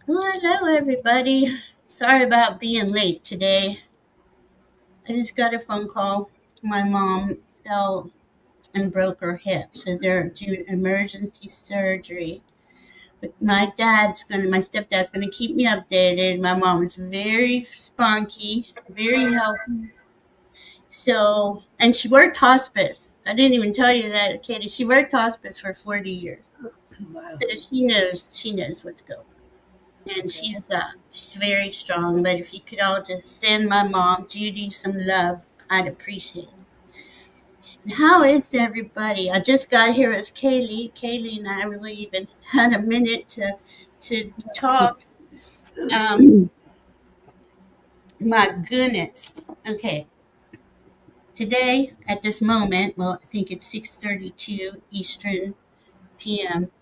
Well, hello, everybody. Sorry about being late today. I just got a phone call. My mom fell and broke her hip, so they're doing emergency surgery. But my stepdad's gonna keep me updated. My mom is very spunky, very healthy. So, and she worked hospice. I didn't even tell you that, Katie. She worked hospice for 40 years, Wow. so she knows what's going on. And she's very strong. But if you could all just send my mom Judy some love, I'd appreciate it. And how is everybody? I just got here with Kaylee. Kaylee and I really even had a minute to talk. Um, my goodness. Okay, today at this moment, well, I think it's 6:32 Eastern p.m.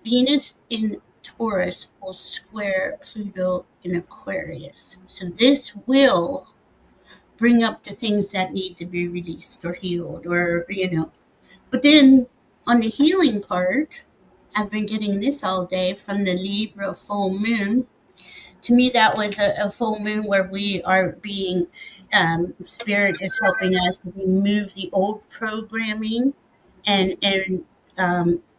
Venus in Taurus will square Pluto in Aquarius. So this will bring up the things that need to be released or healed or. But then on the healing part, I've been getting this all day from the Libra full moon. To me, that was a full moon where we are being, spirit is helping us to remove the old programming and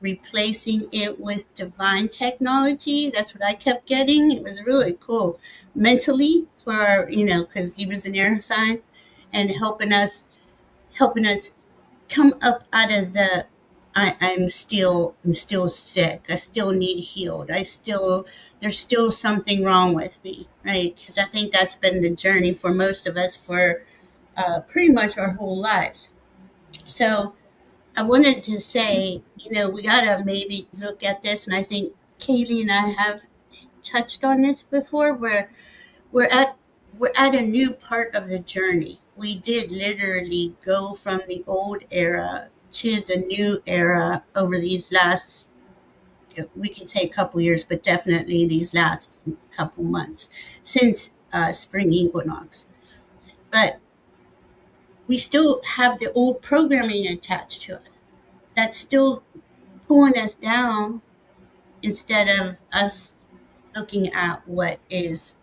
replacing it with divine technology. That's what I kept getting. It was really cool mentally because he was an air sign and helping us come up out of the I'm still sick. I still need healed. There's still something wrong with me, right? Because I think that's been the journey for most of us for pretty much our whole lives. So I wanted to say, we gotta maybe look at this, and I think Kaylee and I have touched on this before, where we're at we're at a new part of the journey. We did literally go from the old era to the new era over these last, we can say a couple years, but definitely these last couple months since spring equinox. But we still have the old programming attached to us. That's still pulling us down instead of us looking at what is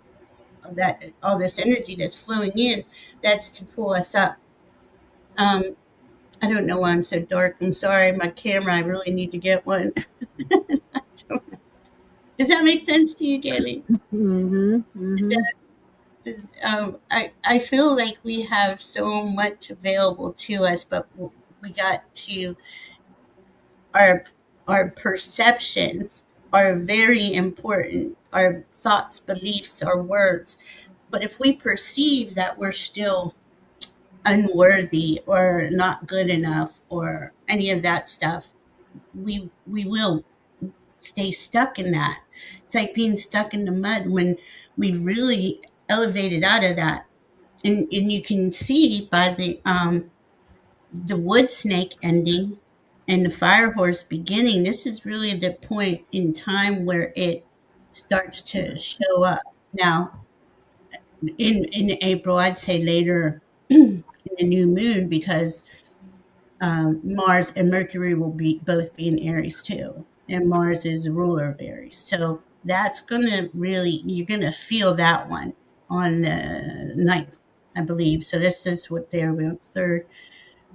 that all this energy that's flowing in, that's to pull us up. um I don't know why I'm so dark. I'm sorry, my camera, I really need to get one. Does that make sense to you, Gailey? Mm-hmm. Mm-hmm. I feel like we have so much available to us, but we got to our our perceptions are very important. Our thoughts, beliefs, our words. But if we perceive that we're still unworthy or not good enough or any of that stuff, we will stay stuck in that. It's like being stuck in the mud when we really elevated out of that. And you can see by the wood snake ending and the fire horse beginning, this is really the point in time where it starts to show up. Now, in April, I'd say later in the new moon, because Mars and Mercury will both be in Aries too, and Mars is the ruler of Aries. So that's gonna really, you're gonna feel that one on the 9th, I believe. So this is what they're the third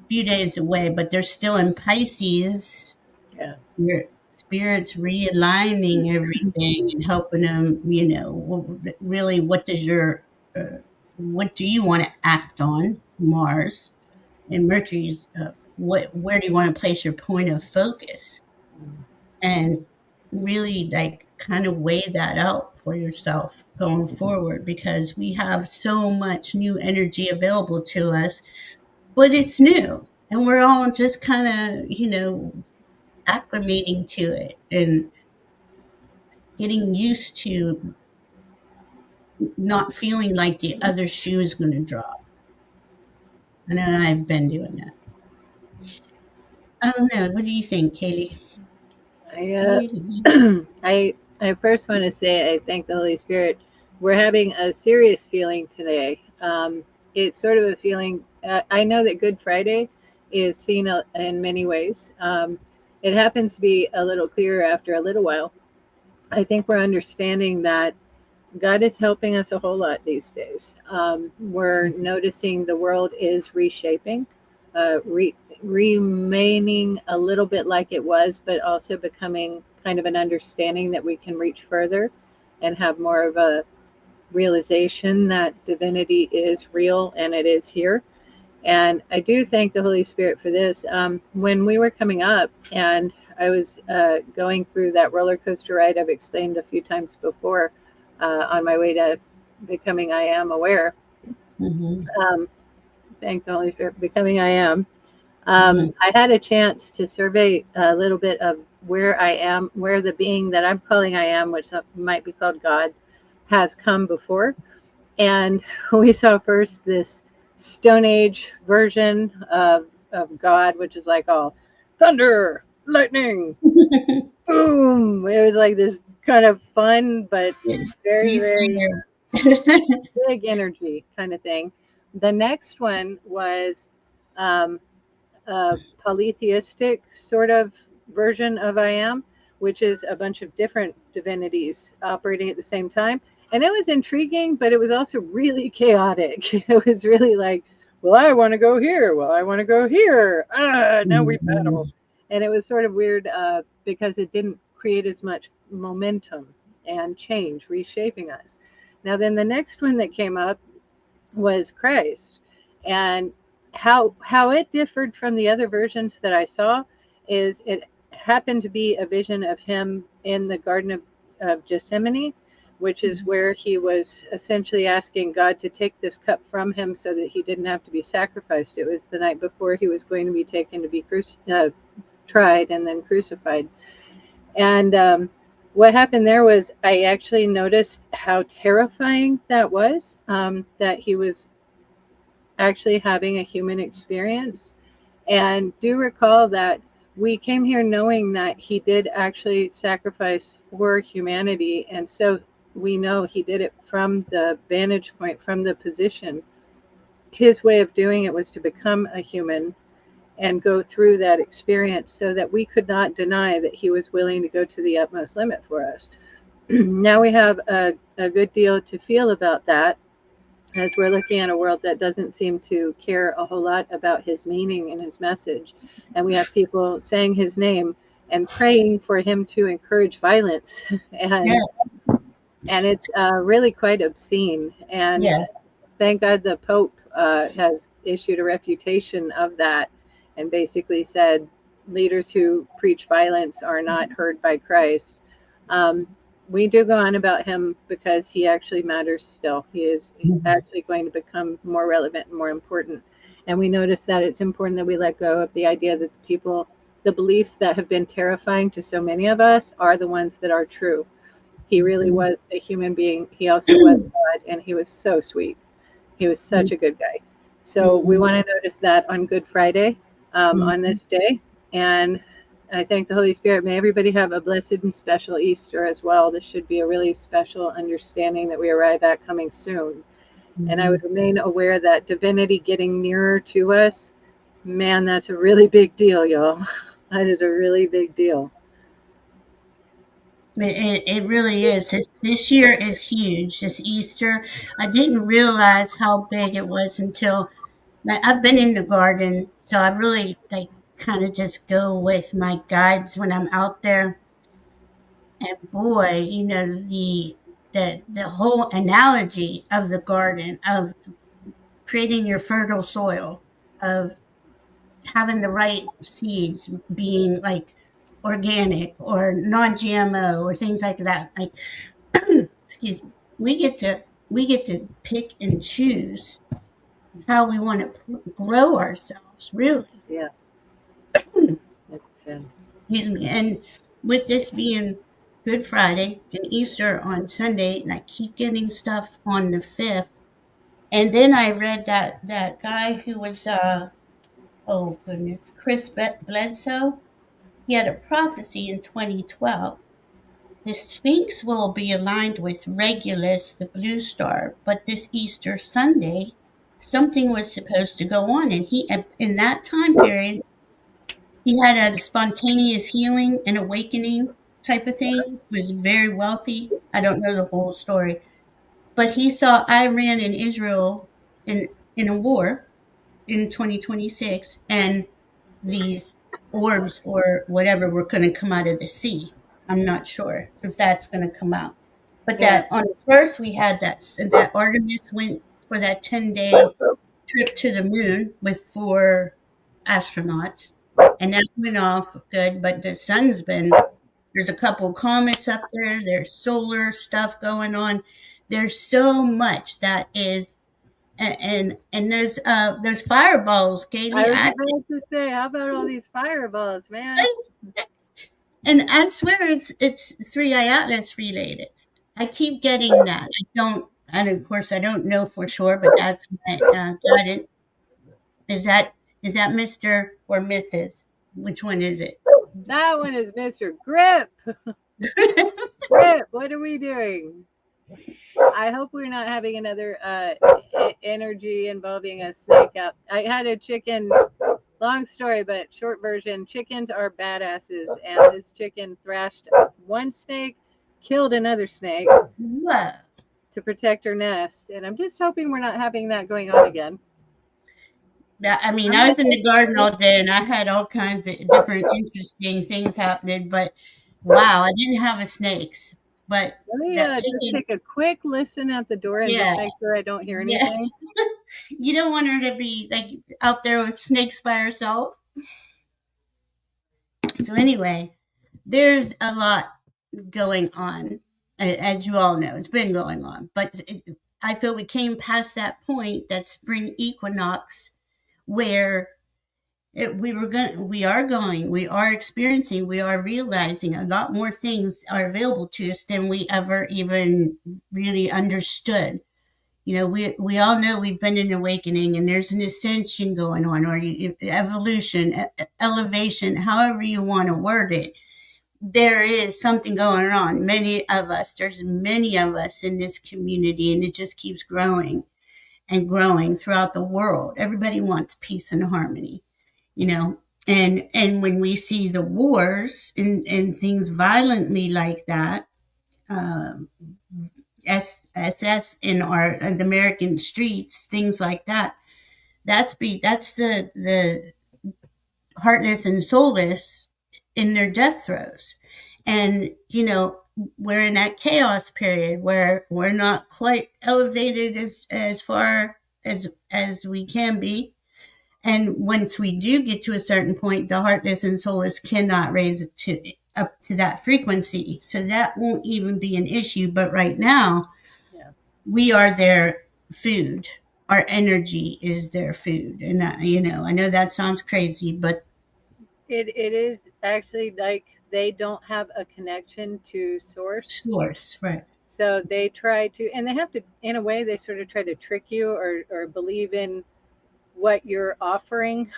few days away, but they're still in Pisces. Yeah. Your spirit's realigning everything and helping them. Really, uh, what do you want to act on, Mars? And Mercury's, where do you want to place your point of focus, and really like kind of weigh that out for yourself going forward, because we have so much new energy available to us, but it's new and we're all just kind of acclimating to it and getting used to not feeling like the other shoe is going to drop. And I've been doing that. I don't know, what do you think, Kaylee? I Kaylee. I first want to say I thank the Holy Spirit. We're having a serious feeling today. It's sort of a feeling. I know that Good Friday is seen in many ways. It happens to be a little clearer after a little while. I think we're understanding that God is helping us a whole lot these days. We're noticing the world is reshaping, remaining a little bit like it was, but also becoming kind of an understanding that we can reach further and have more of a realization that divinity is real and it is here. And I do thank the Holy Spirit for this. When we were coming up and I was going through that roller coaster ride I've explained a few times before on my way to becoming I am aware. Mm-hmm. Um, thank the Holy Spirit, becoming I am. Mm-hmm. I had a chance to survey a little bit of where I am, where the being that I'm calling I am, which might be called God, has come before. And we saw first this Stone Age version of God, which is like all thunder, lightning, boom. It was like this kind of fun, but very, He's very here. big energy kind of thing. The next one was um, a polytheistic sort of version of I am, which is a bunch of different divinities operating at the same time. And it was intriguing, but it was also really chaotic. It was really like, well, I want to go here. Well, I want to go here. Ah, now we battle. Mhm. And it was sort of weird because it didn't create as much momentum and change, reshaping us. Now, then the next one that came up was Christ. And how it differed from the other versions that I saw is it happened to be a vision of him in the Garden of Gethsemane, which is where he was essentially asking God to take this cup from him so that he didn't have to be sacrificed. It was the night before he was going to be taken to be tried and then crucified. And what happened there was I actually noticed how terrifying that was, that he was actually having a human experience. And do recall that we came here knowing that he did actually sacrifice for humanity. And so we know he did it from the vantage point, from the position. His way of doing it was to become a human and go through that experience so that we could not deny that he was willing to go to the utmost limit for us. Now we have a good deal to feel about that as we're looking at a world that doesn't seem to care a whole lot about his meaning and his message. And we have people saying his name and praying for him to encourage violence. Yeah, And it's really quite obscene. And yeah. thank God the Pope has issued a refutation of that and basically said leaders who preach violence are not heard by Christ. Um, we do go on about him because he actually matters still. He is actually going to become more relevant and more important. And we notice that it's important that we let go of the idea that the beliefs that have been terrifying to so many of us are the ones that are true. He really Mhm. was a human being. He also was God, and he was so sweet. He was such a good guy. So we Mhm. want to notice that on Good Friday, on Mhm. this day. And I thank the Holy Spirit. May everybody have a blessed and special Easter as well. This should be a really special understanding that we arrive at coming soon. And I Mhm. would remain aware that divinity getting nearer to us, man, that's a really big deal, y'all. That is a really big deal. It really is. This year is huge. This Easter, I didn't realize how big it was until like, I've been in the garden, so I really like kind of just go with my guides when I'm out there. And boy, the whole analogy of the garden of creating your fertile soil, of having the right seeds, being like organic or non-GMO or things like that. Like, excuse me, we get to pick and choose how we want to grow ourselves. Really, Yeah. Okay. excuse me. And with this being Good Friday and Easter on Sunday, and I keep getting stuff on the 5th. And then I read that guy who was oh goodness, Bledsoe. He had a prophecy in 2012. The Sphinx will be aligned with Regulus, the blue star, but this Easter Sunday, something was supposed to go on, and he in that time period he had a spontaneous healing and awakening. type of thing, was very wealthy. I don't know the whole story, but he saw Iran and Israel in a war in 2026, and these orbs or whatever were going to come out of the sea. I'm not sure if that's going to come out. But Yeah. that on the first we had that Artemis went for that 10-day trip to the moon with 4 astronauts, and that went off good. But the sun's been there's a couple comets up there. There's solar stuff going on. There's so much that is, and there's fireballs, I Katie. was about to say, how about all these fireballs, man? And I swear it's 3i Atlas related. I keep getting that. I don't, and of course I don't know for sure, but that's my guidance. Is that Mister or Mrs.? Which one is it? That one is Mr. Grip. Grip, what are we doing? I hope we're not having another energy involving a snake out. I had a chicken. Long story, but short version: chickens are badasses, and this chicken thrashed one snake, killed another snake What? to protect her nest. And I'm just hoping we're not having that going on again. I mean, I'm I gonna was in the garden all day and I had all kinds of different interesting things happening, but wow, I didn't have a snakes. But let me that just chicken, take a quick listen at the door and yeah, just make sure I don't hear yeah. anything. You don't want her to be like out there with snakes by herself. So anyway, there's a lot going on, as you all know. It's been going on, but I feel we came past that point, that spring equinox, where we are experiencing, we are realizing a lot more things are available to us than we ever even really understood. We all know we've been in awakening, and there's an ascension going on, or evolution, elevation, however you want to word it. There is something going on. There's many of us in this community, and it just keeps growing and growing throughout the world. Everybody wants peace and harmony, you know. And when we see the wars and things violently like that, um, SS in the American streets, things like that. That's the heartless and soulless in their death throes, and we're in that chaos period where we're not quite elevated as far as we can be. And once we do get to a certain point, the heartless and soulless cannot raise it to up to that frequency. So that won't even be an issue. But right now, Yeah. we are their food. Our energy is their food. And, I know that sounds crazy, but It is actually like they don't have a connection to source. source, right? So they try to, and they have to, in a way, they sort of try to trick you or believe in what you're offering.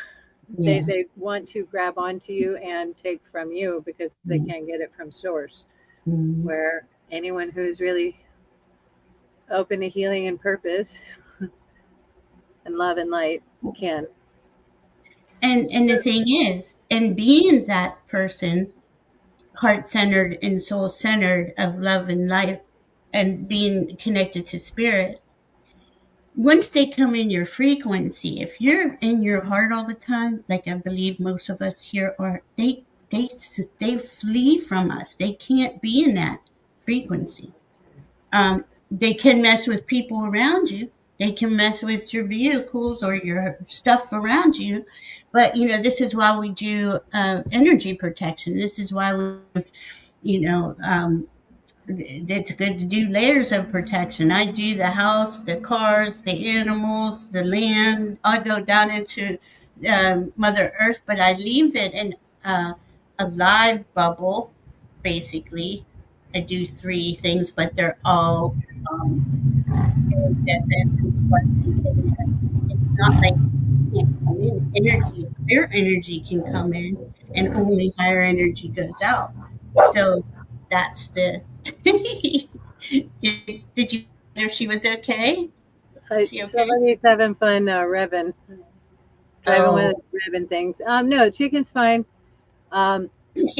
They, Yeah. they want to grab onto you and take from you because they Mm-hmm. can't get it from source, Mm-hmm. where anyone who's really open to healing and purpose and love and light can. And the thing is, and being that person, heart centered and soul centered of love and life, and being connected to spirit, once they come in your frequency, if you're in your heart all the time, like I believe most of us here are, they flee from us. They can't be in that frequency. They can mess with people around you. They can mess with your vehicles or your stuff around you. But this is why we do energy protection. This is why we, you know, um, it's good to do layers of protection. I do the house, the cars, the animals, the land. I go down into Mother Earth, but I leave it in uh, a live bubble, basically. I do 3 things, but they're all iridescent and sparkly in there. It's not like you can't come in. Clear energy can come in, and only higher energy goes out. So that's the. Did you know if she was okay? Is she okay? Somebody's having fun revving, driving one Oh, of the revving things. No, chicken's fine. Um,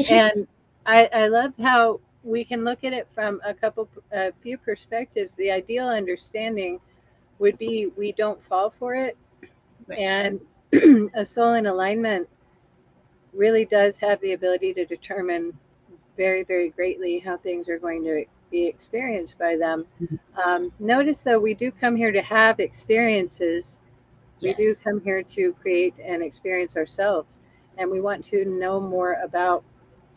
and I loved how we can look at it from a few perspectives. The ideal understanding would be we don't fall for it, Right. and a soul in alignment really does have the ability to determine very, very greatly how things are going to be experienced by them. Notice, though, we do come here to have experiences. We do Yes. come here to create and experience ourselves, and we want to know more about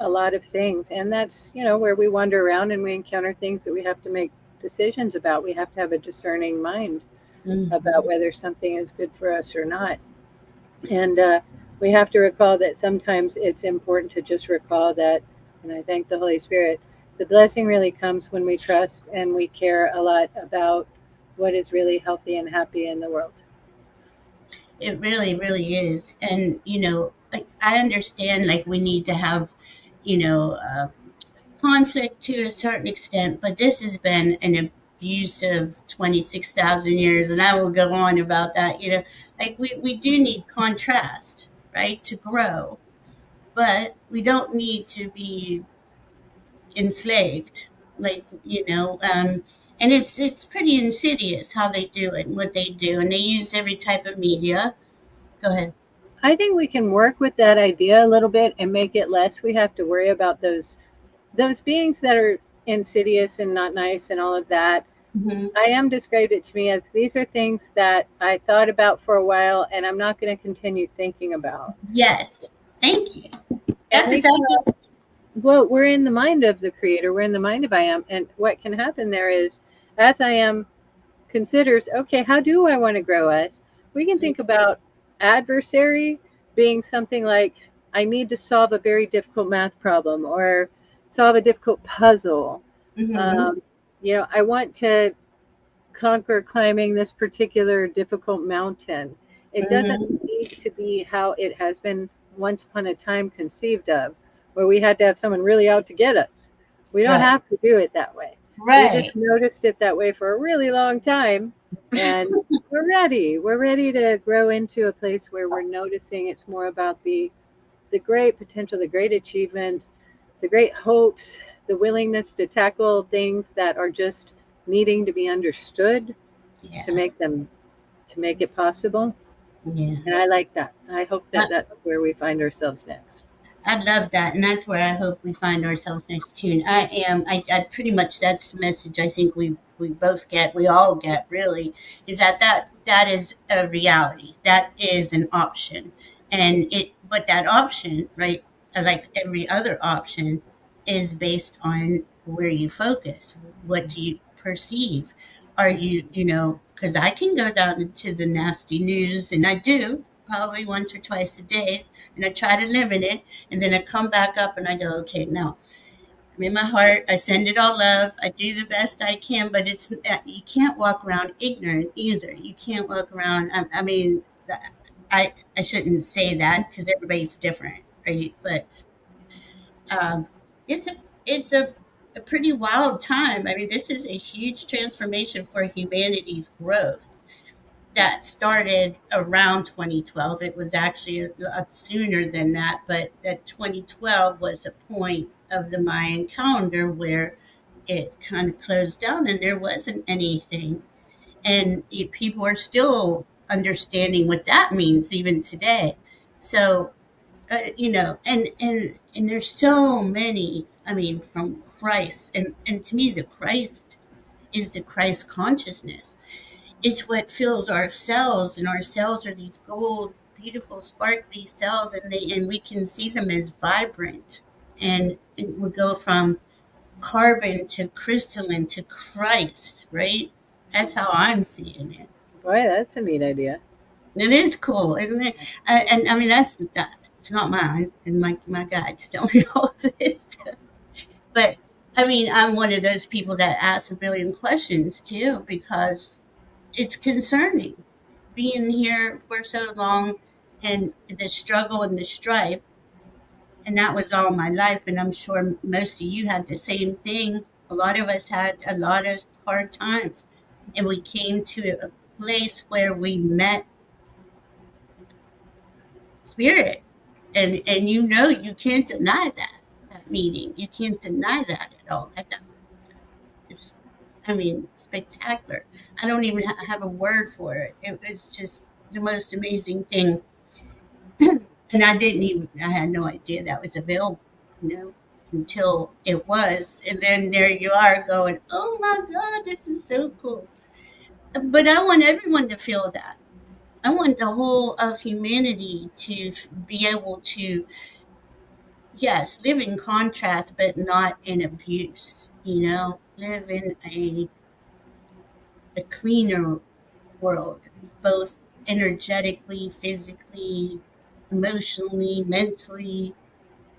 a lot of things. And that's, where we wander around and we encounter things that we have to make decisions about. We have to have a discerning mind about Hmm. whether something is good for us or not. And we have to recall that sometimes it's important to just recall that, and I thank the Holy Spirit, the blessing really comes when we trust and we care a lot about what is really healthy and happy in the world. It really, really is. And, I understand like we need to have, conflict to a certain extent, but this has been an abusive 26,000 years. And I will go on about that. Like we do need contrast, right, to grow, but we don't need to be enslaved. Like, and it's pretty insidious how they do it and what they do. And they use every type of media. Go ahead. I think we can work with that idea a little bit and make it less. We have to worry about those beings that are insidious and not nice and all of that. Hmm. I am described it to me as these are things that I thought about for a while and I'm not going to continue thinking about. Yes. Thank you. And That's we can exactly. Well, we're in the mind of the creator. We're in the mind of I am. And what can happen there is, as I am considers, okay, how do I want to grow us? We can think about adversary being something like, I need to solve a very difficult math problem or solve a difficult puzzle. Hmm. Um, I want to conquer climbing this particular difficult mountain. It doesn't Hmm. need to be how it has been once upon a time conceived of, where we had to have someone really out to get us. We don't Right. have to do it that way. We just Right. noticed it that way for a really long time, and we're ready. We're ready to grow into a place where we're noticing it's more about the great potential, the great achievement, the great hopes, the willingness to tackle things that are just needing to be understood to Yeah. make them to make it possible. Yeah. And I like that. I hope I, that that's where we find ourselves next. I love that. And that's where I hope we find ourselves next tune. I pretty much, that's the message I think we both get, we all get really, is that is a reality. That is an option. But that option, right, like every other option, is based on where you focus. What do you perceive? Are because I can go down into the nasty news, and I do probably once or twice a day, and I try to limit it, and then I come back up and I go, okay, now I'm in my heart. I send it all love. I do the best I can, but you can't walk around ignorant either. You can't walk around. I mean, I shouldn't say that because everybody's different, right? But um, it's a pretty wild time. I mean, this is a huge transformation for humanity's growth that started around 2012. It was actually sooner than that, but that 2012 was a point of the Mayan calendar where it kind of closed down and there wasn't anything. And people are still understanding what that means even today. So, and there's so many, I mean, from Christ, and to me, the Christ is the Christ consciousness. It's what fills our cells, and our cells are these gold, beautiful, sparkly cells, and we can see them as vibrant. And we go from carbon to crystalline to Christ, right? That's how I'm seeing it. Boy, that's a neat idea. It is cool, isn't it? And I mean, it's not mine, and my guides tell me all this. But I mean, I'm one of those people that asks a billion questions too, because it's concerning being here for so long and the struggle and the strife. And that was all my life. And I'm sure most of you had the same thing. A lot of us had a lot of hard times. And we came to a place where we met spirit. And you can't deny that. that meeting. You can't deny that at all. That was, it's, I mean, spectacular. I don't even have a word for it. It was just the most amazing thing. And I had no idea that was available, you know, until it was. And then there you are going, oh my God, this is so cool. But I want everyone to feel that. I want the whole of humanity to be able to, yes, live in contrast, but not in abuse, you know, live in a cleaner world, both energetically, physically, emotionally, mentally.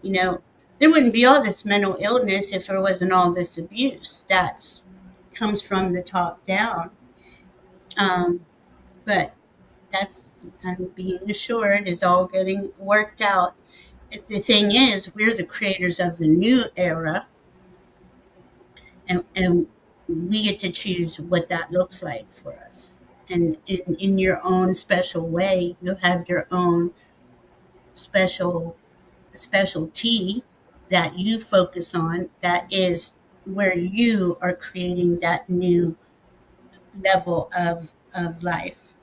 You know, there wouldn't be all this mental illness if there wasn't all this abuse. That comes from the top down. Um, but that's, I'm being assured, is all getting worked out. The thing is, we're the creators of the new era, and we get to choose what that looks like for us. And in your own special way, you have your own special specialty that you focus on, that is where you are creating that new level of life.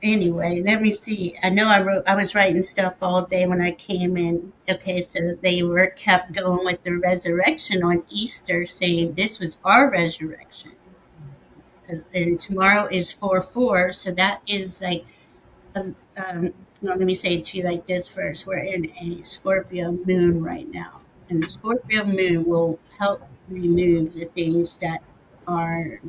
Anyway, let me see. I know I was writing stuff all day when I came in. Okay, so they were kept going with the resurrection on Easter, saying this was our resurrection. And tomorrow is 4/4, so that is like well, let me say it to you like this first. We're in a Scorpio moon right now, and the Scorpio moon will help remove the things that are,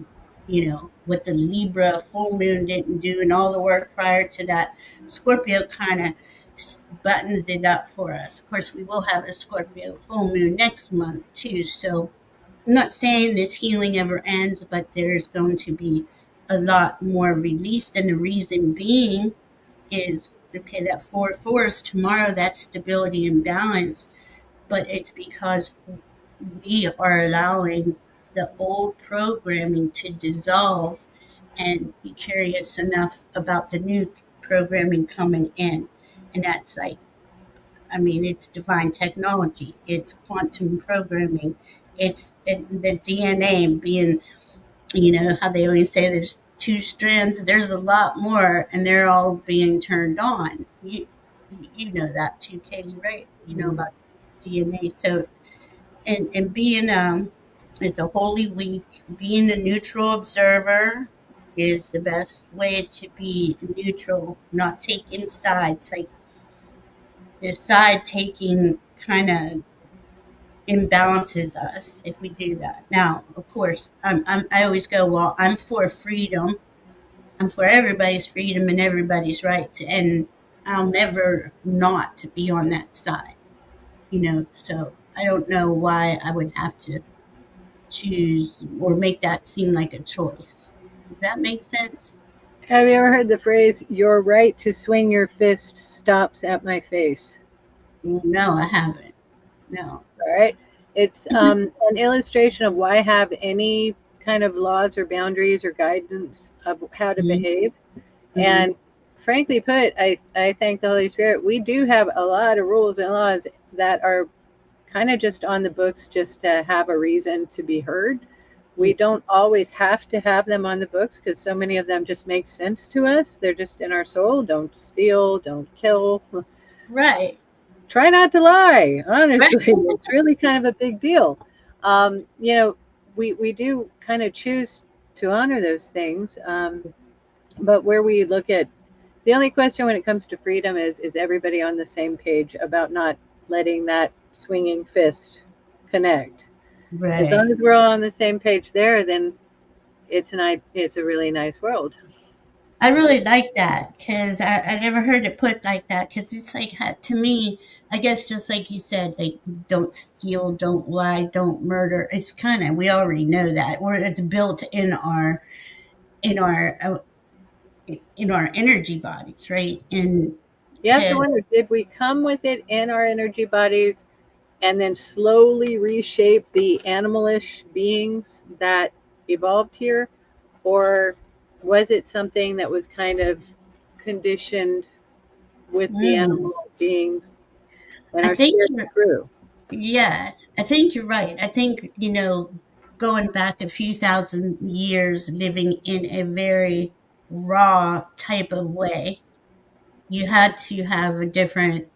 you know, what the Libra full moon didn't do, and all the work prior to that. Scorpio kind of buttons it up for us. Of course, we will have a Scorpio full moon next month too, so I'm not saying this healing ever ends, but there's going to be a lot more released, and the reason being is okay, that 4/4 is tomorrow, that's stability and balance, but it's because we are allowing the old programming to dissolve and be curious enough about the new programming coming in. And that's like, I mean, it's divine technology, it's quantum programming, the DNA being, you know, how they always say there's two strands, there's a lot more, and they're all being turned on. You know that too, Katie, right? You know Mhm. about DNA. So, and being it's a holy week. Being a neutral observer is the best way to be neutral, not taking sides. Like the side taking kind of imbalances us if we do that. Now, of course, I always go, well, I'm for freedom. I'm for everybody's freedom and everybody's rights, and I'll never not be on that side. You know, so I don't know why I would have to choose or make that seem like a choice. Does that make sense? Have you ever heard the phrase, your right to swing your fist stops at my face? No, I haven't. No. All right. It's an illustration of why have any kind of laws or boundaries or guidance of how to Mm-hmm. behave. Mm-hmm. And frankly put, I thank the Holy Spirit. We do have a lot of rules and laws that are kind of just on the books just to have a reason to be heard. We don't always have to have them on the books because so many of them just make sense to us. They're just in our soul. Don't steal, don't kill, Right. try not to lie. Right. Honestly, it's really kind of a big deal. You know, we do kind of choose to honor those things, but where we look at the only question when it comes to freedom is everybody on the same page about not letting that swinging fist connect? As long Right. as we're all on the same page there, then it's a really nice world. I really like that because I never heard it put like that, because it's like to me, I guess just like you said, like don't steal, don't lie, don't murder. It's kind of, we already know that, or it's built in our uh, in our energy bodies, right? And You have to to wonder, did we come with it in our energy bodies and then slowly reshape the animalish beings that evolved here? Or was it something that was kind of conditioned with the mm, animal beings when I our think spirits you're grew? Yeah, I think you're right. I think, going back a few thousand years, living in a very raw type of way, you had to have a different,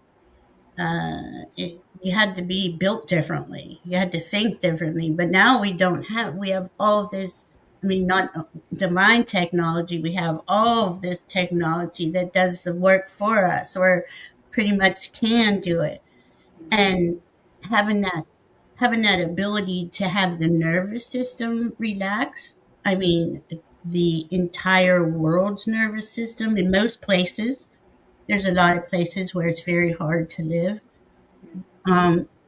you had to be built differently. You had to think differently. But now we have all this, I mean, not divine technology, we have all of this technology that does the work for us, or pretty much can do it. And having that having that ability to have the nervous system relax, I mean, the entire world's nervous system, in most places, there's a lot of places where it's very hard to live,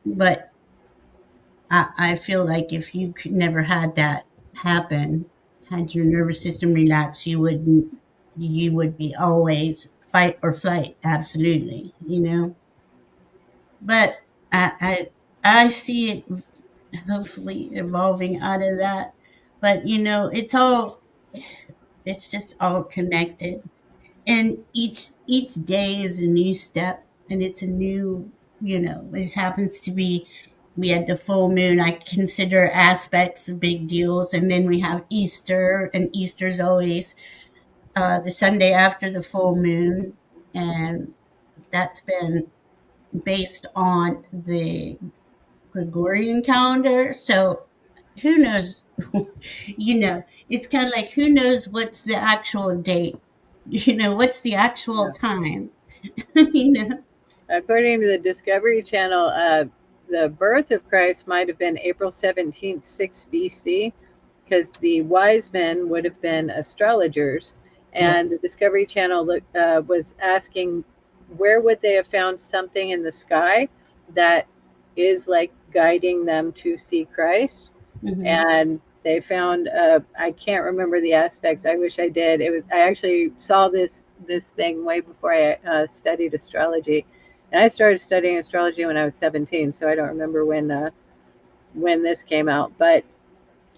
but I feel like if you could never had that happen, had your nervous system relax, you would be always fight or flight, absolutely, but I see it hopefully evolving out of that. But it's just all connected, and each day is a new step, and it's a new, this happens to be, we had the full moon. I consider aspects of big deals, and then we have Easter, and Easter's always the Sunday after the full moon, and that's been based on the Gregorian calendar. So who knows? It's kind of like, who knows what's the actual date? What's the actual Yeah. time? you know? According to the Discovery Channel, the birth of Christ might have been April 17th, 6 BC, because the wise men would have been astrologers. Yep. And the Discovery Channel was asking where would they have found something in the sky that is like guiding them to see Christ. Hmm. And they found, I can't remember the aspects. I wish I did. I actually saw this thing way before I studied astrology, and I started studying astrology when I was 17, so I don't remember when this came out, but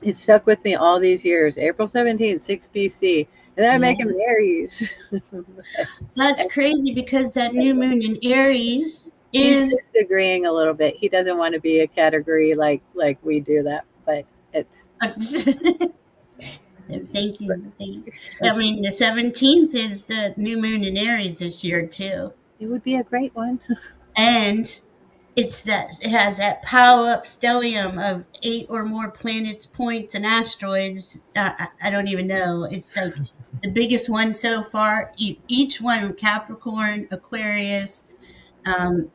it stuck with me all these years. April 17th, 6 BC, and then I make him Yeah. Aries. That's crazy, because that new moon in Aries He's is. disagreeing a little bit. He doesn't want to be a category like we do that, but it's Thank you. I mean, the 17th is the new moon in Aries this year, too. it would be a great one. And it has that power up stellium of 8 or more planets, points, and asteroids. I don't even know. It's like the biggest one so far. Each one, Capricorn, Aquarius, um,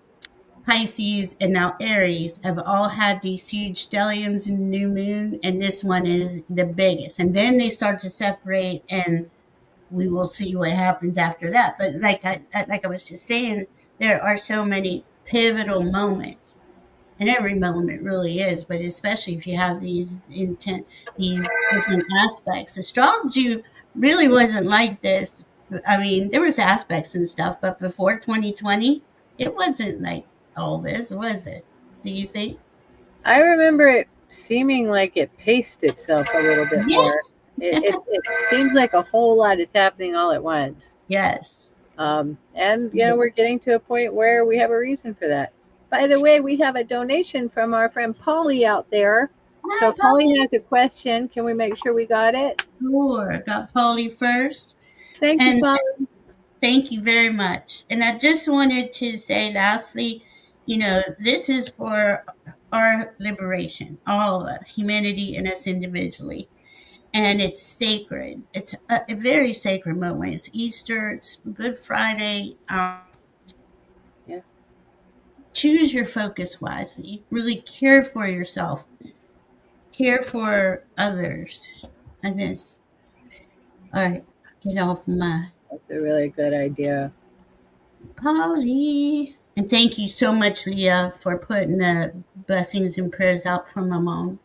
Pisces, and now Aries, have all had these huge stelliums in the new moon, and this one is the biggest. And then they start to separate, and we will see what happens after that. But like I was just saying, there are so many pivotal moments, and every moment really is. But especially if you have these different aspects. Astrology really wasn't like this. I mean, there was aspects and stuff, but before 2020, it wasn't like all this, was it? Do you think? I remember it seeming like it paced itself a little bit Yeah. more. It seems like a whole lot is happening all at once. Yes. And, we're getting to a point where we have a reason for that. By the way, we have a donation from our friend Polly out there. Hi, So, Polly Polly. has a question. Can we make sure we got it? Sure. Got Polly first. Thank you, And Polly. thank you very much. And I just wanted to say, lastly, this is for our liberation, all of us, humanity and us individually. And it's sacred. It's a very sacred moment. It's Easter, it's Good Friday. Yeah, Choose your focus wisely. Really care for yourself, care for others. And this, all right, get off my that's a really good idea. Polly. And thank you so much, Leah, for putting the blessings and prayers out for my mom.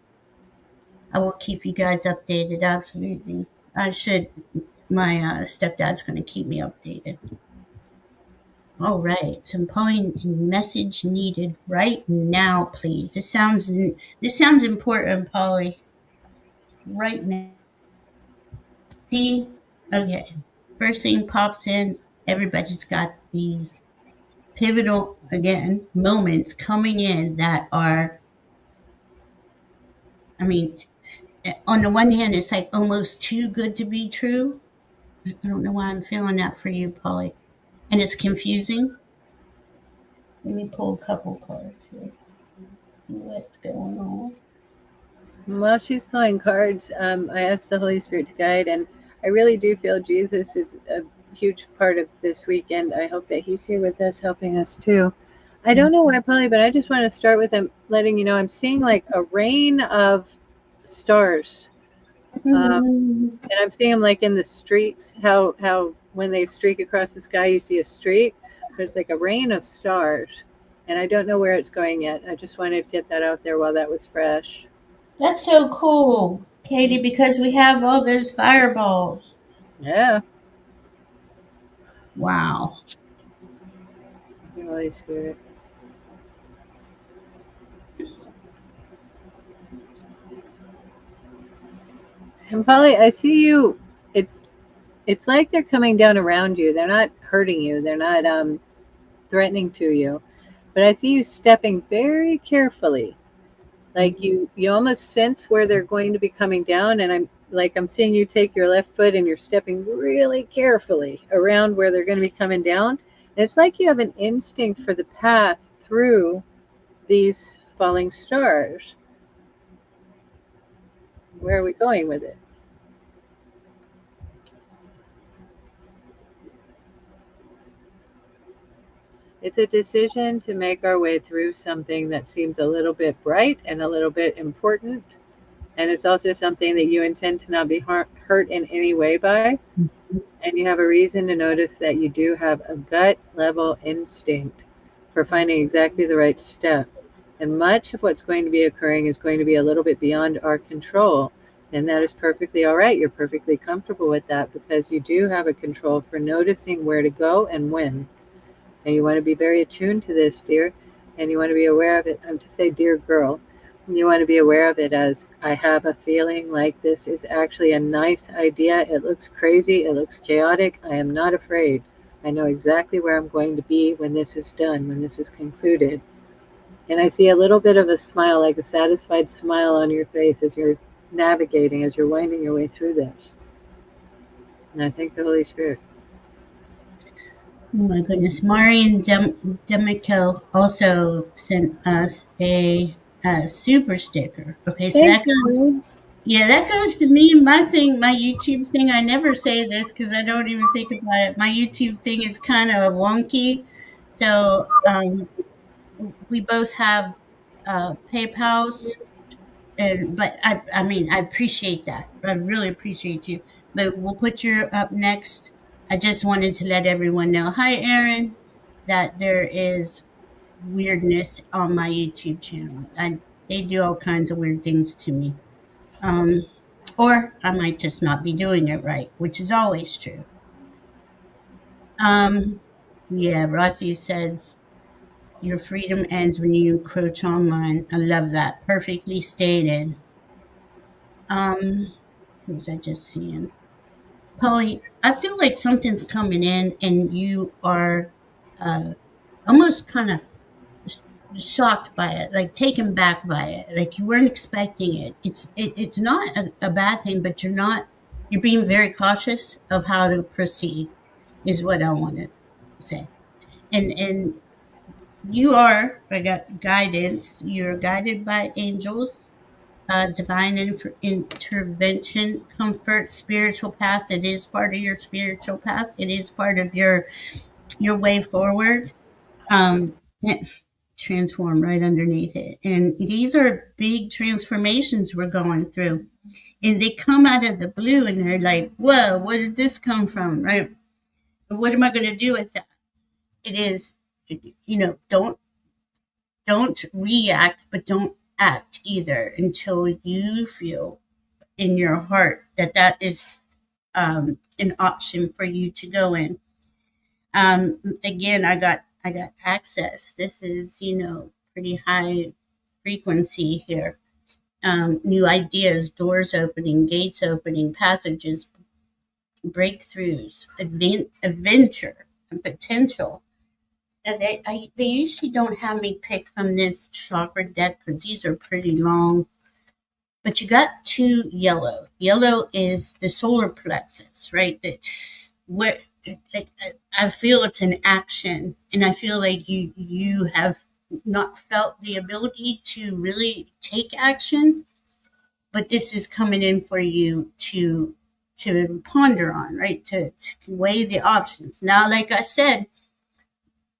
I will keep you guys updated, absolutely. I should. My stepdad's going to keep me updated. All right, some Polly message needed right now, please. This sounds important, Polly. Right now. See, okay. First thing pops in. Everybody's got these. pivotal, again, moments coming in that are, I mean, on the one hand, it's like almost too good to be true. I don't know why I'm feeling that for you, Polly. And it's confusing. Let me pull a couple cards here. See what's going on. While she's playing cards, I asked the Holy Spirit to guide, and I really do feel Jesus is a huge part of this weekend. I hope that He's here with us, helping us too. I don't know why, Polly, but I just want to start with letting you know I'm seeing like a rain of stars, Mhm. and I'm seeing them like in the streets. How when they streak across the sky, you see a streak, but it's like a rain of stars, and I don't know where it's going yet. I just wanted to get that out there while that was fresh. That's so cool, Katie, because we have all those fireballs. Yeah, Wow. the Holy Spirit. And Polly, I see you. It's like they're coming down around you. They're not hurting you. They're not threatening to you. But I see you stepping very carefully. Like you almost sense where they're going to be coming down. And I'm seeing you take your left foot and you're stepping really carefully around where they're going to be coming down. And it's like you have an instinct for the path through these falling stars. Where are we going with it? It's a decision to make our way through something that seems a little bit bright and a little bit important. And it's also something that you intend to not be hurt in any way by. And you have a reason to notice that you do have a gut level instinct for finding exactly the right step. And much of what's going to be occurring is going to be a little bit beyond our control. And that is perfectly all right. You're perfectly comfortable with that because you do have a control for noticing where to go and when. And you want to be very attuned to this, dear, and you want to be aware of it. I'm to say, dear girl, you want to be aware of it as I have a feeling like this is actually a nice idea. It looks crazy. It looks chaotic. I am not afraid. I know exactly where I'm going to be when this is done, when this is concluded. And I see a little bit of a smile, like a satisfied smile on your face as you're navigating, as you're winding your way through this. And I thank the Holy Spirit. Oh my goodness. Marian Demico also sent us a super sticker. Okay, so Thank that goes, you. yeah, that goes to me. My thing, my YouTube thing, I never say this because I don't even think about it. My YouTube thing is kind of wonky. So we both have PayPal's, and but I mean, I appreciate that. I really appreciate you. But we'll put your up next. I just wanted to let everyone know. Hi, Aaron, that there is weirdness on my YouTube channel. They do all kinds of weird things to me. Um, or I might just not be doing it right, which is always true. Um, yeah, Rossi says your freedom ends when you encroach on mine. I love that. Perfectly stated. Who was I just seeing? Polly, I feel like something's coming in and you are uh, almost kind of shocked by it, like taken back by it, like you weren't expecting it. It's not a bad thing, but you're being very cautious of how to proceed, is what I want to say. And you are, I got guidance. You're guided by angels, divine intervention, comfort, spiritual path. It is part of your spiritual path. It is part of your way forward. And transform right underneath it. And these are big transformations we're going through. And they come out of the blue and they're like, whoa, where did this come from? Right? What am I going to do with that? It is, don't react, but don't act either until you feel in your heart that that is an option for you to go in. Again, I got access. This is pretty high frequency here. New ideas, doors opening, gates opening, passages, breakthroughs, adventure, and potential. they usually don't have me pick from this chakra deck because these are pretty long. But you got two yellow. Yellow is the solar plexus, right? Where I feel it's an action, and I feel like you have not felt the ability to really take action, but this is coming in for you to ponder on, right? To weigh the options. Now, like I said,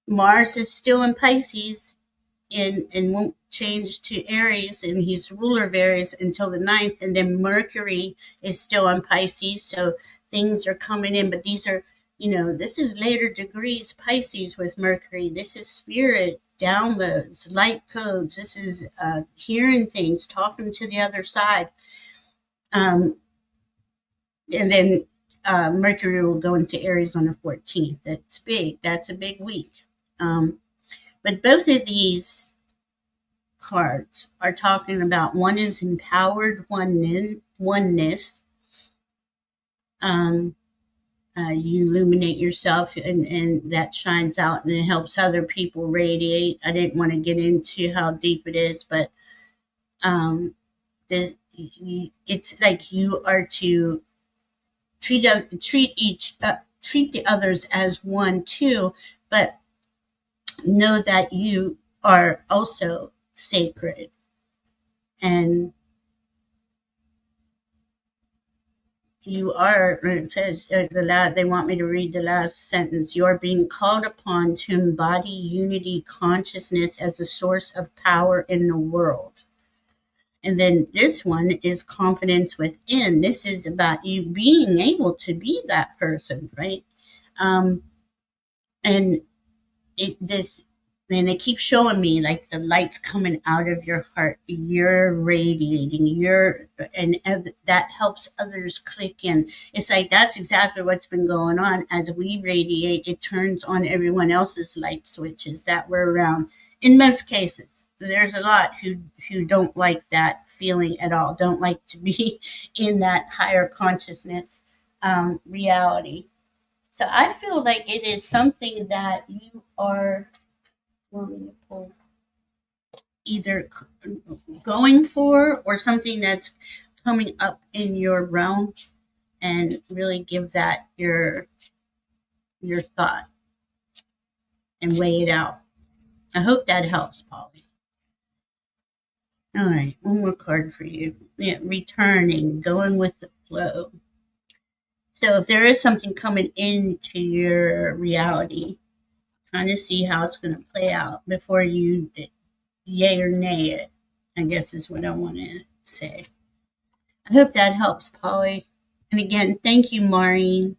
Mars is still in Pisces, and won't change to Aries, and he's ruler of Aries until the 9th, and then Mercury is still on Pisces, so things are coming in, but these are, this is later degrees Pisces with Mercury. This is spirit downloads, light codes. This is hearing things, talking to the other side. And then Mercury will go into Aries on the 14th. That's big. That's a big week. But both of these cards are talking about, one is empowered oneness. Um, you illuminate yourself, and that shines out, and it helps other people radiate. I didn't want to get into how deep it is, but um, it's like you are to treat the others as one too, but know that you are also sacred. And you are, it says, they want me to read the last sentence. You're being called upon to embody unity consciousness as a source of power in the world. And then this one is confidence within. This is about you being able to be that person, right? Um, and this, and it keeps showing me like the lights coming out of your heart. You're radiating. And that helps others click in. It's like that's exactly what's been going on. As we radiate, it turns on everyone else's light switches that we're around. In most cases, there's a lot who don't like that feeling at all. Don't like to be in that higher consciousness reality. So I feel like it is something that you are either going for, or something that's coming up in your realm, and really give that your thought and weigh it out. I hope that helps, Polly. All right, one more card for you. Yeah, returning, going with the flow. So if there is something coming into your reality, kind of see how it's going to play out before you yay or nay it, I guess is what I want to say. I hope that helps, Polly. And again, thank you, Maureen.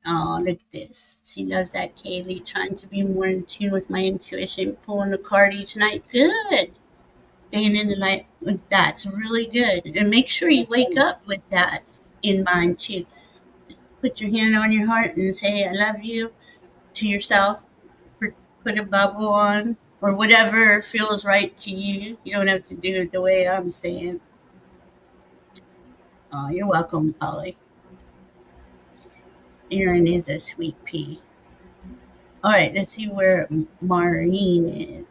Oh, look at this. She loves that, Kaylee, trying to be more in tune with my intuition, pulling a card each night. Good. Staying in the light with that's really good. And make sure you wake up with that in mind, too. Put your hand on your heart and say, I love you to yourself. Put a bubble on, or whatever feels right to you. You don't have to do it the way I'm saying. Oh, you're welcome, Polly. Aaron is a sweet pea. All right, let's see where Maureen is.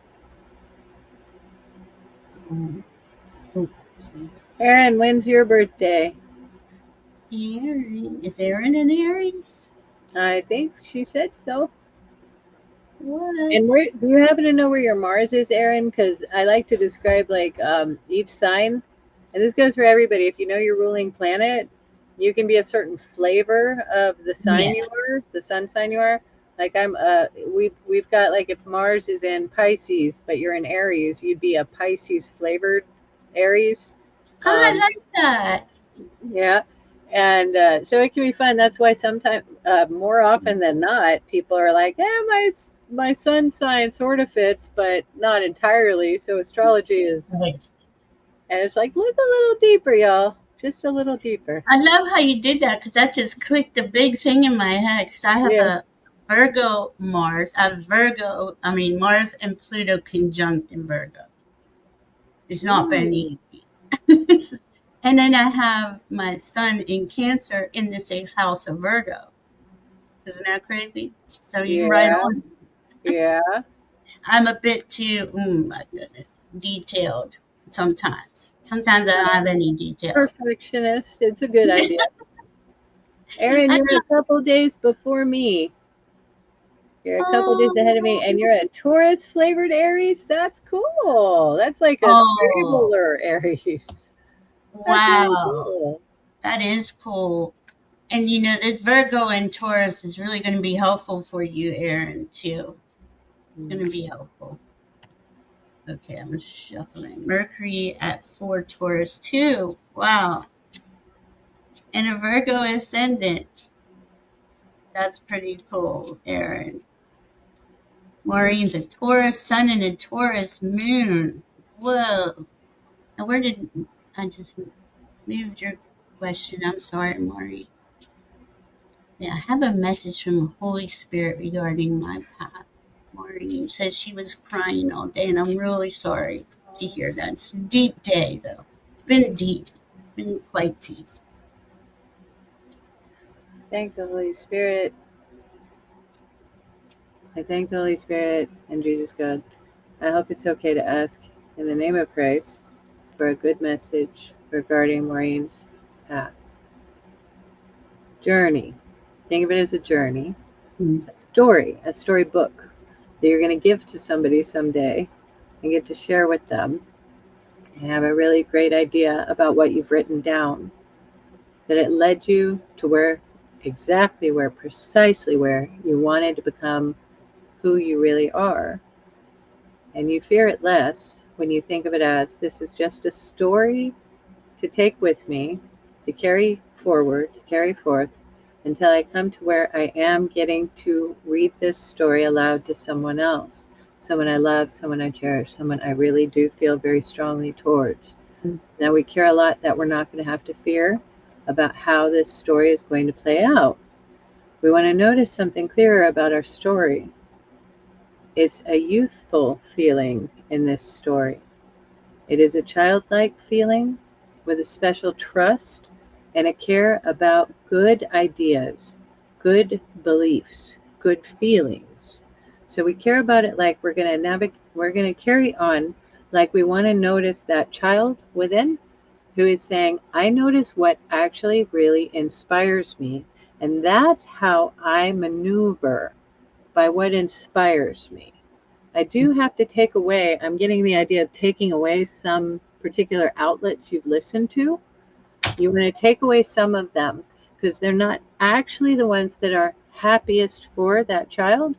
Um, oh, Erin, when's your birthday? Aaron. Is Aaron an Aries? I think she said so. And What? where do you happen to know where your Mars is, Erin? Because I like to describe like each sign, and this goes for everybody. If you know your ruling planet, you can be a certain flavor of the sign Yeah. you are, the sun sign you are. Like I'm, we've got like if Mars is in Pisces, but you're in Aries, you'd be a Pisces flavored Aries. Oh, I Um, like that. yeah. And so it can be fun. That's why sometimes, more often than not, people are like, "Yeah, my sun sign sort of fits, but not entirely." So astrology is, Right. and it's like, look a little deeper, y'all, just a little deeper. I love how you did that because that just clicked a big thing in my head because I have Yeah. a Virgo Mars. I have Virgo, I mean, Mars and Pluto conjunct in Virgo. It's not been Ooh, easy. And then I have my son in Cancer in the sixth house of Virgo. Isn't that crazy? So you're right yeah. on. Yeah. I'm a bit too, my goodness, detailed sometimes. Sometimes I don't have any detail. Perfectionist. It's a good idea. Erin, That's you're a not, couple days before me. You're a couple days ahead of me, and oh, you're a Taurus flavored Aries. That's cool. That's like a oh, stabler Aries. That's really wow. cool. That is cool. And you know that Virgo and Taurus is really going to be helpful for you, Aaron, too. Going to be helpful. Okay, I'm shuffling. Mercury at 4 Taurus, too. Wow. And a Virgo ascendant. That's pretty cool, Aaron. Maureen's a Taurus sun and a Taurus moon. Whoa. And where did I just moved your question? I'm sorry, Maureen. Yeah, I have a message from the Holy Spirit regarding my path. Maureen says she was crying all day, and I'm really sorry to hear that. It's a deep day, though. It's been deep, been quite deep. Thank the Holy Spirit. I thank the Holy Spirit and Jesus God. I hope it's okay to ask in the name of Christ for a good message regarding Maureen's path. Journey. Think of it as a journey, Mm. a storybook that you're going to give to somebody someday and get to share with them and have a really great idea about what you've written down. That it led you to precisely where you wanted to become who you really are. And you fear it less when you think of it as this is just a story to take with me, to carry forward, to carry forth until I come to where I am getting to read this story aloud to someone else, someone I love, someone I cherish, someone I really do feel very strongly towards. Now, we care a lot that we're not going to have to fear about how this story is going to play out. We want to notice something clearer about our story. It's a youthful feeling in this story. It is a childlike feeling with a special trust and a care about good ideas, good beliefs, good feelings. So we care about it like we're going to carry on like we want to notice that child within who is saying, I notice what actually really inspires me, and that's how I maneuver by what inspires me. I do have to take away, I'm getting the idea of taking away some particular outlets you've listened to. You want to take away some of them because they're not actually the ones that are happiest for that child.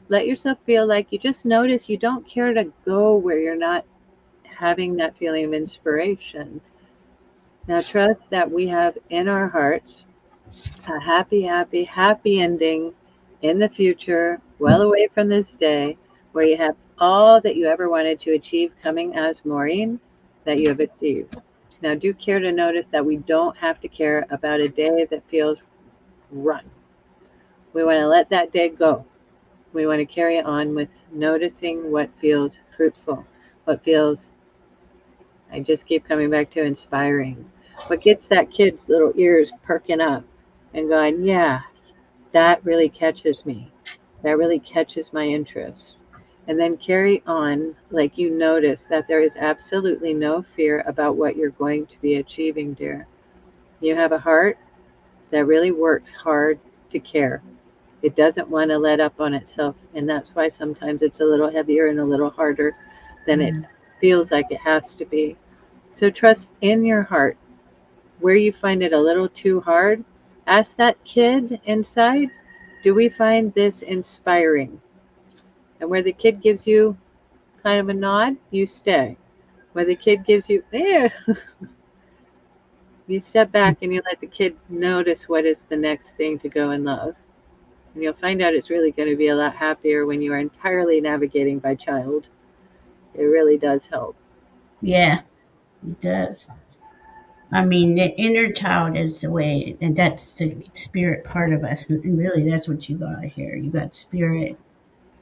Let yourself feel like you just notice you don't care to go where you're not having that feeling of inspiration. Now, trust that we have in our hearts a happy, happy, happy ending in the future, well away from this day, where you have all that you ever wanted to achieve coming as Maureen that you have achieved. Now, do care to notice that we don't have to care about a day that feels run. We want to let that day go. We want to carry on with noticing what feels fruitful, what feels, I just keep coming back to inspiring, what gets that kid's little ears perking up and going, yeah, that really catches me. That really catches my interest. And then carry on like you notice that there is absolutely no fear about what you're going to be achieving, dear. You have a heart that really works hard to care. It doesn't want to let up on itself. And that's why sometimes it's a little heavier and a little harder than it Mm. feels like it has to be. So trust in your heart. Where you find it a little too hard, ask that kid inside, do we find this inspiring? And where the kid gives you kind of a nod, you stay. Where the kid gives you, eh, you step back and you let the kid notice what is the next thing to go and love. And you'll find out it's really going to be a lot happier when you are entirely navigating by child. It really does help. Yeah, it does. I mean, the inner child is the way, and that's the spirit part of us. And really, that's what you got here. You got spirit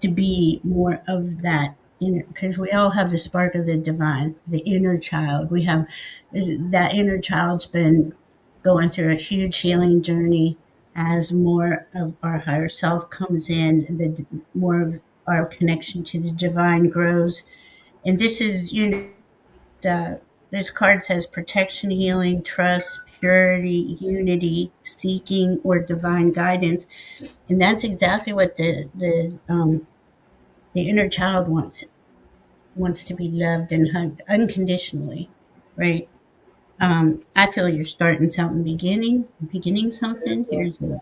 to be more of that inner, because we all have the spark of the divine, the inner child. We have that inner child's been going through a huge healing journey as more of our higher self comes in, the more of our connection to the divine grows. And this is, this card says protection, healing, trust, purity, unity, seeking, or divine guidance. And that's exactly what the inner child wants to be loved and hugged unconditionally, right? I feel you're starting something, beginning something. Here's the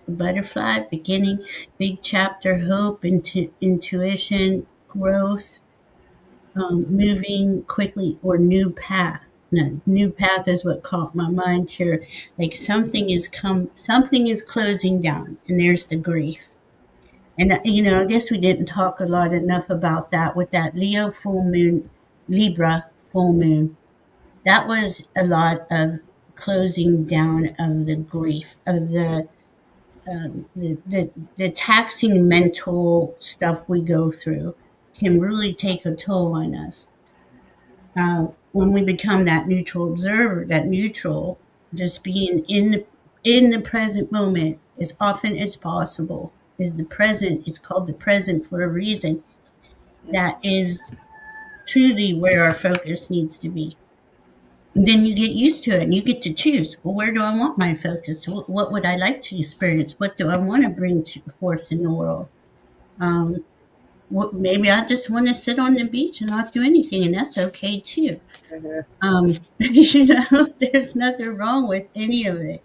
butterfly, beginning, big chapter, hope, intuition, growth, moving quickly, or new path. No, new path is what caught my mind here. Like something is closing down, and there's the grief. And I guess we didn't talk a lot enough about that with that Leo full moon, Libra full moon. That was a lot of closing down of the grief of the taxing mental stuff we go through can really take a toll on us. When we become that neutral observer, that neutral, just being in the present moment as often as possible is the present. It's called the present for a reason. That is truly where our focus needs to be. And then you get used to it and you get to choose. Well, where do I want my focus? What would I like to experience? What do I want to bring to forth in the world? Um, Maybe I just want to sit on the beach and not do anything, and that's okay too. There's nothing wrong with any of it.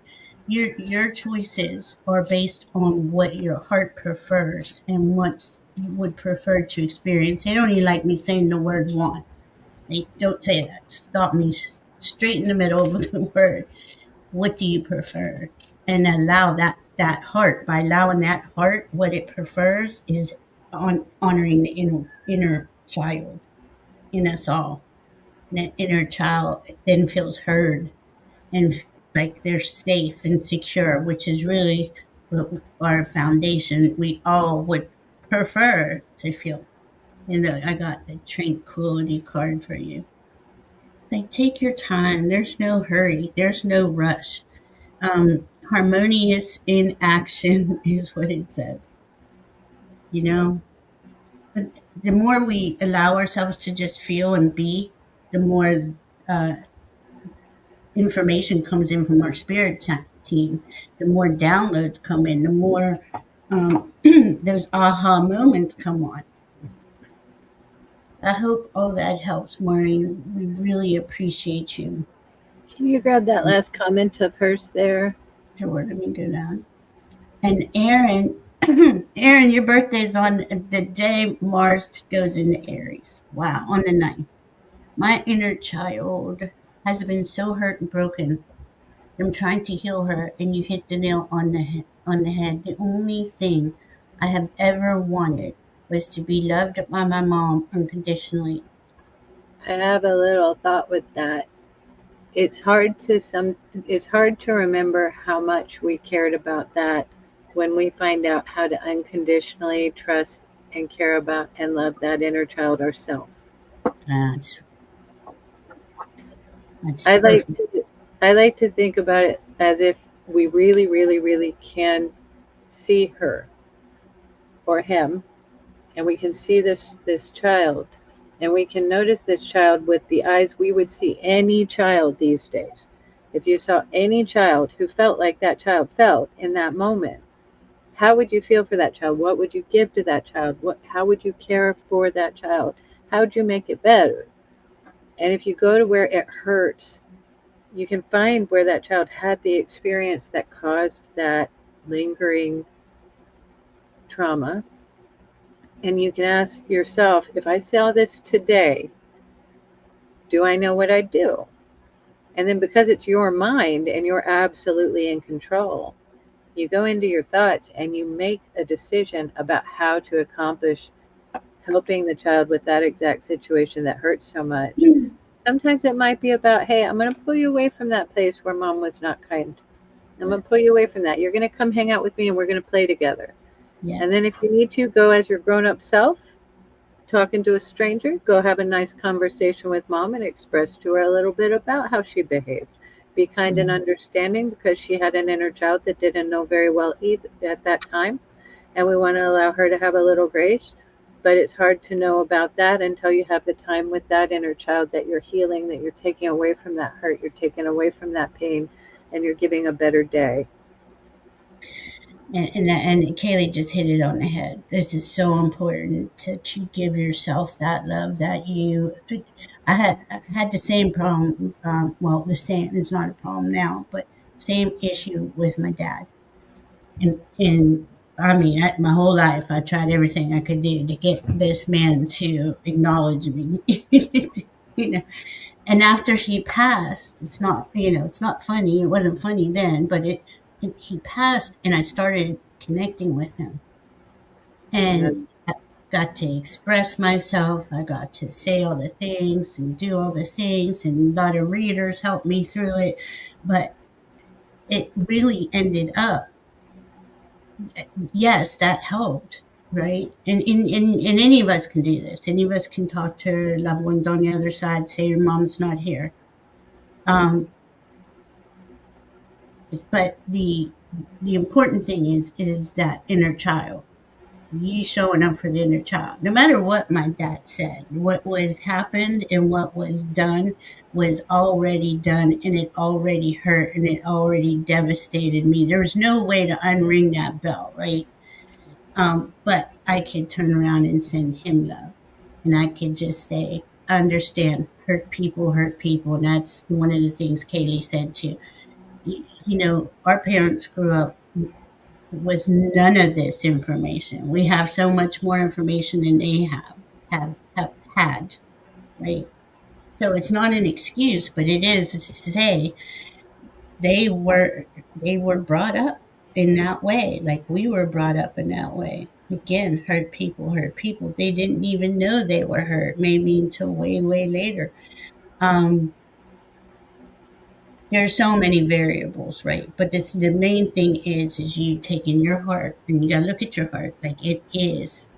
Your choices are based on what your heart prefers and wants would prefer to experience. They don't even like me saying the word want. They don't say that. Stop me straight in the middle with the word. What do you prefer? And allow that heart. By allowing that heart, what it prefers is honoring the inner child in us all. That inner child then feels heard and like they're safe and secure, which is really what our foundation we all would prefer to feel. I got the tranquility card for you. Like, take your time. There's no hurry. There's no rush. Harmonious in action is what it says. You know, but the more we allow ourselves to just feel and be, the more uh, information comes in from our team, the more downloads come in, the more those aha moments come on. I hope all that helps, Maureen. We really appreciate you. Can you grab that last comment of hers there? Sure, let me go down. And Aaron, Aaron, your birthday's on the day Mars goes into Aries. Wow, on the 9th. My inner child has been so hurt and broken. I'm trying to heal her, and you hit the nail on the head. The only thing I have ever wanted was to be loved by my mom unconditionally. I have a little thought with that. It's hard to remember how much we cared about that when we find out how to unconditionally trust and care about and love that inner child ourselves. That's that's I like perfect. to I like to think about it as if we really, really, really can see her or him, and we can see this child, and we can notice this child with the eyes we would see any child these days. If you saw any child who felt like that child felt in that moment, how would you feel for that child? What would you give to that child? How would you care for that child? How would you make it better? And if you go to where it hurts, you can find where that child had the experience that caused that lingering trauma. And you can ask yourself, if I saw this today, do I know what I'd do? And then because it's your mind and you're absolutely in control, you go into your thoughts and you make a decision about how to accomplish helping the child with that exact situation that hurts so much. Sometimes it might be about, hey, I'm going to pull you away from that place where mom was not kind. I'm going to pull you away from that. You're going to come hang out with me and we're going to play together. Yeah. And then if you need to, go as your grown up self, talking to a stranger, go have a nice conversation with mom and express to her a little bit about how she behaved. Be kind and Mm. understanding because she had an inner child that didn't know very well either at that time. and we want to allow her to have a little grace. But it's hard to know about that until you have the time with that inner child that you're healing, that you're taking away from that hurt, you're taking away from that pain, and you're giving a better day. And Kaylee just hit it on the head. This is so important to give yourself that love that you. I had the same problem. Well, the same. It's not a problem now, but same issue with my dad. And I mean, my whole life, I tried everything I could do to get this man to acknowledge me. you know, and after he passed, it's not funny. It wasn't funny then, but he passed, and I started connecting with him, Yeah. and I got to express myself. I got to say all the things and do all the things, and a lot of readers helped me through it. But it really ended up, yes, that helped, right? And any of us can do this. Any of us can talk to loved ones on the other side, say your mom's not here. Um, but the important thing is that inner child. You showing up for the inner child. No matter what my dad said, what was happened and what was done was already done, and it already hurt, and it already devastated me. There was no way to unring that bell, right? But I could turn around and send him love. And I could just say, understand, hurt people. And that's one of the things Kaylee said too. Our parents grew up with none of this information. We have so much more information than they have had, right? So it's not an excuse, but it is to say they were brought up in that way, like we were brought up in that way. Again, hurt people hurt people. They didn't even know they were hurt, maybe until way, way later. Um, there are so many variables, right? But the main thing is you taking your heart, and you gotta look at your heart like it is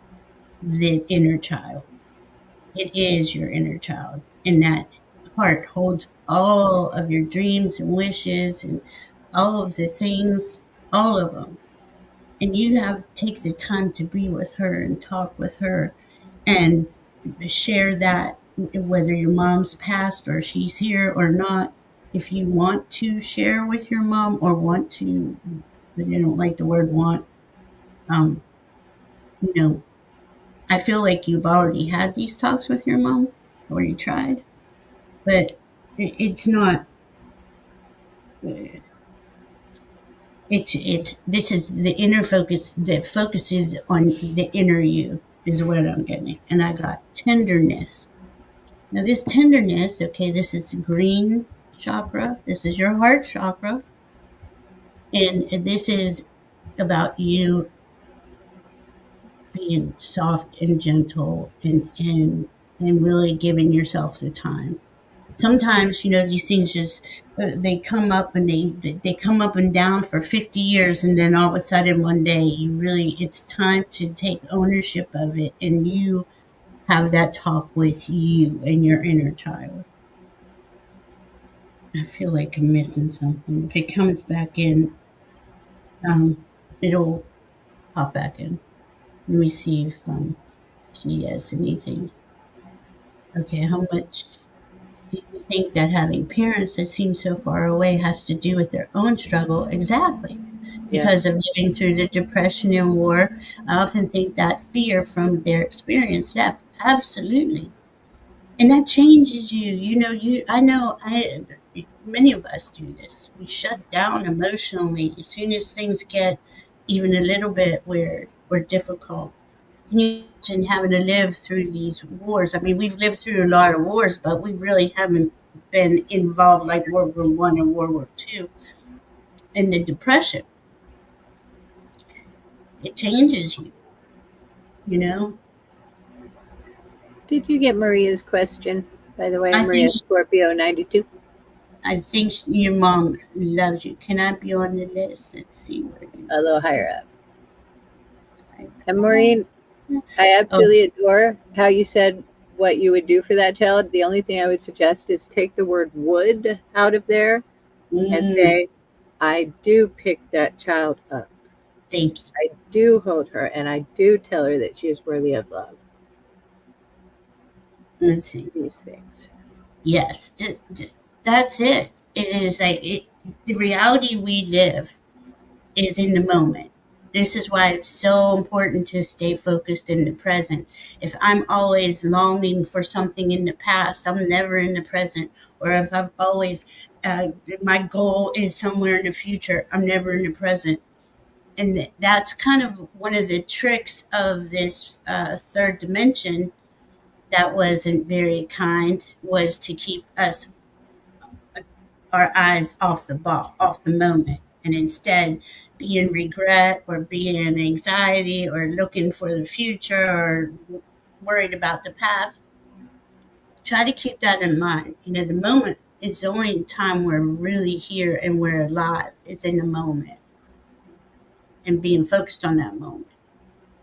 the inner child. It is your inner child. And that heart holds all of your dreams and wishes and all of the things, all of them. And you have to take the time to be with her and talk with her and share that, whether your mom's passed or she's here or not. If you want to share with your mom or want to, but I don't like the word want, um, you know, I feel like you've already had these talks with your mom or you tried, but it's not, this is the inner focus that focuses on the inner you is what I'm getting. And I got tenderness. Now, this tenderness, okay, this is green chakra. This is your heart chakra. And this is about you being soft and gentle and really giving yourself the time. Sometimes, these things just, they come up and they come up and down for 50 years. And then all of a sudden one day it's time to take ownership of it. And you have that talk with you and your inner child. I feel like I'm missing something. If it comes back in, um, it'll pop back in. Let me see if she has anything. Okay, how much do you think that having parents that seem so far away has to do with their own struggle? Exactly. Because Yes. of living through the depression and war, I often think that fear from their experience left. Absolutely. And that changes you. I know many of us do this. We shut down emotionally as soon as things get even a little bit weird or difficult. Can you imagine having to live through these wars? I mean, we've lived through a lot of wars, but we really haven't been involved like World War One and World War Two. And the depression, it changes you. You know, Did you get Maria's question? By the way, I think Maria Scorpio 92, your mom loves you. Can I be on the list? Let's see where you. a little higher up. And Oh, Maureen, I oh, absolutely adore how you said what you would do for that child. The only thing I would suggest is take the word would out of there and mm, say, I do pick that child up. Thank you. I do hold her and I do tell her that she is worthy of love. Let's see. These things. Yes, that's it. It is like the reality we live is in the moment. This is why it's so important to stay focused in the present. If I'm always longing for something in the past, I'm never in the present. Or if I've always, my goal is somewhere in the future, I'm never in the present. And that's kind of one of the tricks of this third dimension that wasn't very kind, was to keep us our eyes off the ball, off the moment, and instead be in regret or be in anxiety or looking for the future or worried about the past. Try to keep that in mind. The moment is the only time we're really here and we're alive. It's in the moment and being focused on that moment.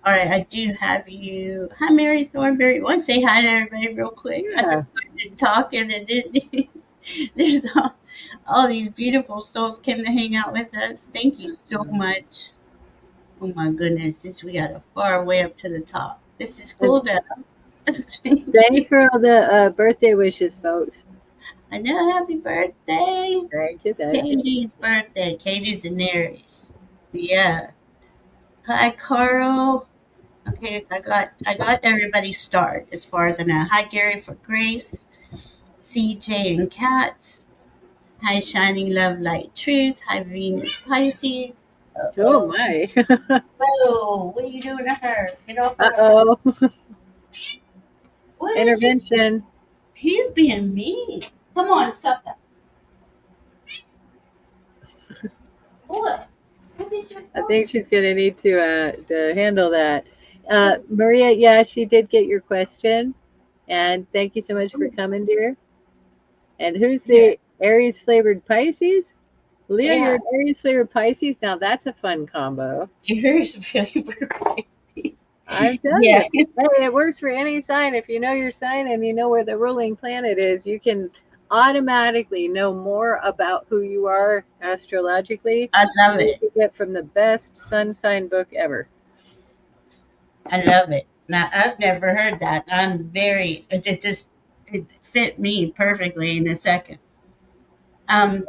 All right, I do have you. Hi, Mary Thornberry. Want to say hi to everybody real quick? I Yeah. just started talking and then there's all these beautiful souls came to hang out with us. Thank you so much. Oh my goodness, this we got a far way up to the top. This is And cool though. Thank you. thanks for all the birthday wishes, folks. I know. Happy birthday, Thank you. Thank you. Katie's birthday. Katie's an Aries. Yeah. Hi, Carl. Okay, I got everybody's start as far as I know. Hi, Gary for Grace, CJ and Cats. Hi, Shining Love Light Truth. Hi, Venus Pisces. Uh Oh oh. my. Whoa, what are you doing to her? Get off Uh her. oh. What is it? Intervention. He's being mean. Come on, stop that. What? What did you I do? think she's gonna need to handle that. Maria, yeah, she did get your question, and thank you so much for coming, dear. And who's Here, the Aries flavored Pisces? Leah, say you're hi. an Aries flavored Pisces. Now that's a fun combo. Here's really birthday. I'm telling Yeah, you. Hey, it works for any sign. If you know your sign and you know where the ruling planet is, you can automatically know more about who you are astrologically I love than you it. could get from the best sun sign book ever. I love it. Now I've never heard that. It just it fit me perfectly in a second. Um,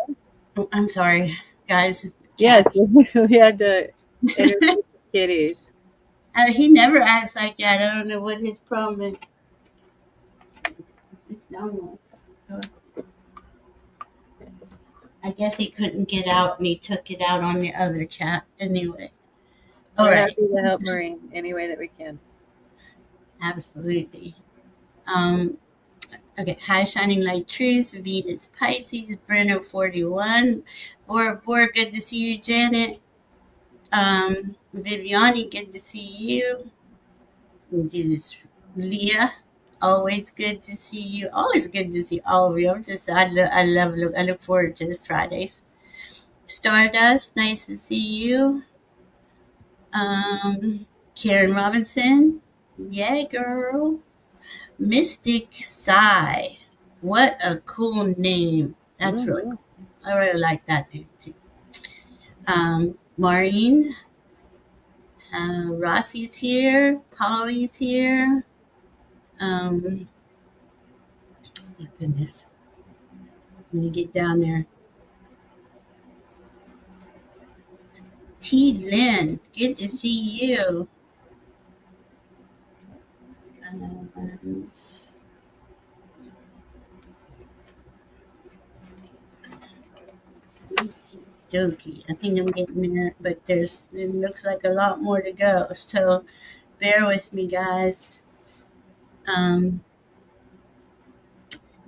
I'm sorry, guys. Yes, Cat. we had to introduce the kitties. He never acts like that. I don't know what his problem is. It's normal. I guess he couldn't get out and he took it out on the other cat anyway. All We're right. happy to help Maureen any way that we can. Absolutely. Um, okay. High Shining Light Truth, Venus Pisces, Bruno 41. Bora Bora, good to see you, Janet. Viviani, good to see you. Jesus. Leah, always good to see you. Always good to see all of you. I look forward to the Fridays. Stardust, nice to see you. Karen Robinson, yeah, girl. Mystic Sigh, what a cool name. That's really Hmm. cool. I really like that name too. Maureen, Rossi's here. Polly's here. My goodness, let me get down there. T. Lynn, good to see you. Um, Dokey. I think I'm getting there, but it looks like a lot more to go. So bear with me, guys. Um,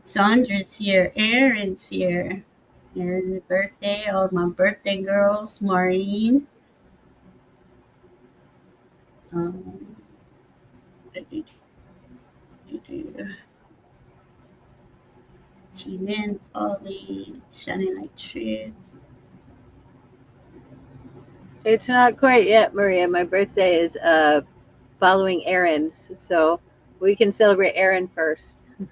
Sandra's here. Aaron's here. Aaron's birthday. All my birthday girls. Maureen. Um, Lynn, Polly, Shining Like Truth. It's not quite yet, Maria. My birthday is following Aaron's, so we can celebrate Aaron first.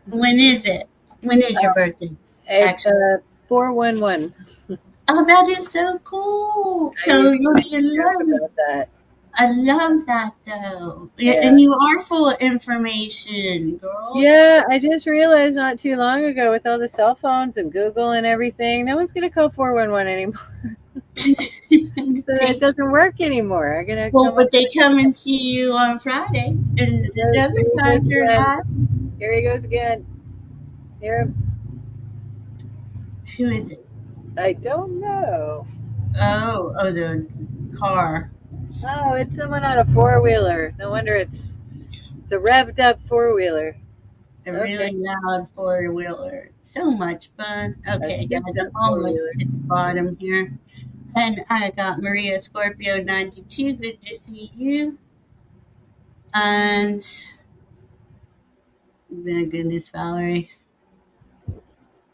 When is it? When is your birthday? It's Actually, 411. Oh, that is so cool. I So used to you'll make be a in joke love. about that. I love that though. Yeah, Yeah. and you are full of information, girl. That's Yeah, I just realized not too long ago with all the cell phones and Google and everything, no one's gonna call 411 anymore. So it they, doesn't work anymore. I'm gonna well, come up but they with come and see you on Friday, and the yes, other here he goes times you're again. live. Here he goes again. Here Who is it? I don't know. Oh, the car. Oh, it's someone on a four wheeler. No wonder it's a revved up four wheeler. A Okay. really loud four wheeler. So much fun. A Okay, guys, souped I'm up four almost wheeler. to the bottom here. And I got Maria Scorpio 92. Good to see you. And my goodness, Valerie.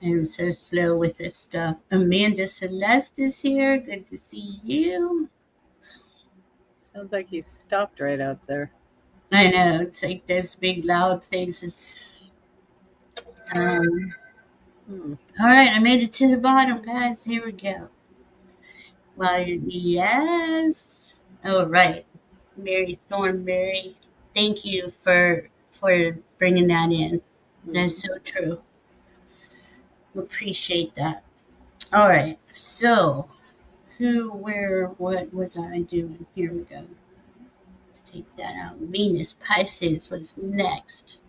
I'm so slow with this stuff. Amanda Celeste is here. Good to see you. Sounds like he stopped right out there. I know, it's like those big loud faces. Um, Hmm. all right, I made it to the bottom, guys. Here we go. Well, yes. All right. Mary Thornberry, thank you for bringing that in. That's Hmm. so true. Appreciate that. All right. So, who, where, what was I doing? Here we go. Let's take that out. Venus Pisces was next.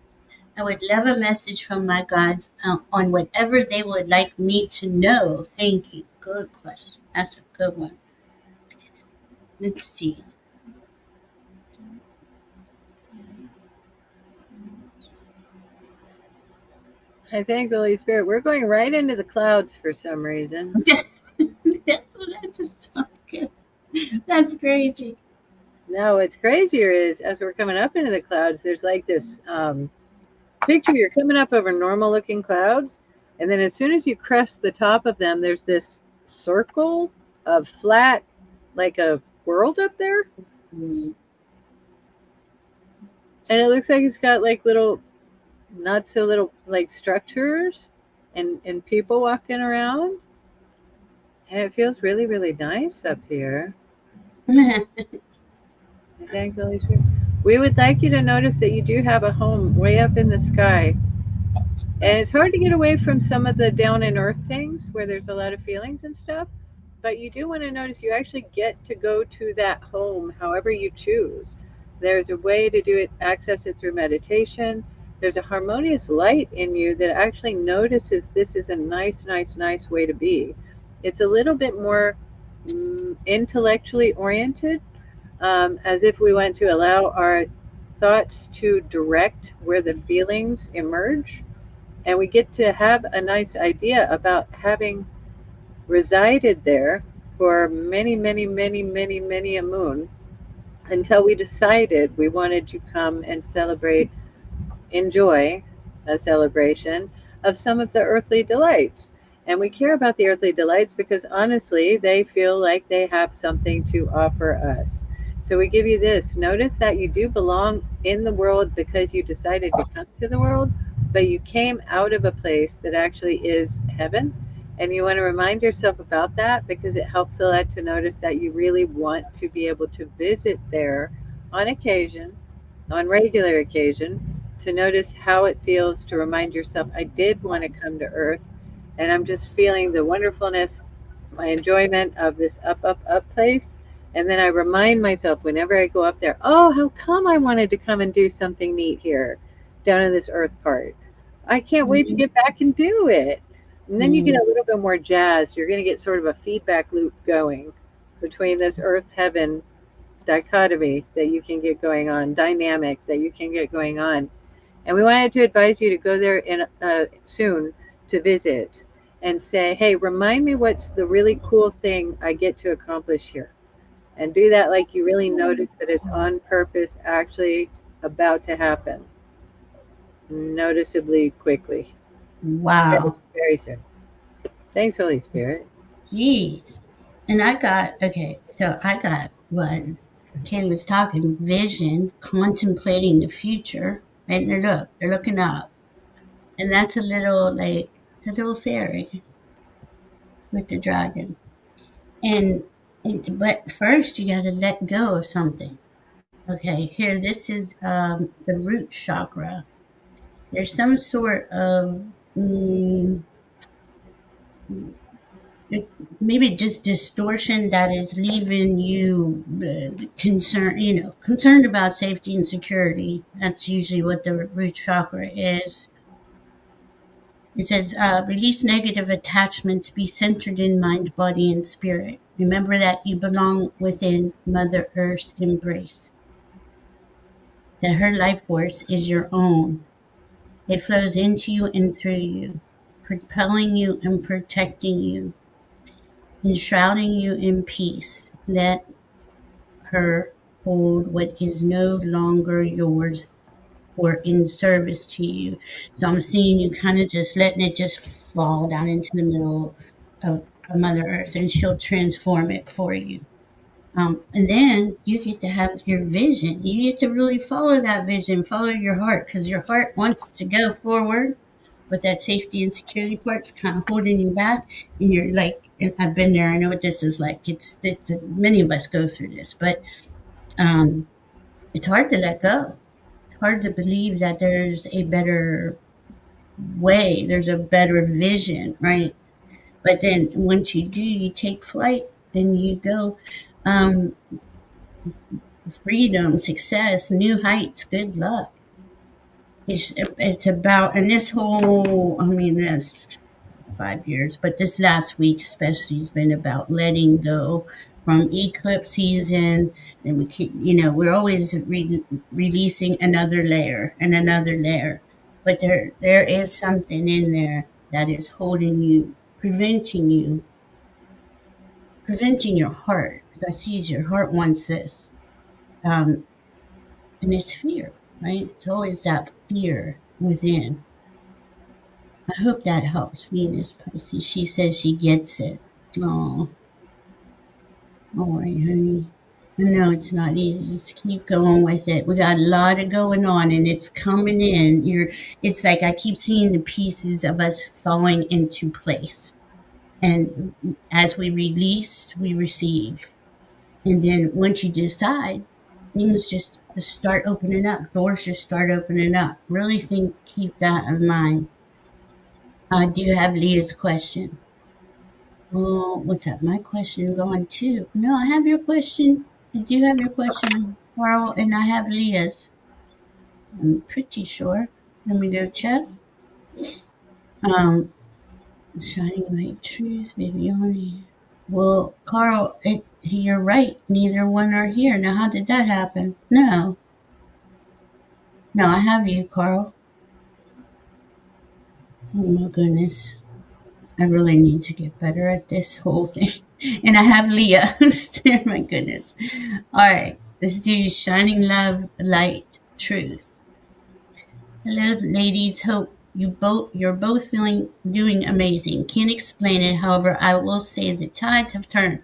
I would love a message from my gods on whatever they would like me to know. Thank you. Good question. That's a good one. Let's see. I thank the Holy Spirit. We're going right into the clouds for some reason. That just sounds good. That's crazy. Now, what's crazier is as we're coming up into the clouds, there's like this picture you're coming up over normal looking clouds. And then as soon as you crest the top of them, there's this circle of flat, like a world up there. Mm. And it looks like it's got like little, not so little, like structures and people walking around. And it feels really, really nice up here. I thank the Holy Spirit. We would like you to notice that you do have a home way up in the sky. And it's hard to get away from some of the down in earth things where there's a lot of feelings and stuff. But you do want to notice you actually get to go to that home however you choose. There's a way to do it, access it through meditation. There's a harmonious light in you that actually notices this is a nice, nice, nice way to be. It's a little bit more intellectually oriented, as if we want to allow our thoughts to direct where the feelings emerge. And we get to have a nice idea about having resided there for many, many, many, many, many a moon until we decided we wanted to come and celebrate, enjoy a celebration of some of the earthly delights. And we care about the earthly delights because honestly, they feel like they have something to offer us. So we give you this. Notice that you do belong in the world because you decided to come to the world, but you came out of a place that actually is heaven. And you want to remind yourself about that because it helps a lot to notice that you really want to be able to visit there on occasion, on regular occasion, to notice how it feels to remind yourself, I did want to come to Earth, and I'm just feeling the wonderfulness, my enjoyment of this up, up, up place. And then I remind myself whenever I go up there, oh, how come I wanted to come and do something neat here down in this Earth part? I can't wait to Mhm. get back and do it. And then you get Mm. a little bit more jazzed. You're going to get sort of a feedback loop going between this Earth heaven dichotomy that you can get going on, dynamic that you can get going on. And we wanted to advise you to go there soon to visit and say, hey, remind me what's the really cool thing I get to accomplish here. And do that like you really notice that it's on purpose, actually about to happen noticeably quickly, very, Wow. very soon. Thanks, Holy Spirit. Jeez. And I got, okay, so I got what Ken was talking vision, contemplating the future. And they're looking up. And that's a little like, it's a little fairy with the dragon. And, but first you got to let go of something. Okay, here, this is the root chakra. There's some sort of it- maybe just distortion that is leaving you concerned, concerned about safety and security. That's usually what the root chakra is. It says, release negative attachments, be centered in mind, body, and spirit. Remember that you belong within Mother Earth's embrace, that her life force is your own. It flows into you and through you, propelling you and protecting you, enshrouding you in peace. Let her hold what is no longer yours or in service to you. So I'm seeing you kind of just letting it just fall down into the middle of Mother Earth, and she'll transform it for you. And then you get to have your vision. You get to really follow that vision, follow your heart, because your heart wants to go forward, but that safety and security part's kind of holding you back. And you're like, and I've been there. I know what this is like. Many of us go through this, but um, it's hard to let go. It's hard to believe that there's a better way, there's a better vision, right? But then once you do, you take flight, then you go. Um, Freedom, success, new heights, good luck. It's about, and this whole, I mean, that's 5 years, but this last week especially has been about letting go from eclipse season. And we keep, we're always releasing another layer and another layer, but there is something in there that is holding you, preventing your heart. Because I see your heart wants this. Um, and it's fear, right? It's always that fear within. I hope that helps Venus Pisces. She says she gets it. Oh, all right, honey. I know it's not easy. Just keep going with it. We got a lot of going on, and it's coming in. It's like I keep seeing the pieces of us falling into place. And as we release, we receive. And then once you decide, things just start opening up. Doors just start opening up. Really keep that in mind. Do you have Leah's question? Oh, what's up? My question going too. No, I have your question. I do have your question, Carl, and I have Leah's. I'm pretty sure. Let me go check. Um, Shining light, truth, baby, only. Well, Carl, you're right. Neither one are here. Now, how did that happen? No, no, I have you, Carl. Oh my goodness. I really need to get better at this whole thing. And I have Leah. Oh my goodness. All right. Let's do shining love, light, truth. Hello, ladies. Hope you're both doing amazing. Can't explain it. However, I will say the tides have turned.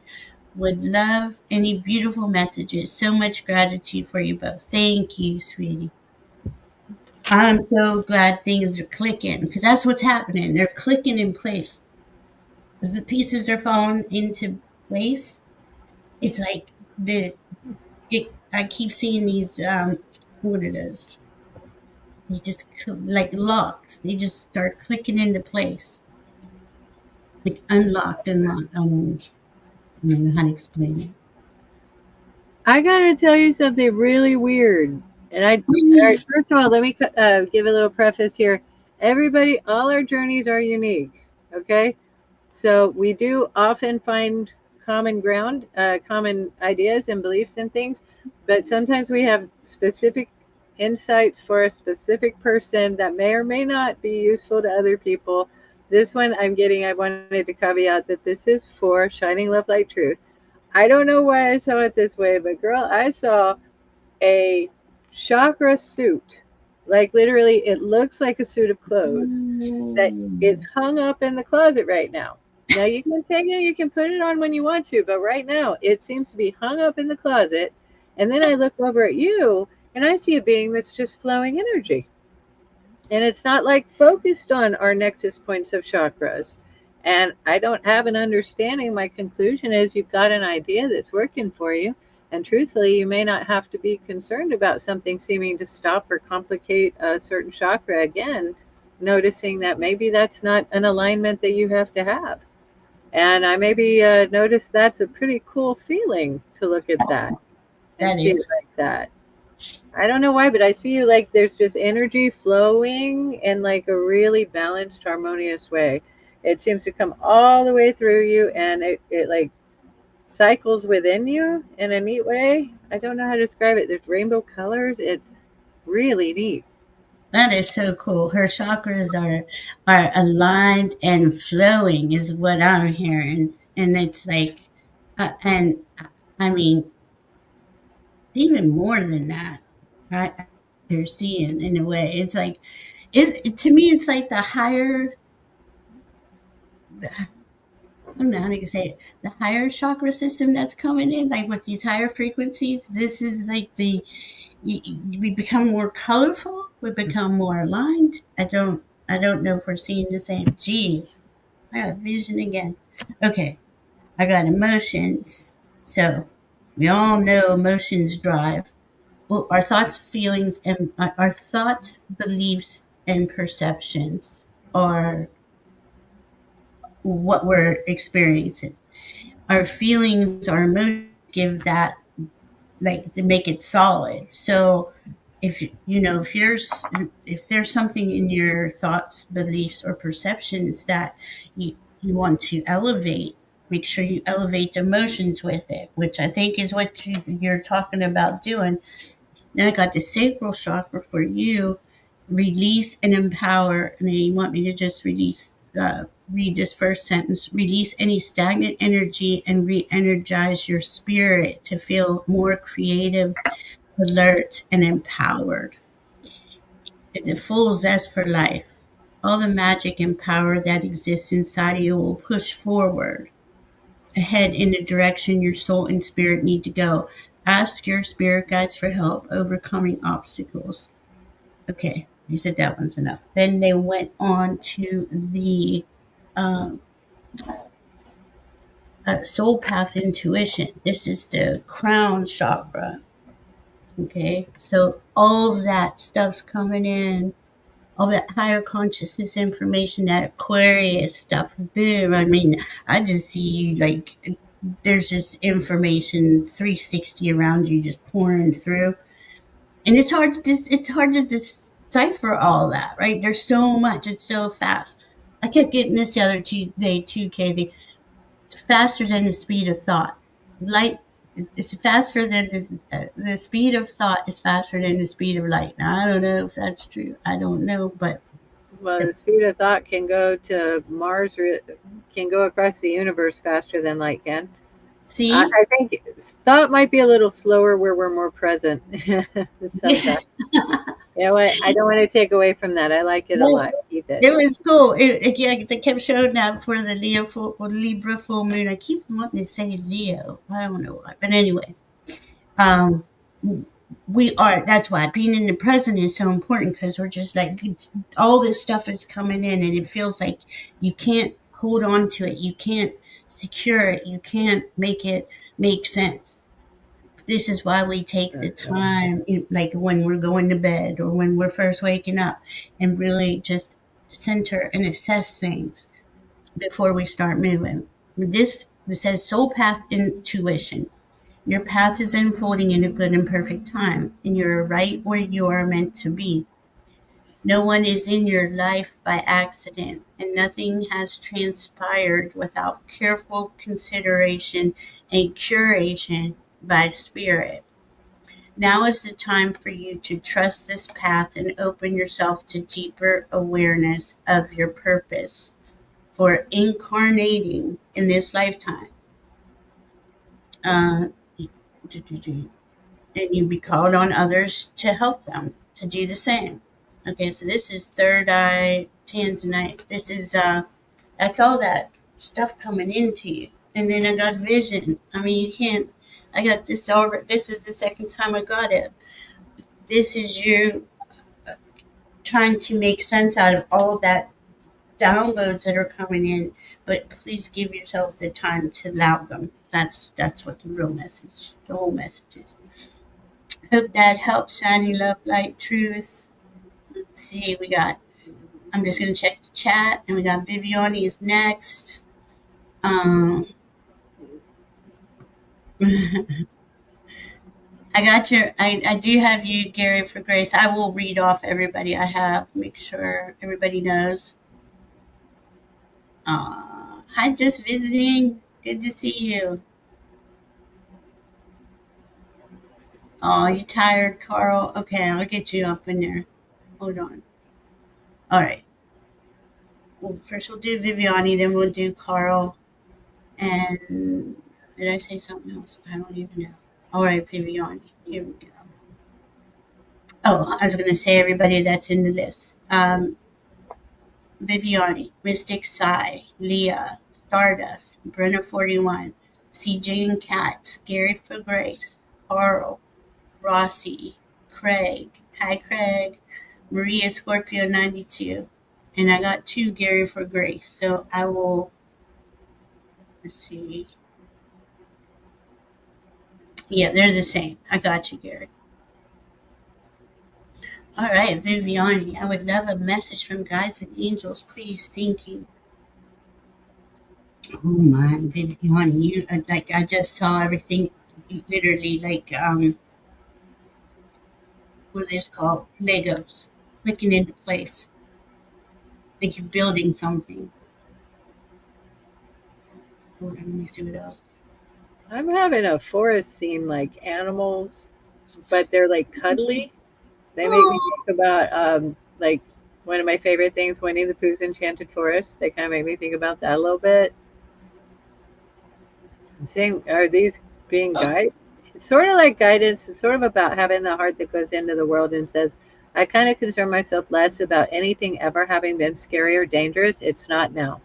Would love any beautiful messages. So much gratitude for you both. Thank you, sweetie. I'm so glad things are clicking because that's what's happening. They're clicking in place. As the pieces are falling into place, it's like I keep seeing these what it is. They just like locks. They just start clicking into place, like unlocked and locked. I don't know how to explain I gotta tell you something really weird. And all right, it. first of all, let me give a little preface here. Everybody, all our journeys are unique. Okay, so we do often find common ground, common ideas and beliefs and things, but sometimes we have specific insights for a specific person that may or may not be useful to other people. This one I wanted to caveat that this is for Shining Love Light Truth. I don't know why I saw it this way, but girl, I saw a chakra suit. Like literally, it looks like a suit of clothes that is Oh. hung up in the closet right now. Now you can take it, you can put it on when you want to, but right now it seems to be hung up in the closet. And then I look over at you and I see a being that's just flowing energy. And it's not like focused on our nexus points of chakras. And I don't have an understanding. My conclusion is you've got an idea that's working for you. And truthfully, you may not have to be concerned about something seeming to stop or complicate a certain chakra again, noticing that maybe that's not an alignment that you have to have. And I maybe noticed that's a pretty cool feeling to look at that and That see it is. like that. I don't know why, but I see you like there's just energy flowing in like a really balanced, harmonious way. It seems to come all the way through you and it like cycles within you in a neat way. I don't know how to describe it. There's rainbow colors. It's really neat. That is so cool. Her chakras are aligned and flowing, is what I'm hearing, and it's like, and I mean, even more than that. You're seeing in a way. It's like to me. It's like the higher. I don't know how to say it. The higher chakra system that's coming in, like with these higher frequencies. This is like we become more colorful. We become more aligned. I don't know if we're seeing the same. Jeez, I got vision again. Okay, I got emotions. So we all know emotions drive. Well, our thoughts, feelings, and our thoughts, beliefs, and perceptions are what we're experiencing. Our feelings, our emotions give that, like, to make it solid. So if if there's something in your thoughts, beliefs, or perceptions that you want to elevate, make sure you elevate the emotions with it, which I think is what you're talking about doing. Then I got the sacral chakra for you. Release and empower. And then you want me to just read this first sentence. Release any stagnant energy and re energize your spirit to feel more creative, alert, and empowered. It's a full zest for life. All the magic and power that exists inside of you will push forward ahead in the direction your soul and spirit need to go. Ask your spirit guides for help overcoming obstacles. Okay, you said that one's enough. Then they went on to the um, soul path intuition. This is the crown chakra. Okay, so all of that stuff's coming in, all that higher consciousness information, that Aquarius stuff. Boom. I mean, I just see you like there's just information 360 around you just pouring through. And it's hard to decipher all that, right? There's so much, it's so fast. I kept getting this the other day too, Katie. It's faster than the speed of thought. Light it's faster than the speed of thought is faster than the speed of light. Now I don't know if that's true. I don't know, but Well, the speed of thought can go to Mars or can go across the universe faster than light can. see, I think thought might be a little slower where we're more present sometimes. yes, Yeah, what? I don't want to take away from that. I like it a no, lot. Keep it. it was cool. Yeah, they kept showing that for the Libra full moon. I keep wanting to say Leo. I don't know why, but anyway, um, we are. That's why being in the present is so important because we're just like all this stuff is coming in, and it feels like you can't hold on to it. You can't secure it. You can't make it make sense. This is why we take the time, like when we're going to bed or when we're first waking up, and really just center and assess things before we start moving. This says soul path intuition. Your path is unfolding in a good and perfect time, and you're right where you are meant to be. No one is in your life by accident, and nothing has transpired without careful consideration and curation by spirit. Now is the time for you to trust this path and open yourself to deeper awareness of your purpose for incarnating in this lifetime. Uh, and you be called on others to help them to do the same. Okay, so this is third eye tanzanite. This is that's all that stuff coming into you. And then I got vision. I mean, you can't. I got this already. This is the second time I got it. This is you trying to make sense out of all that downloads that are coming in, but please give yourself the time to allow them. That's what the real message, the whole message is. Hope that helps. Shining love, light, truth. Let's see, we got. I'm just gonna check the chat, and we got Viviani is next. Um, I got your. I do have you, Gary, for grace. I will read off everybody I have. Make sure everybody knows. Hi, just visiting. Good to see you. Oh, you tired, Carl? Okay, I'll get you up in there. Hold on. All right. Well, first we'll do Viviani, then we'll do Carl. And did I say something else? I don't even know. All right, Viviani. Here we go. Oh, I was going to say everybody that's in the list. Viviani, Mystic Sai, Leah, Stardust, Brenna 41, CJ and Katz, Gary for Grace, Carl, Rossi, Craig. Hi, Craig. Maria Scorpio 92. And I got two Gary for Grace. So I will, let's see. Yeah, they're the same. I got you, Gary. All right, Viviani. I would love a message from guides and angels, please. Thank you. Oh my, Viviani, you like I just saw everything literally like what are these called? Legos clicking into place. Like you're building something. Hold on, let me see what else. I'm having a forest scene like animals, but they're like cuddly. They make me Oh, think about like one of my favorite things, Winnie the Pooh's Enchanted Forest. They kind of make me think about that a little bit. I'm saying, are these being guides? It's sort of like guidance. It's sort of about having the heart that goes into the world and says, I kind of concern myself less about anything ever having been scary or dangerous. It's not now.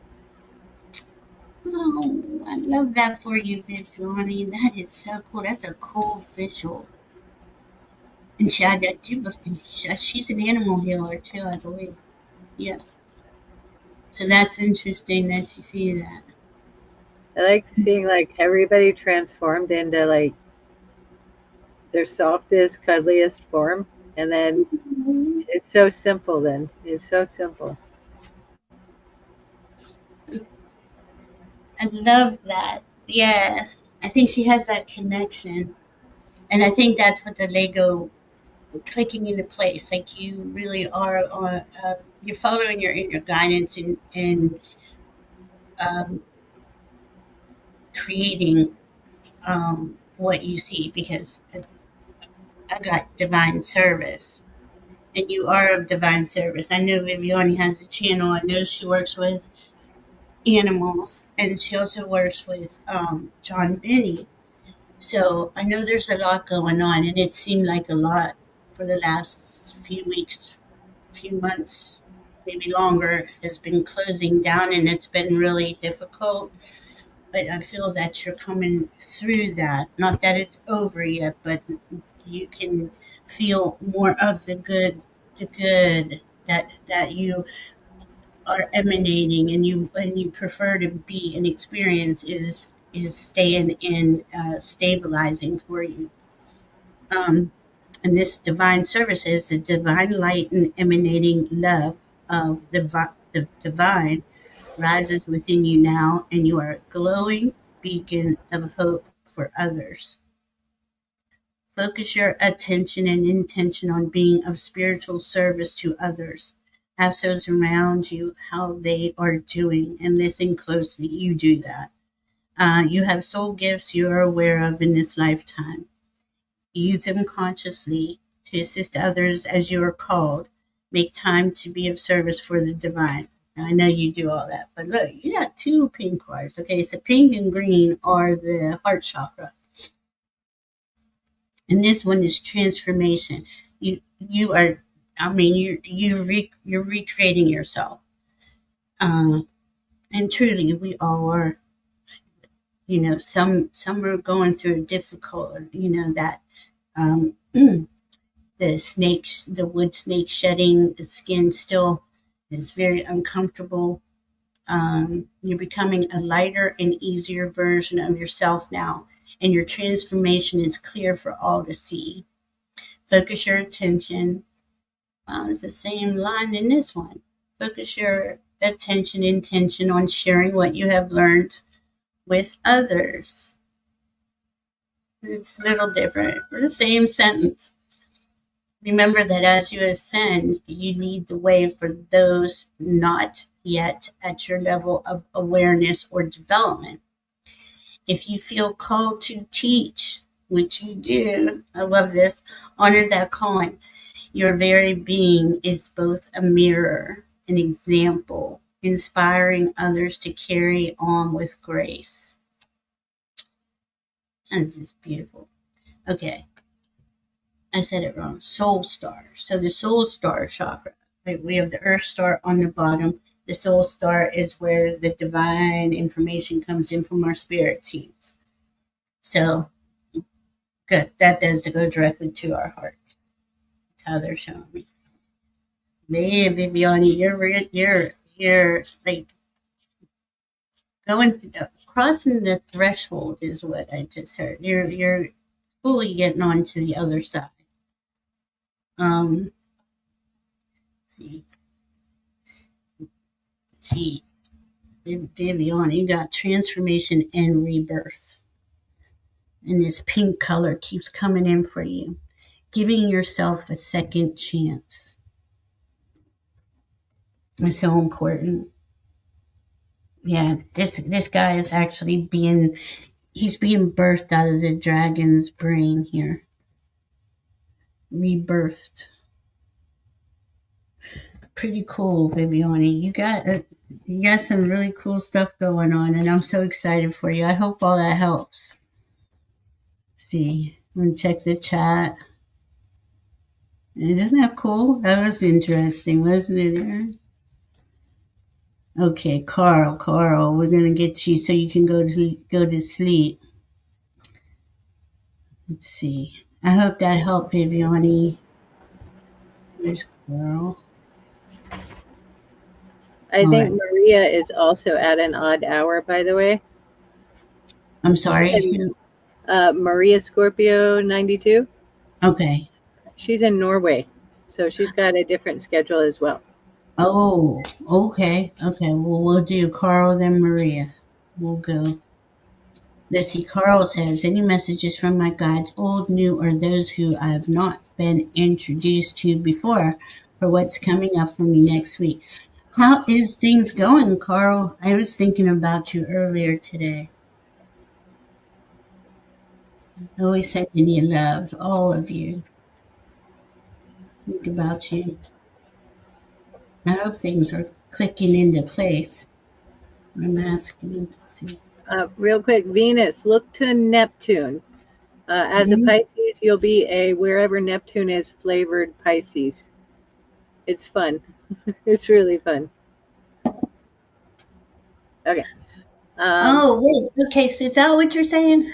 oh, I love that for you, Viviani. That is so cool. That's a cool visual. And she's an animal healer too, I believe. Yes. So that's interesting that you see that. I like seeing like everybody transformed into like their softest, cuddliest form. And then it's so simple then. It's so simple. I love that. Yeah. I think she has that connection. And I think that's what the Lego clicking into place. Like you really are on, you're following your inner guidance and um, creating what you see because I got divine service and you are of divine service. I know Viviani has a channel. I know she works with animals and she also works with John Benny. So I know there's a lot going on and it seemed like a lot for the last few weeks, few months, maybe longer, has been closing down and it's been really difficult. But I feel that you're coming through that. Not that it's over yet, but you can feel more of the good that you are emanating and you prefer to be and experience is staying in stabilizing for you. Um, and this divine service is the divine light and emanating love of the divine rises within you now, and you are a glowing beacon of hope for others. Focus your attention and intention on being of spiritual service to others. Ask those around you how they are doing and listen closely. You do that. You have soul gifts you are aware of in this lifetime. Use them consciously to assist others as you are called. Make time to be of service for the divine. Now, I know you do all that, but look, you got two pink cards. Okay, so pink and green are the heart chakra, and this one is transformation. You are, I mean, you're recreating yourself, uh, and truly, we all are. You know, some are going through difficult. You know that. The snakes, the wood snake shedding the skin still is very uncomfortable. You're becoming a lighter and easier version of yourself now, and your transformation is clear for all to see. Focus your attention. It's the same line in this one. Focus your attention, intention on sharing what you have learned with others. It's a little different. The same sentence. Remember that as you ascend, you lead the way for those not yet at your level of awareness or development. If you feel called to teach, which you do, I love this, honor that calling. Your very being is both a mirror, an example, inspiring others to carry on with grace. This is beautiful. Okay, I said it wrong. Soul star. So the soul star chakra, right? We have the earth star on the bottom. The soul star is where the divine information comes in from our spirit teams. So good. That does go directly to our hearts. That's how they're showing me. Man, Viviani, you're like going crossing the threshold is what I just heard. You're fully getting on to the other side. Let's see, gee, Viviani, you got transformation and rebirth, and this pink color keeps coming in for you, giving yourself a second chance. It's so important. Yeah, this guy is actually he's being birthed out of the dragon's brain here. Rebirthed. Pretty cool, Viviani. You got some really cool stuff going on, and I'm so excited for you. I hope all that helps. Let's see, I'm gonna check the chat. Isn't that cool? That was interesting, wasn't it? Okay, Carl, we're gonna get you so you can go to sleep. Let's see. I hope that helped, Viviani. There's Carl. I All think right. Maria is also at an odd hour, by the way. I'm She's sorry. in Maria Scorpio 92. Okay. She's in Norway, so she's got a different schedule as well. Oh, okay. Okay. Well, we'll do Carl, then Maria. We'll go. Let's see. Carl says, any messages from my guides, old, new, or those who I have not been introduced to before for what's coming up for me next week? How is things going, Carl? I was thinking about you earlier today. Always sending you love, all of you. Think about you. I hope things are clicking into place. I'm asking. Let's see. Real quick, Venus, look to Neptune. As a Mhm. Pisces, you'll be a wherever Neptune is flavored Pisces. It's fun. It's really fun. Okay. Oh, wait. Okay, so is that what you're saying?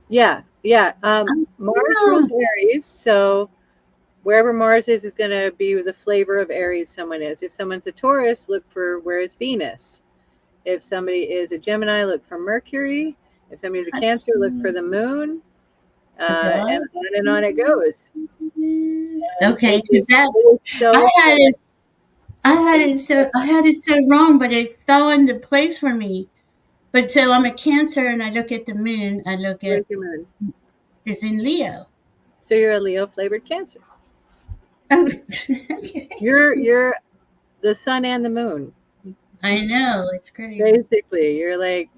Yeah. Mars rules Oh, Aries, so wherever Mars is going to be the flavor of Aries someone is. If someone's a Taurus, look for where is Venus. If somebody is a Gemini, look for Mercury. If somebody's a that's Cancer, look for the Moon. the God. And on it goes. And Okay, because it is I so had fun. it, I had it so wrong, but it fell into place for me. But so I'm a Cancer, and I look at the moon. I look at Where's your Moon? it's in Leo. So you're a Leo flavored Cancer. Oh, okay. You're the Sun and the Moon. I know it's crazy. Basically, you're like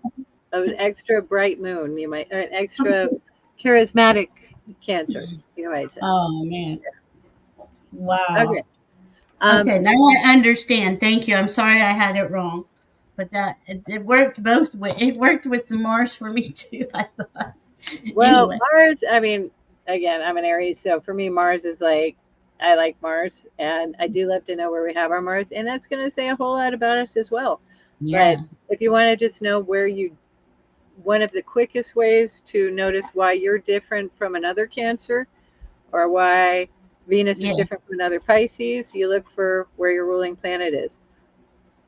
an extra bright moon. You might, or an extra charismatic Cancer. You might say. Oh man, Okay. wow. Um, Okay, now I understand. Thank you. I'm sorry I had it wrong, but it worked both ways. It worked with the Mars for me too. I thought. well, Anyway, Mars. I mean, again, I'm an Aries, so for me, Mars is like I like Mars, and I do love to know where we have our Mars, and that's going to say a whole lot about us as well. But yeah, if you want to just know where you, one of the quickest ways to notice why you're different from another Cancer or why Venus is yeah. different from another Pisces, you look for where your ruling planet is.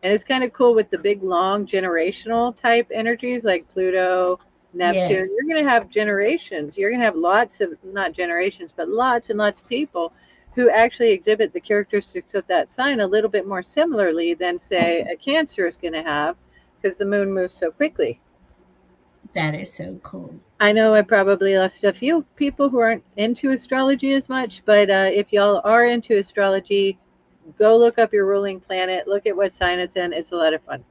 And it's kind of cool with the big, long generational type energies like Pluto, Yeah, Neptune. You're going to have generations. You're going to have lots of, not generations, but lots and lots of people who actually exhibit the characteristics of that sign a little bit more similarly than, say, a Cancer is going to have because the moon moves so quickly. that is so cool. I know I probably lost a few people who aren't into astrology as much, but if y'all are into astrology, go look up your ruling planet, look at what sign it's in. It's a lot of fun.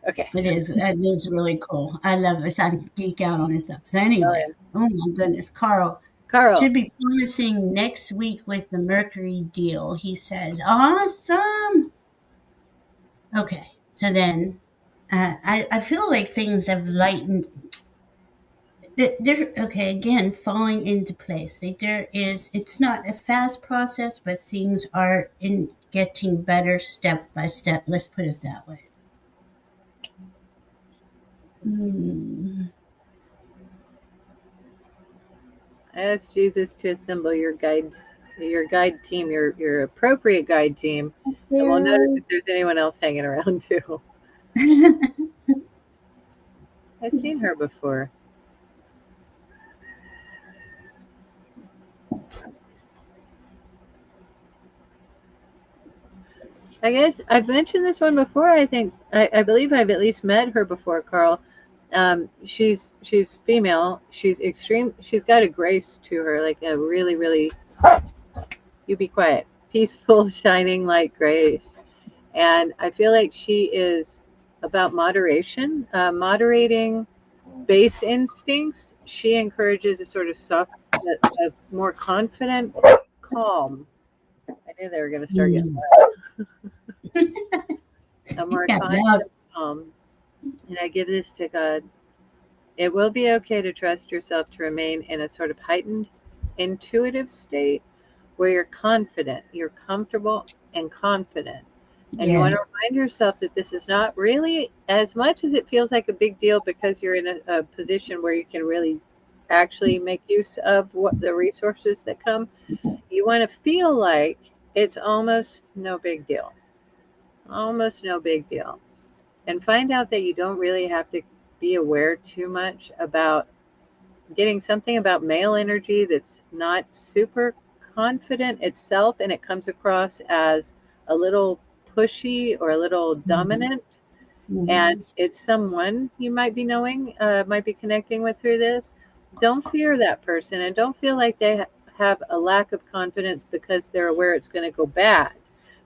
Okay. It is really cool. I love it. I geek out on this stuff. So Oh, anyway, yeah. oh my goodness, Carl Carl, should be promising next week with the Mercury deal. He says, awesome. Okay, so then I feel like things have lightened. Okay, again, falling into place. Like there is, it's not a fast process, but things are in getting better step by step. Let's put it that way. Mm, I asked Jesus to assemble your guides, your guide team, your appropriate guide team, and we'll notice Sarah. if there's anyone else hanging around too. I've seen her before. I guess I've mentioned this one before. I think I believe I've at least met her before, Carl. She's female. She's extreme. She's got a grace to her, like a really really. You be quiet. Peaceful, shining light grace. And I feel like she is about moderation, moderating base instincts. She encourages a sort of soft, a more confident calm. I knew they were going to start getting Mm. a It more got loud. confident calm. And I give this to God. It will be okay to trust yourself to remain in a sort of heightened, intuitive state where you're confident, you're comfortable and confident. And you want Yeah. to remind yourself that this is not really as much as it feels like a big deal because you're in a position where you can really actually make use of what the resources that come. You want to feel like it's almost no big deal, almost no big deal. And find out that you don't really have to be aware too much about getting something about male energy that's not super confident itself and it comes across as a little pushy or a little Mhm. dominant. And Mhm. it's someone you might be knowing, might be connecting with through this. Don't fear that person and don't feel like they have a lack of confidence because they're aware it's going to go bad.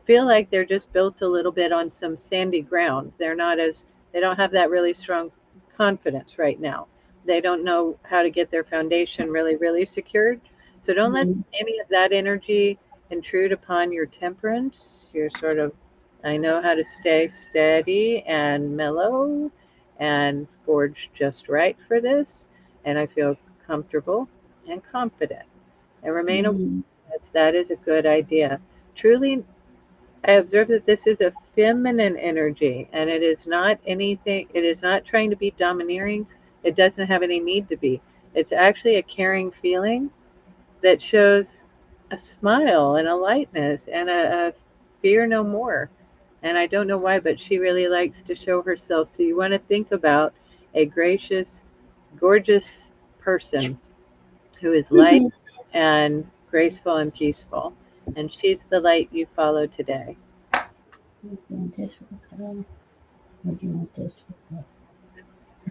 Feel like they're just built a little bit on some sandy ground. They don't have that really strong confidence right now. They don't know how to get their foundation really, really secured. So don't let Mhm. any of that energy intrude upon your temperance, your sort of I know how to stay steady and mellow and forge just right for this. And I feel comfortable and confident and remain aware. Mhm. That is a good idea. Truly, I observe that this is a feminine energy and it is not anything, it is not trying to be domineering. It doesn't have any need to be. It's actually a caring feeling that shows a smile and a lightness and a fear no more. And I don't know why, but she really likes to show herself. So you want to think about a gracious, gorgeous person who is light Mhm. and graceful and peaceful. And she's the light you follow today. Do you want this one, Carl? Or do you want this one?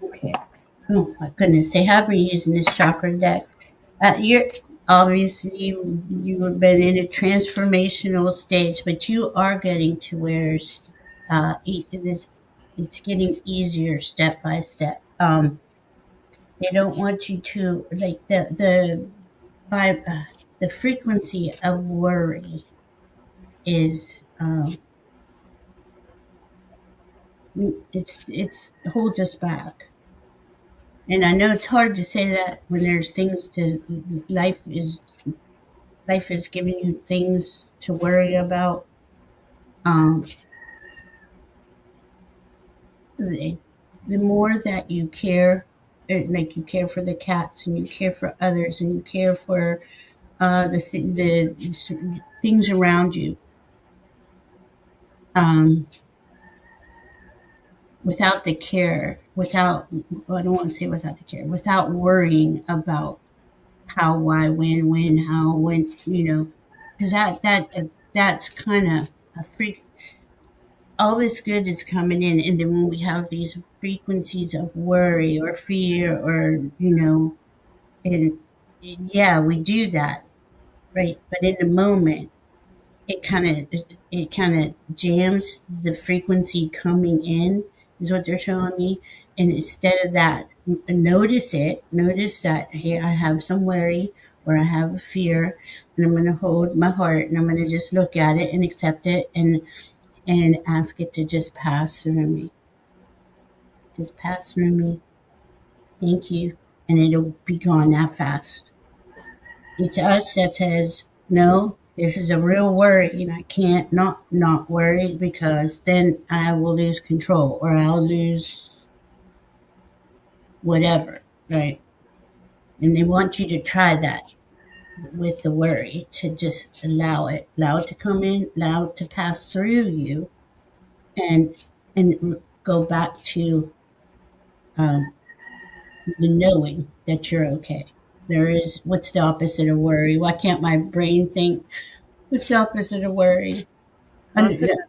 Okay. Oh my goodness, they have me using this chakra deck. You're obviously you've been in a transformational stage, but you are getting to where this it's getting easier step by step. They don't want you to like by the frequency of worry is it's it holds us back. And I know it's hard to say that when there's things to life is giving you things to worry about. Um, the, the more that you care, like you care for the cats and you care for others and you care for the things around you, um, without the care, without, well, I don't want to say without the care, without worrying about how, why, when, how, when, because that's kind of a freak. All this good is coming in, and then when we have these frequencies of worry or fear, or and yeah, we do that, right? But in the moment, it kind of jams the frequency coming in, is what they're showing me. And instead of that, notice that, hey, I have some worry, or I have a fear, and I'm going to hold my heart, and I'm going to just look at it and accept it, and ask it to just pass through me. Just pass through me. Thank you. And it'll be gone that fast. It's us that says, no, this is a real worry, and I can't not worry, because then I will lose control, or I'll lose whatever, right? And they want you to try that with the worry, to just allow it to come in, allow it to pass through you, and go back to um, the knowing that you're okay. There is, what's the opposite of worry? Why can't my brain think? What's the opposite of worry? Confident.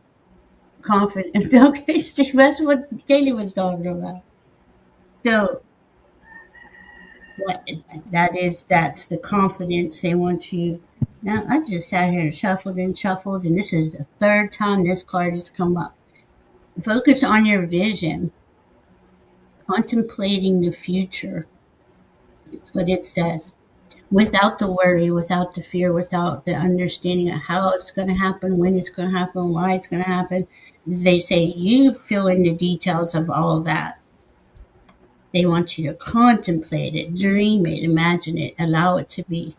Confident. Okay, Steve, that's what Kaylee was talking about. So what that's the confidence they want you. Now I just sat here and shuffled, and this is the third time this card has come up. Focus on your vision, contemplating the future. It's what it says. Without the worry, without the fear, without the understanding of how it's going to happen, when it's going to happen, why it's going to happen. They say you fill in the details of all that. They want you to contemplate it, dream it, imagine it, allow it to be.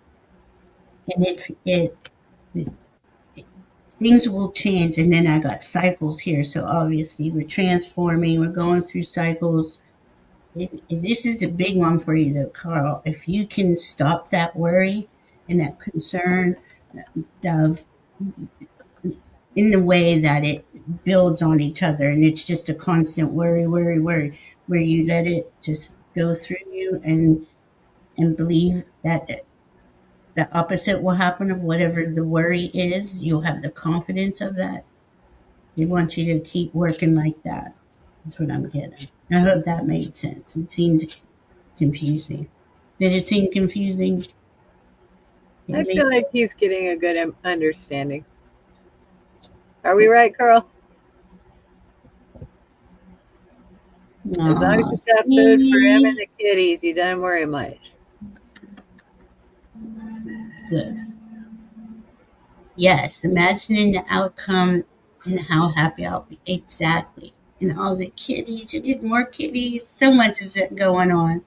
And it things will change. And then I got cycles here. So obviously we're transforming, we're going through cycles. This is a big one for you though, Carl. If you can stop that worry and that concern of in the way that it builds on each other, and it's just a constant worry, worry, worry, where you let it just go through you, and believe that the opposite will happen of whatever the worry is. You'll have the confidence of that. They want you to keep working like that. That's what I'm getting. I hope that made sense. It seemed confusing. Did it seem confusing? I Maybe. feel like he's getting a good understanding. Are we right, Carl? As long as Aw, you got food for him and see? the kitties, you don't worry much. Good. Yes, imagining the outcome and how happy I'll be. Exactly. And all the kitties, you get more kitties. So much is going on.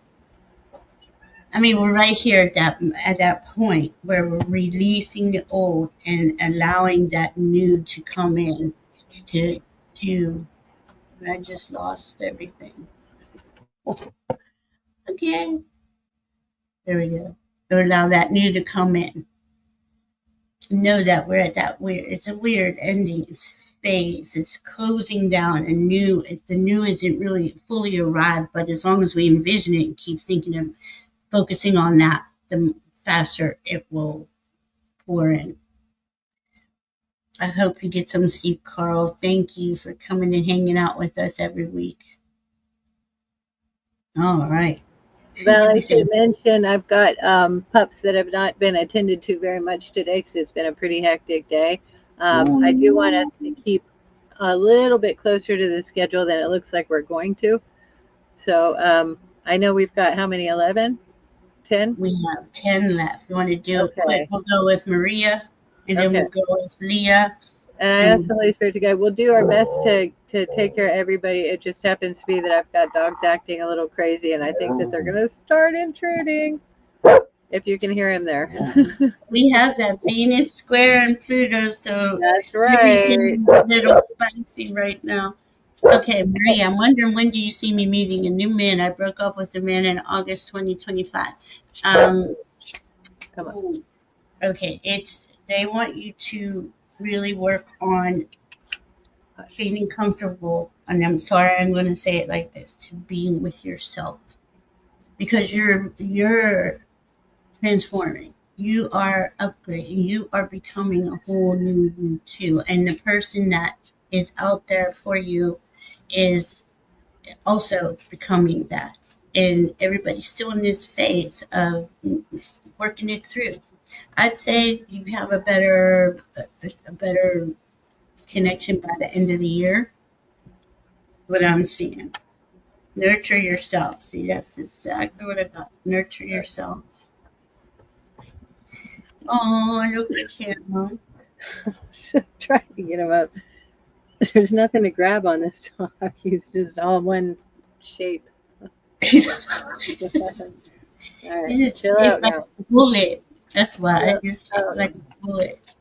I mean, we're right here at that point where we're releasing the old and allowing that new to come in. To I just lost everything again. There we go. To allow that new to come in. Know that we're at that weird. It's a weird ending. It's phase. It's closing down. And new. The new isn't really fully arrived, but as long as we envision it and keep thinking of focusing on that, the faster it will pour in. I hope you get some sleep, Carl. Thank you for coming and hanging out with us every week. All right. Who did we Valerie say? should mention I've got pups that have not been attended to very much today because it's been a pretty hectic day. Oh, I do want us no. to keep a little bit closer to the schedule than it looks like we're going to. So I know we've got how many? 11? 10? We have 10 left. You want to do it quick? Okay. We'll go with Maria, and then Okay. we'll go with Leah, And I and asked the Holy Spirit to guide. We'll do our best to take care of everybody. It just happens to be that I've got dogs acting a little crazy, and I think that they're going to start intruding. If you can hear him there. we have that Venus square and Pluto, so That's right. everything's a little spicy right now. Okay, Maria, I'm wondering, when do you see me meeting a new man? I broke up with a man in August 2025. Um, Come on. okay, they want you to really work on gosh. Feeling comfortable, and I'm sorry, I'm going to say it like this, to being with yourself, because you're transforming. You are upgrading. You are becoming a whole new you too. And the person that is out there for you is also becoming that. And everybody's still in this phase of working it through. I'd say you have a better connection by the end of the year. What I'm seeing. Nurture yourself. See, that's exactly what I got. Nurture yourself. Oh, look at him. So trying to get him up. There's nothing to grab on this dog. He's just all one shape. He's, All right, he's just chill shaped out like now. a bullet. That's why. Chill. He's shaped Oh, like a bullet.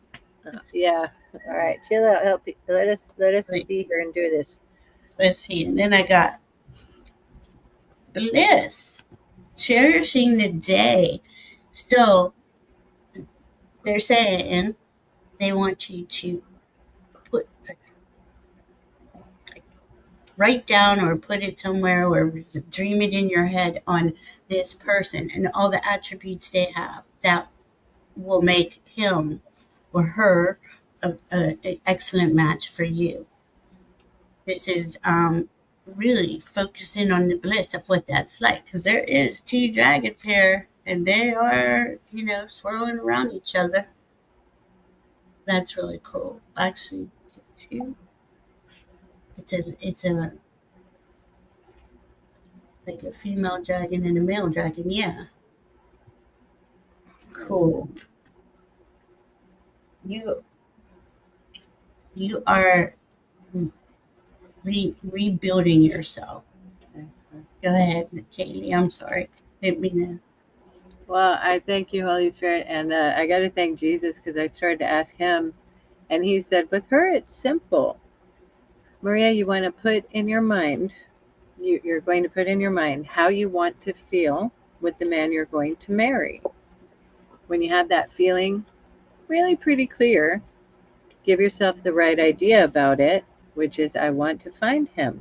yeah. All right, chill out. Help. Let us Wait, be here and do this. let's see. And then I got bliss. Cherishing the day. So they're saying they want you to put write down or put it somewhere or dream it in your head on this person and all the attributes they have that will make him or her an excellent match for you. This is really focusing on the bliss of what that's like, because there is two dragons here and they are, swirling around each other. That's really cool. Actually, two. It's a like a female dragon and a male dragon. Yeah, cool. You you are rebuilding yourself. Go ahead, Kaylee. I'm sorry. Didn't mean Well, I thank you, Holy Spirit, and I got to thank Jesus because I started to ask him, and he said, with her, it's simple. Maria, you want to put in your mind, you're going to put in your mind how you want to feel with the man you're going to marry. When you have that feeling really pretty clear, give yourself the right idea about it, which is, I want to find him.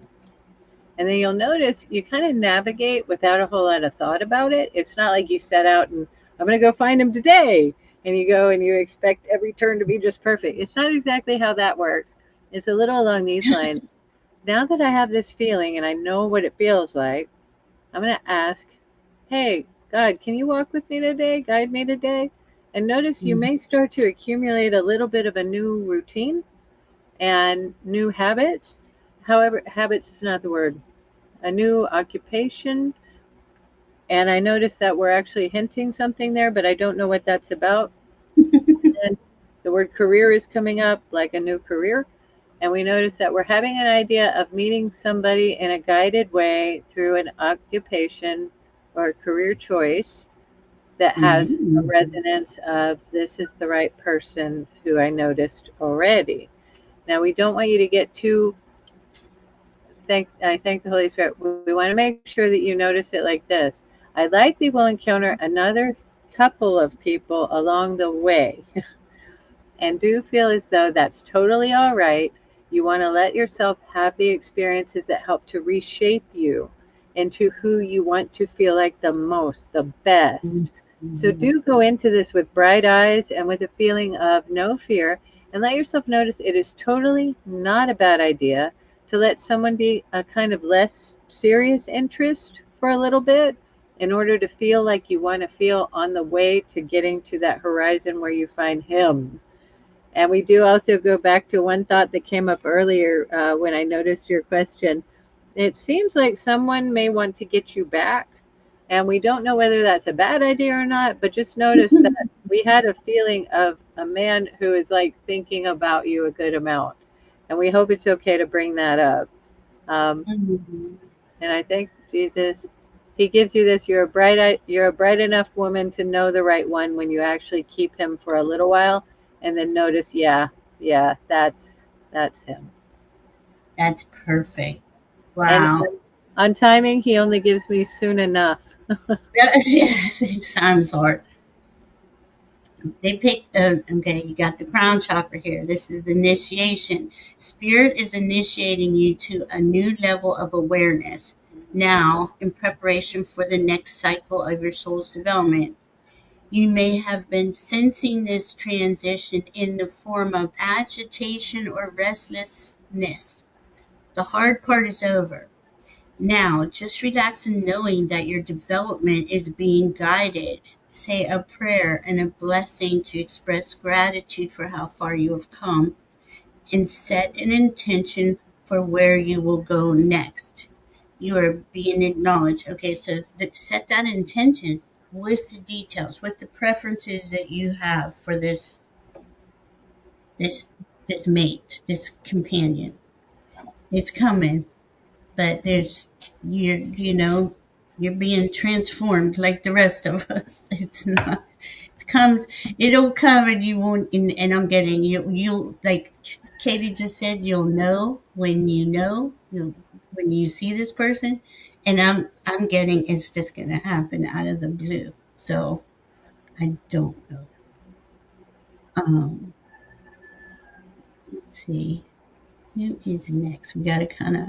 And then you'll notice you kind of navigate without a whole lot of thought about it. It's not like you set out and I'm going to go find him today. And you go and you expect every turn to be just perfect. It's not exactly how that works. It's a little along these lines. Now that I have this feeling and I know what it feels like, I'm going to ask, hey, God, can you walk with me today? Guide me today? And notice you that. may start to accumulate a little bit of a new routine and new habits. However, habits is not the word. A new occupation. And I noticed that we're actually hinting something there, but I don't know what that's about. And the word career is coming up, like a new career. And we notice that we're having an idea of meeting somebody in a guided way through an occupation or career choice that has a Mhm. resonance of this is the right person who I noticed already. Now, we don't want you to get too I thank the Holy Spirit. We want to make sure that you notice it like this. I likely will encounter another couple of people along the way, and do feel as though that's totally all right. You want to let yourself have the experiences that help to reshape you into who you want to feel like the most, the best. So Mhm. do go into this with bright eyes and with a feeling of no fear, and let yourself notice it is totally not a bad idea to let someone be a kind of less serious interest for a little bit in order to feel like you want to feel on the way to getting to that horizon where you find him. And we do also go back to one thought that came up earlier when I noticed your question. It seems like someone may want to get you back, and we don't know whether that's a bad idea or not, but just notice that we had a feeling of a man who is like thinking about you a good amount. And we hope it's okay to bring that up. Um, Mhm. and I thank Jesus. He gives you this. You're a bright enough woman to know the right one when you actually keep him for a little while, and then notice, yeah, yeah, that's him. That's perfect. And Wow. on timing, he only gives me soon enough. Yes, yes, it sounds hard. They picked, okay, you got the crown chakra here. This is the initiation. Spirit is initiating you to a new level of awareness now in preparation for the next cycle of your soul's development. You may have been sensing this transition in the form of agitation or restlessness. The hard part is over. Now, just relax in knowing that your development is being guided. Say a prayer and a blessing to express gratitude for how far you have come and set an intention for where you will go next. You are being acknowledged. Okay, so set that intention with the details, with the preferences that you have for this this mate, this companion. It's coming, but there's you're being transformed like the rest of us. It's not. It comes. It'll come, and you won't. And I'm getting you. You like Katie just said. You'll know when you know. You when you see this person, and I'm getting it's just gonna happen out of the blue. So I don't know. Um, let's see. Who is next? We gotta kind of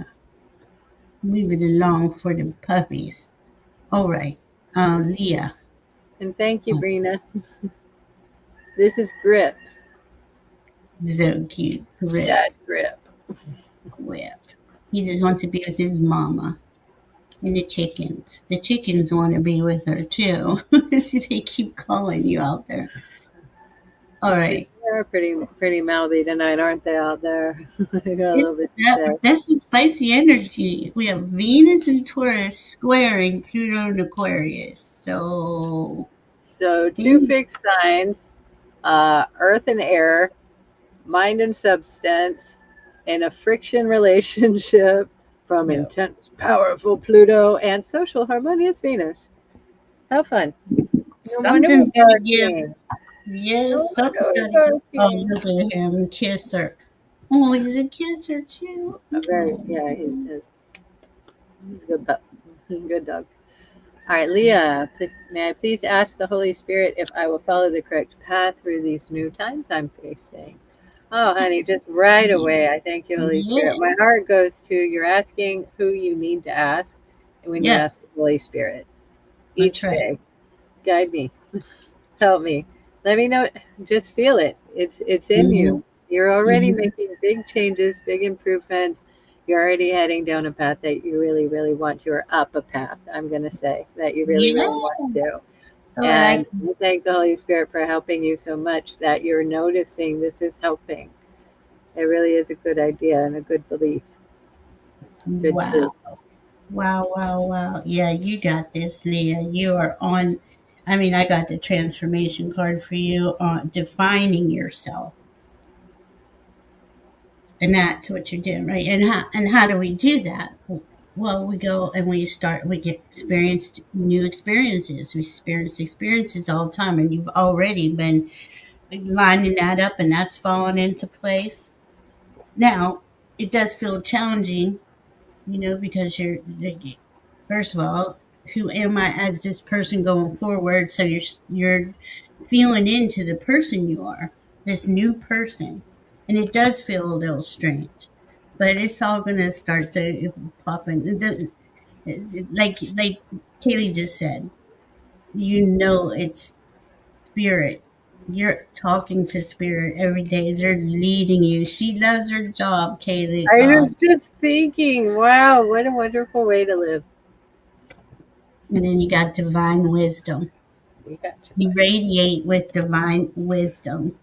move it along for the puppies. All right. Leah. And thank you, Oh, Brina. This is Grip, so cute. Grip. Dad Grip. Grip. He just wants to be with his mama and the chickens. The chickens want to be with her too. They keep calling you out there. All right. They're pretty mouthy tonight, aren't they, out there? I got a It, little bit sick. that's some spicy energy. We have Venus and Taurus squaring Pluto and Aquarius. So, So, two mm, fixed signs, Earth and Air, mind and substance, and a friction relationship from no. intense, powerful Pluto and social harmonious Venus. How fun. No wonder we're Something's got to give. barking. No Yes, wonder something's got we're to give. Oh, barking. look at him. Kiss her. Oh, he's a kisser too. Oh. Yeah, he's a good pup. Good dog. All right, Leah, may I please ask the Holy Spirit if I will follow the correct path through these new times I'm facing? Oh, honey, just right away. I thank you, Holy Yeah, Spirit. My heart goes to you're asking who you need to ask, and when you yeah, ask the Holy Spirit that's each right. day, guide me, help me. Let me know. Just feel it. It's in Hmm. you. You're already Hmm. making big changes, big improvements. You're already heading down a path that you really, really want to, or up a path. I'm going to say that you really, Yeah, really want to. oh, I like And I thank the Holy Spirit for helping you so much that you're noticing this is helping. It really is a good idea and a good belief, good wow, truth. wow, wow, wow. Yeah, you got this, Leah. You are on. I mean, I got the transformation card for you on defining yourself, and that's what you're doing, right? And how do we do that? Well, we go and we start. We get experienced new experiences. We experience experiences all the time, and you've already been lining that up, and that's fallen into place. Now, it does feel challenging, because like, first of all, who am I as this person going forward? So you're feeling into the person you are, this new person, and it does feel a little strange, but it's all gonna start to pop in. Like Kaylee just said, it's spirit. You're talking to spirit every day. They're leading you. She loves her job, Kaylee. I was just thinking, wow, what a wonderful way to live. And then you got divine wisdom. You got your You way. radiate with divine wisdom.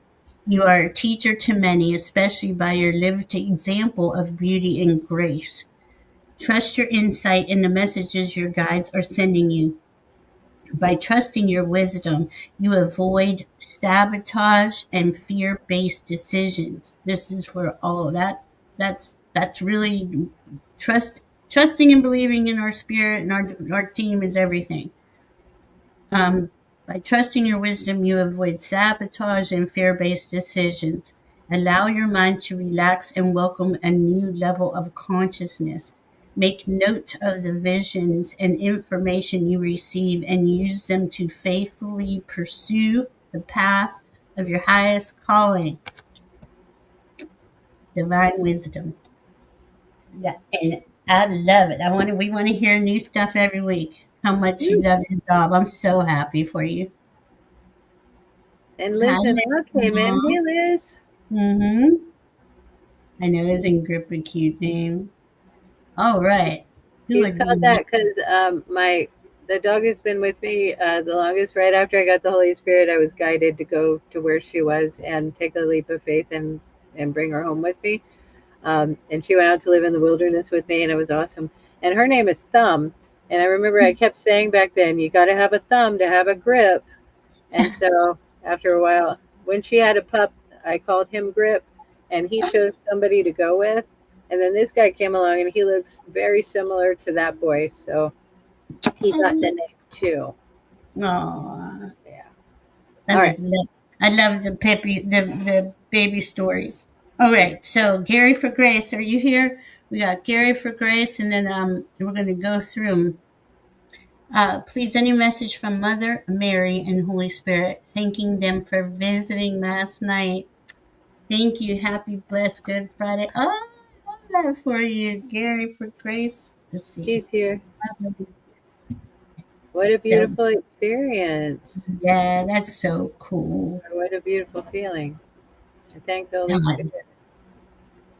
You are a teacher to many, especially by your lived example of beauty and grace. Trust your insight in the messages your guides are sending you. By trusting your wisdom, you avoid sabotage and fear-based decisions. This is for all that. That's really trusting and believing in our spirit and our team is everything. Um, by trusting your wisdom, you avoid sabotage and fear-based decisions. Allow your mind to relax and welcome a new level of consciousness. Make note of the visions and information you receive and use them to faithfully pursue. the path of your highest calling, divine wisdom. Yeah, and I love it. We want to hear new stuff every week. How much you Woo. love your job. I'm so happy for you. And Hi, Liz and Elle came in. Hey, Liz. Mm-hmm. I know isn't Grip a cute name? All right. Who She's would be called next? that because my the dog has been with me the longest. Right after I got the Holy Spirit, I was guided to go to where she was and take a leap of faith and bring her home with me. And she went out to live in the wilderness with me, and it was awesome. And her name is Thumb. And I remember I kept saying back then, you got to have a thumb to have a grip. And so after a while, when she had a pup, I called him Grip, and he chose somebody to go with. And then this guy came along, and he looks very similar to that boy, so he got the name too. Oh, Yeah. I All right. just love. I love the baby stories. All right. So Gary for Grace, are you here? We got Gary for Grace, and then we're gonna go through 'em. Please, any message from Mother Mary and Holy Spirit, thanking them for visiting last night. Thank you. Happy, blessed, Good Friday. Oh, I love that for you, Gary for Grace. Let's see. He's here. What a beautiful experience. Yeah, that's so cool. What a beautiful feeling. I thank the Holy God, Spirit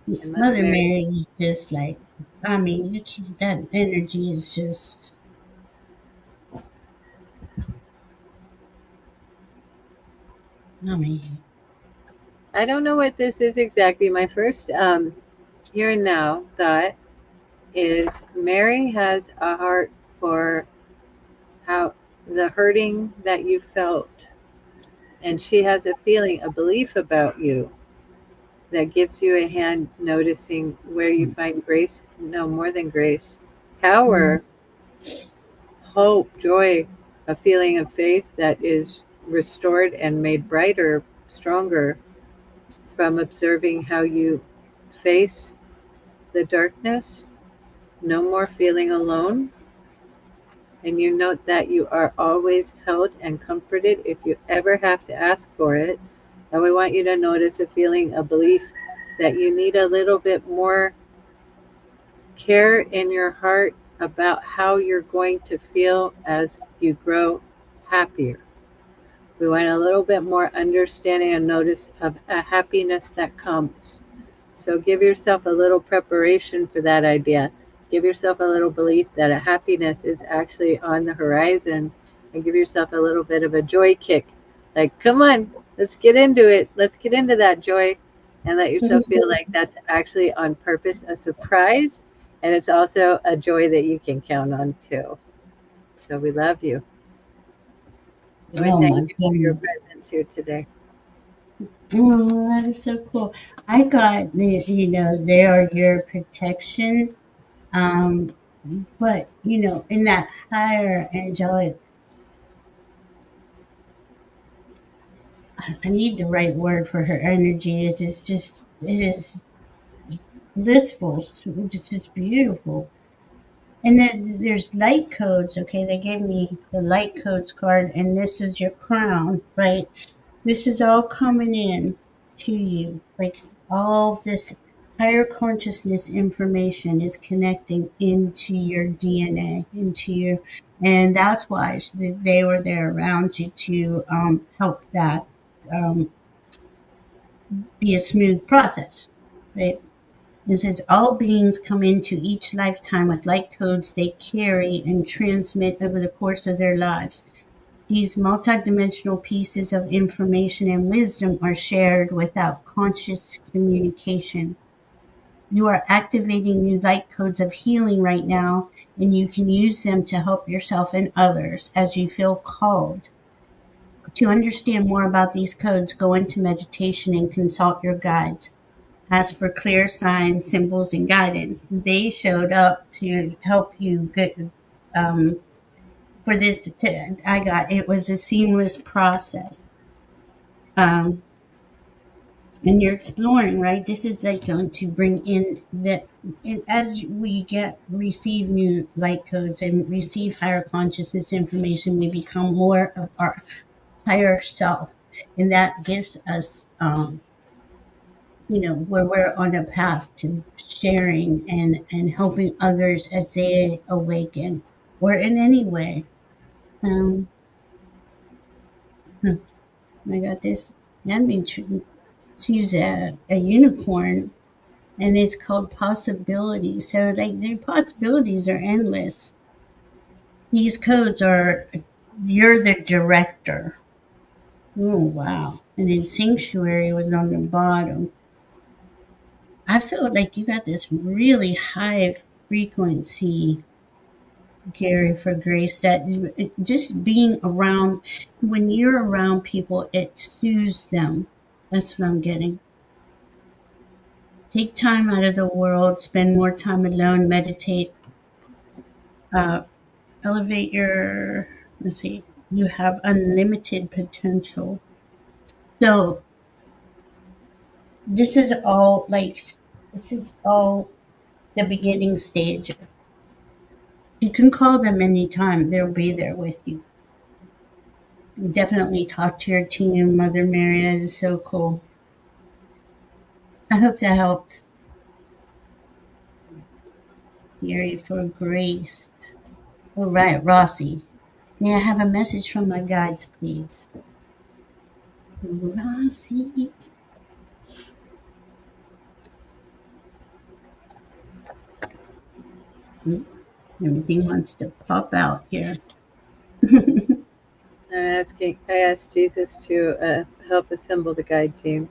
and Mother Mother Mary. Mary is just like, I mean, that energy is just, I mean, I don't know what this is exactly. My first here and now thought is Mary has a heart for how the hurting that you felt, and she has a feeling, a belief about you that gives you a hand noticing where you find grace, no more than grace, mm, power, hope, joy, a feeling of faith that is restored and made brighter, stronger from observing how you face the darkness, no more feeling alone. And you note that you are always held and comforted if you ever have to ask for it. And we want you to notice a feeling, a belief that you need a little bit more care in your heart about how you're going to feel as you grow happier. We want a little bit more understanding and notice of a happiness that comes. So give yourself a little preparation for that idea. Give yourself a little belief that a happiness is actually on the horizon, and give yourself a little bit of a joy kick. Like, come on, let's get into it. Let's get into that joy and let yourself feel like that's actually on purpose a surprise. And it's also a joy that you can count on too. So we love you. And we oh thank my you for your goodness. presence here today. Oh, that is so cool. I got they are your protection. Um, but, in that higher angelic, I need the right word for her energy. It is blissful. It's just beautiful. And then there's light codes. Okay, they gave me the light codes card, and this is your crown, right? This is all coming in to you. Like all of this higher consciousness information is connecting into your DNA, and that's why they were there around you to help that um, be a smooth process, right? It says all beings come into each lifetime with light codes they carry and transmit over the course of their lives. These multidimensional pieces of information and wisdom are shared without conscious communication. You are activating new light codes of healing right now, and you can use them to help yourself and others as you feel called. To understand more about these codes, go into meditation and consult your guides. Ask for clear signs, symbols, and guidance. They showed up to help you get um, for this. It was a seamless process. Um, and you're exploring, right? This is like going to bring in that as we receive new light codes and receive higher consciousness information, we become more of our higher self. And that gives us, where we're on a path to sharing and helping others as they awaken, or in any way. Um, hmm, I got this. That means choose a unicorn, and it's called possibility. So, like, the possibilities are endless. These codes are, you're the director. Oh, wow. And then sanctuary was on the bottom. I feel like you got this really high frequency, Gary, for grace, that just being around, when you're around people, it soothes them. That's what I'm getting. Take time out of the world, spend more time alone, meditate, uh, elevate your, let's see, you have unlimited potential. So this is all the beginning stage. You can call them anytime, they'll be there with you. Definitely talk to your team. Mother Mary, that is so cool. I hope that helped. The area for grace. All right, Rossi. May I have a message from my guides, please? Rossi. Hmm, everything wants to pop out here. I asked Jesus to help assemble the guide team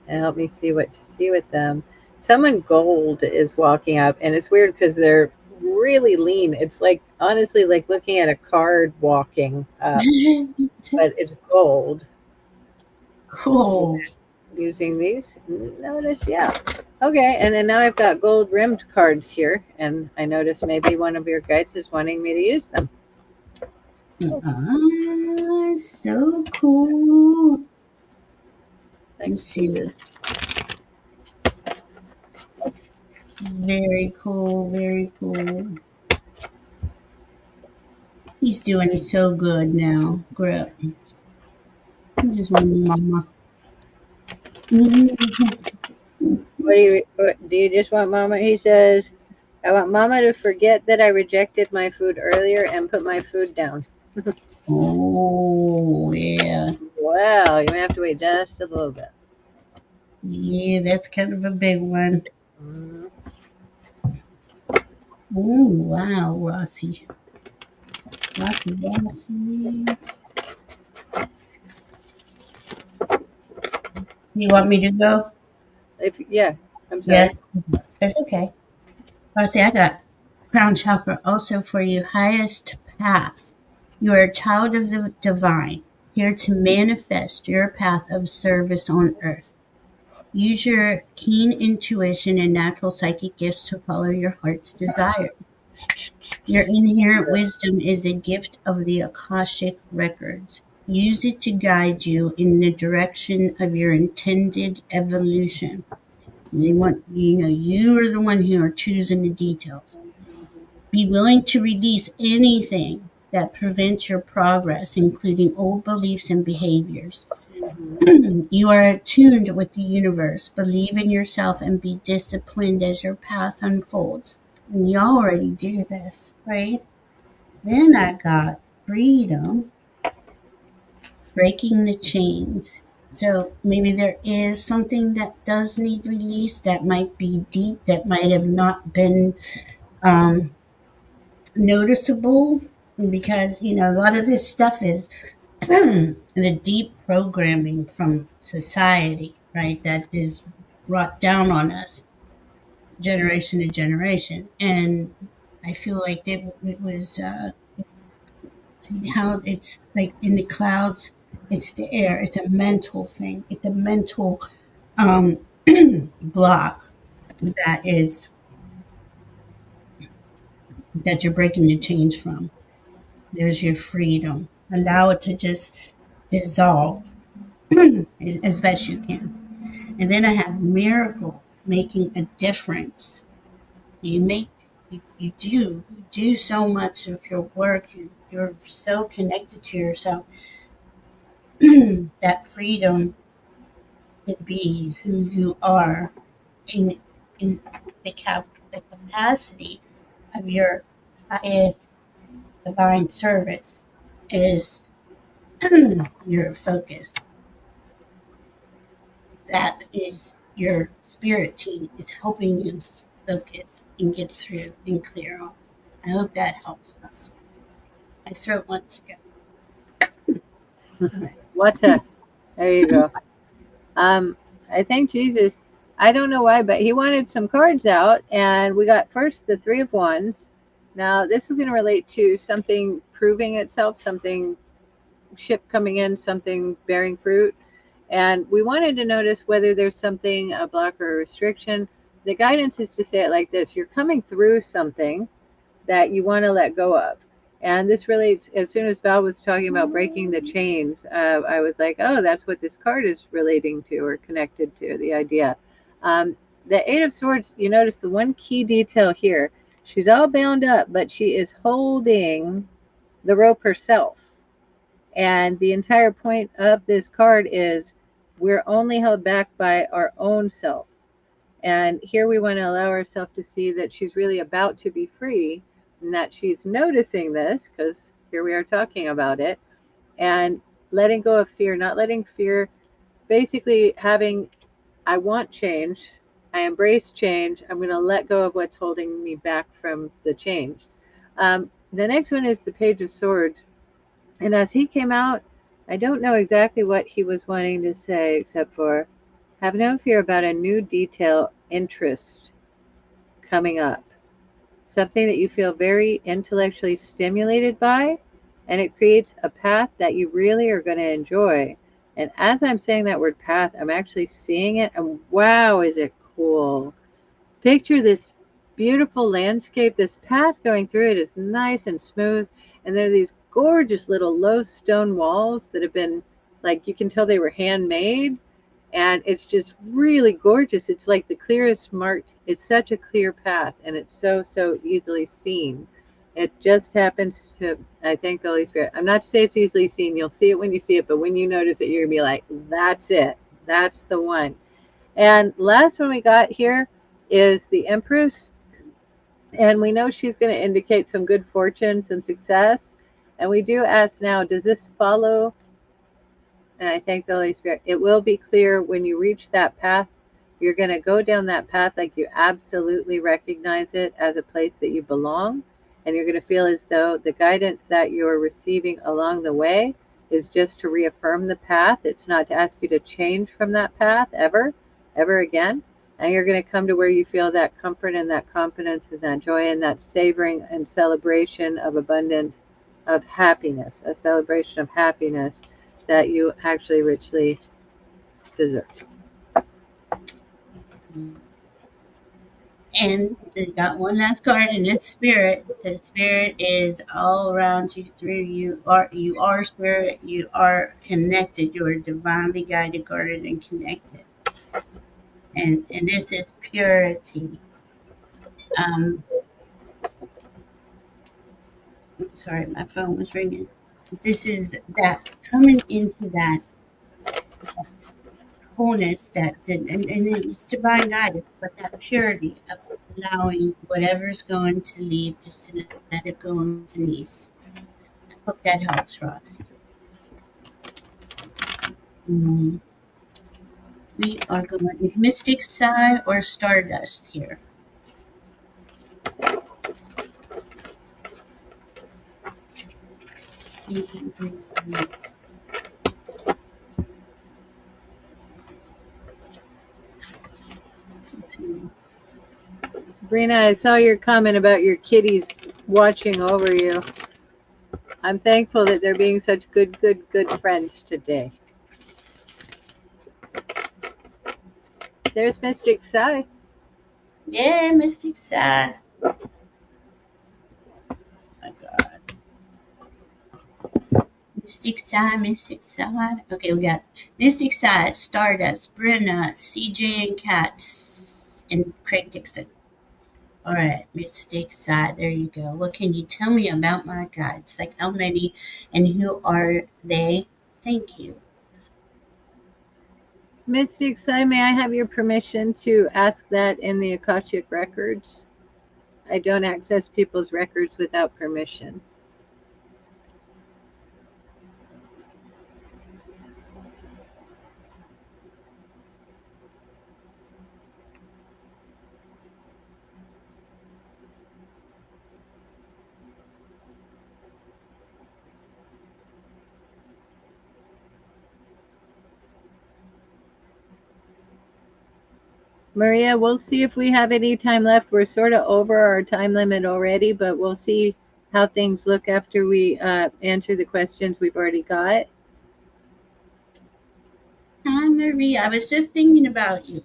and help me see what to see with them. Someone gold is walking up, and it's weird because they're really lean. It's like honestly like looking at a card walking up, but it's gold. Cool. Using these, notice, yeah. Okay, and then now I've got gold rimmed cards here, and I notice maybe one of your guides is wanting me to use them. Ah, so cool. Let's Thanks, Jesus. see. Very cool. Very cool. He's doing so good now. Grip. I just want mama. What do you just want Mama? He says, I want Mama to forget that I rejected my food earlier and put my food down. Oh, yeah. Wow, you may have to wait just a little bit. Yeah, that's kind of a big one. Mm, Oh, wow, Rossi. Rossi, Rossi. You want me to go? yeah, I'm Yeah, sorry. that's okay. Rossi, I got crown chakra also for you. Highest path. You are a child of the divine, here to manifest your path of service on earth. Use your keen intuition and natural psychic gifts to follow your heart's desire. Your inherent wisdom is a gift of the Akashic records. Use it to guide you in the direction of your intended evolution. They want you are the one who are choosing the details. Be willing to release anything that prevents your progress, including old beliefs and behaviors. Mhm. You are attuned with the universe. Believe in yourself and be disciplined as your path unfolds. And you already do this, right? Then I got freedom, breaking the chains. So maybe there is something that does need release that might be deep, that might have not been um, noticeable, because a lot of this stuff is the deep programming from society, right? That is brought down on us generation to generation, and I feel like it was how it's like in the clouds. It's the air. It's a mental thing. It's a mental um, block that is that you're breaking the chains from. There's your freedom. Allow it to just dissolve as best you can. And then I have miracle, making a difference. You make you do so much of your work. You're so connected to yourself. that freedom to be who you are in the capacity of your highest divine service is your focus. That is your spirit team is helping you focus and get through and clear off. I hope that helps us. My throat wants to go. All right. Water. There you go. Um, I thank Jesus. I don't know why, but he wanted some cards out, and we got first the Three of Wands. Now, this is going to relate to something proving itself, something ship coming in, something bearing fruit. And we wanted to notice whether there's something, a block or a restriction. The guidance is to say it like this: you're coming through something that you want to let go of. And this relates, as soon as Val was talking about breaking the chains, I was like, oh, that's what this card is relating to or connected to, the idea. The Eight of Swords, you notice the one key detail here. She's all bound up, but she is holding the rope herself. And the entire point of this card is we're only held back by our own self. And here we want to allow ourselves to see that she's really about to be free and that she's noticing this because here we are talking about it and letting go of fear, not letting fear, basically having, I want change. I embrace change. I'm going to let go of what's holding me back from the change. The next one is the Page of Swords. And as he came out, I don't know exactly what he was wanting to say except for have no fear about a new detail interest coming up. Something that you feel very intellectually stimulated by, and it creates a path that you really are going to enjoy. And as I'm saying that word path, I'm actually seeing it, and wow, is it cool! Picture this beautiful landscape. This path going through it is nice and smooth, and there are these gorgeous little low stone walls that have been, like, you can tell they were handmade, and it's just really gorgeous. It's like the clearest mark. It's such a clear path, and it's so easily seen. It just happens to, I thank the Holy Spirit. I'm not to say it's easily seen. You'll see it when you see it, but when you notice it, you're gonna be like, that's it. That's the one. And last one we got here is the Empress, and we know she's going to indicate some good fortune, some success. And we do ask now, does this follow? And I thank the Holy Spirit. It will be clear when you reach that path. You're going to go down that path like you absolutely recognize it as a place that you belong. And you're going to feel as though the guidance that you're receiving along the way is just to reaffirm the path. It's not to ask you to change from that path ever again. And you're going to come to where you feel that comfort and that confidence and that joy and that savoring and celebration of abundance, of happiness, a celebration of happiness that you actually richly deserve. And they got one last card, and it's spirit. The spirit is all around you, through you. You are spirit. You are connected. You are divinely guided, guarded, and connected. And this is purity. Um, I'm sorry, my phone was ringing. This is that coming into that wholeness, and it's divine guidance, but that purity of allowing whatever's going to leave, just to let it go and release. I hope that helps, Roxy. Mm, we are going with Mystic Sigh or Stardust here. Mm, let's see. Brina, I saw your comment about your kitties watching over you. I'm thankful that they're being such good friends today. There's Mystic Sai. Yeah, Mystic Sigh. My God. Mystic Sigh, Mystic Sigh. Okay, we got Mystic Sigh, Stardust, Brenna, CJ and Katz, and Craig Dixon. All right, Mystic Sigh. There you go. What can you tell me about my guides? Like how many and who are they? Thank you. Mystic Sai, may I have your permission to ask that in the Akashic records? I don't access people's records without permission. Maria, we'll see if we have any time left. We're sort of over our time limit already, but we'll see how things look after we answer the questions we've already got. Hi, Marie. I was just thinking about you.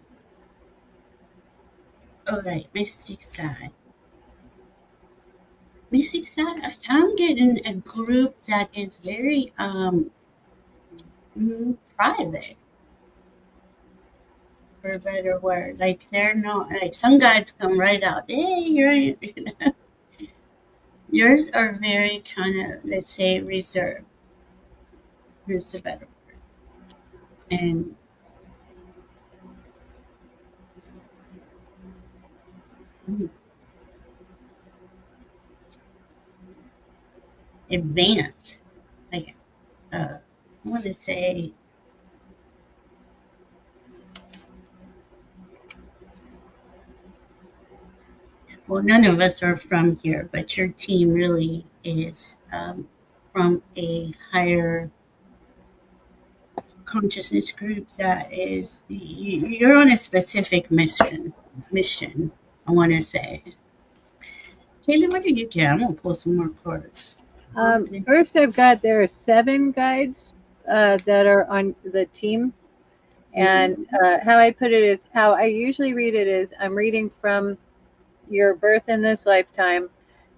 All right, Mystic Side. Mystic Side, I'm getting a group that is very private, for a better word. Like they're not like some guys come right out. Hey, you're yours are very kind of, let's say, reserved. Here's the better word. And mm, advanced. Like I want to say, well, none of us are from here, but your team really is from a higher consciousness group that is you're on a specific mission, I want to say. Kaylee, what did you get? I'm gonna pull some more cards. First, I've got there are 7 guides that are on the team. And Mhm. how I put it is how I usually read it is I'm reading from your birth in this lifetime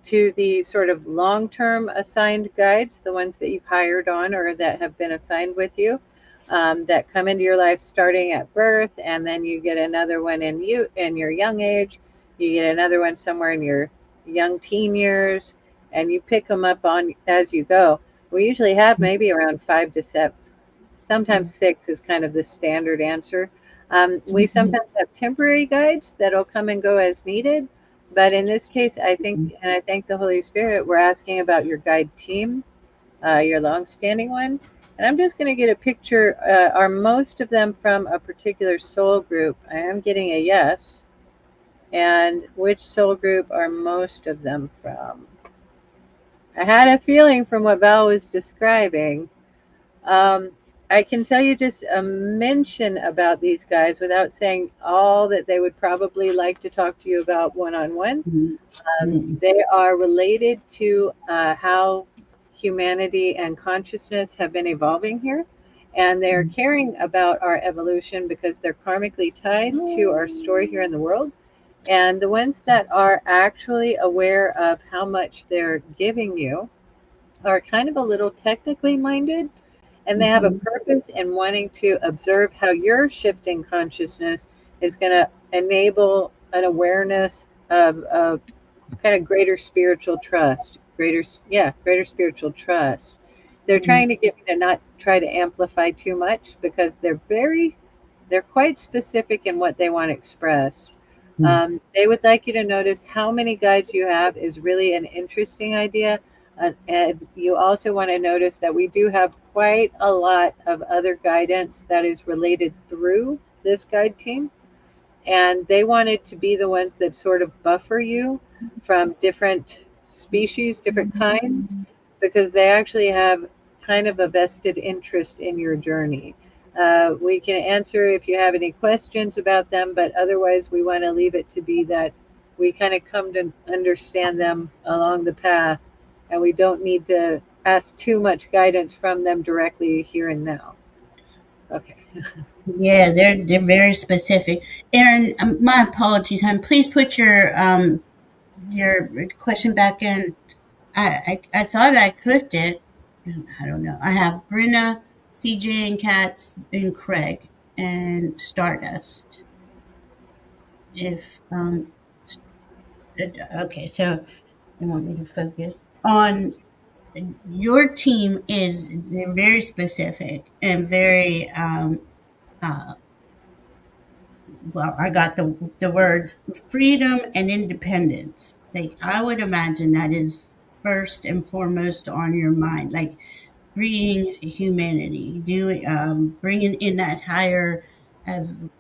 to the sort of long term assigned guides, the ones that you've hired on or that have been assigned with you, that come into your life starting at birth, and then you get another one in your young age, you get another one somewhere in your young teen years, and you pick them up on as you go. We usually have maybe around 5 to 7, sometimes 6 is kind of the standard answer. We sometimes have temporary guides that'll come and go as needed. But in this case, I think, and I thank the Holy Spirit, we're asking about your guide team, your long-standing one. And I'm just going to get a picture. Are most of them from a particular soul group? I am getting a yes. And which soul group are most of them from? I had a feeling from what Val was describing. Um, I can tell you just a mention about these guys without saying all that they would probably like to talk to you about one on one. Mhm. Mhm. They are related to how humanity and consciousness have been evolving here. And they're caring about our evolution because they're karmically tied to our story here in the world. And the ones that are actually aware of how much they're giving you are kind of a little technically minded, and they have a Mhm. purpose in wanting to observe how your shifting consciousness is going to enable an awareness of kind of greater spiritual trust, greater spiritual trust. They're Mhm. trying to get me to not try to amplify too much because they're quite specific in what they want expressed. Mhm. They would like you to notice how many guides you have is really an interesting idea. And you also want to notice that we do have quite a lot of other guidance that is related through this guide team, and they wanted to be the ones that sort of buffer you from different species, different kinds, because they actually have kind of a vested interest in your journey. We can answer if you have any questions about them, but otherwise, we want to leave it to be that we kind of come to understand them along the path, and we don't need to ask too much guidance from them directly here and now. Okay. Yeah, they're very specific. Aaron, my apologies, hon. Please put your question back in. I thought I clicked it. I don't know. I have Brenna, CJ, and Katz, and Craig, and Stardust. If okay, so you want me to focus on your team is they're very specific and very well, I got the words freedom and independence. Like I would imagine that is first and foremost on your mind, like freeing humanity, doing bringing in that higher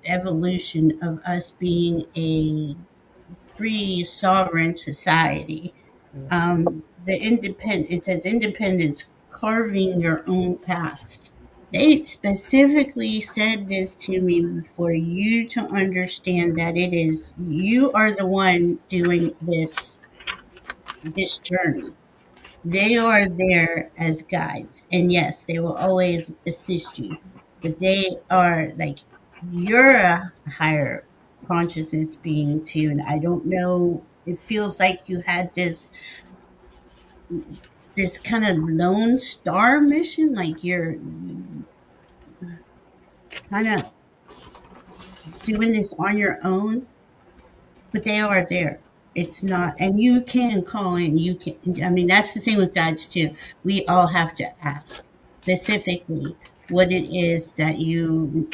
evolution of us being a free sovereign society. The independent, it says independence, carving your own path. They specifically said this to me for you to understand that it is you are the one doing this journey. They are there as guides, and yes, they will always assist you, but they are like you're a higher consciousness being too. And I don't know. It feels like you had this kind of lone star mission, like you're kind of doing this on your own, but they are there. It's not, and you can call in. You can, I mean, that's the thing with guides too. We all have to ask specifically what it is that you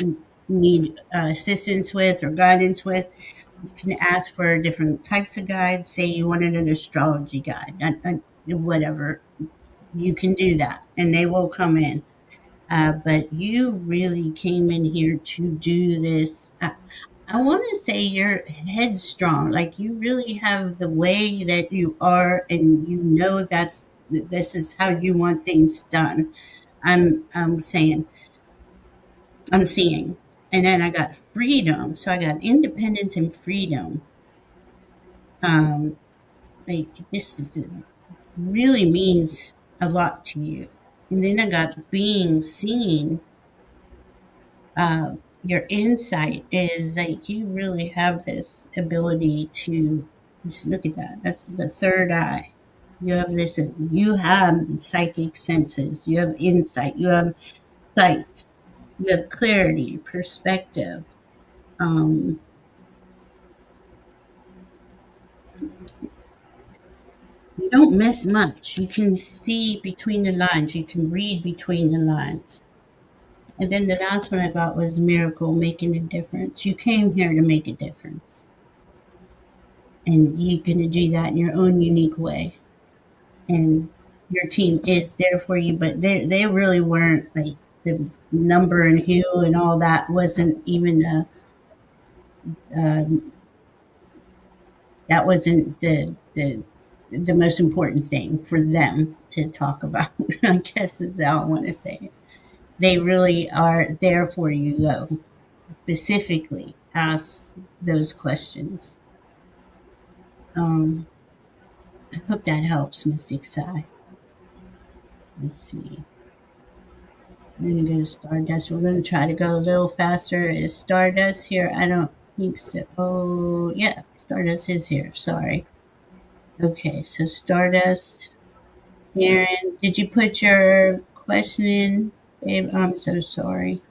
need assistance with or guidance with. You can ask for different types of guides. Say you wanted an astrology guide, whatever. You can do that, and they will come in. But you really came in here to do this. I want to say you're headstrong. Like you really have the way that you are, and you know this is how you want things done. I'm saying I'm seeing, and then I got freedom. So I got independence and freedom. Um, like really means a lot to you. And then I got being seen. Your insight is like you really have this ability to just look at that. That's the third eye. You have this, you have psychic senses, you have insight, you have sight, you have clarity, perspective. Um, you don't miss much. You can see between the lines, you can read between the lines. And then the last one I got was miracle, making a difference. You came here to make a difference. And you're going to do that in your own unique way. And your team is there for you, but they really weren't like the number and who and all that wasn't even um, that wasn't the most important thing for them to talk about. I guess is how I want to say it. They really are there for you though. Specifically, ask those questions. Um, I hope that helps, Mystic Sai. Let's see. I'm gonna go to Stardust. We're gonna try to go a little faster. Is Stardust here? I don't think so. Oh, yeah, Stardust is here. Sorry. Okay, so Stardust. Aaron, did you put your question in, babe? I'm so sorry.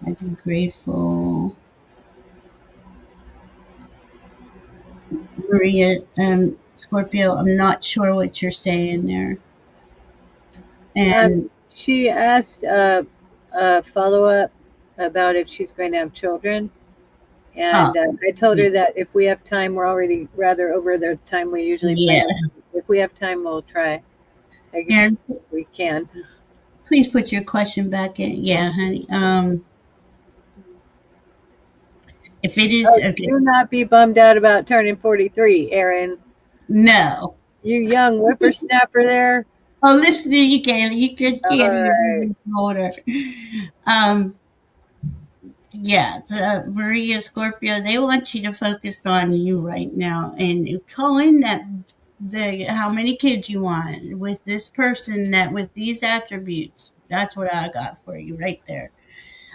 I'd be grateful. Maria, Scorpio, I'm not sure what you're saying there. And She asked a follow up about if she's going to have children. oh, And I told her that if we have time, we're already rather over the time we usually yeah. plan. If we have time, we'll try. I guess Aaron, we can. please put your question back in. Yeah, honey. If it is Oh, okay, do not be bummed out about turning 43, Aaron. no. You young whippersnapper there. Oh, listen to you, Kaylee. You could, All Kaylee. You're right. even older. Um, yeah, Maria Scorpio. They want you to focus on you right now and call in that the how many kids you want with this person that with these attributes. That's what I got for you right there.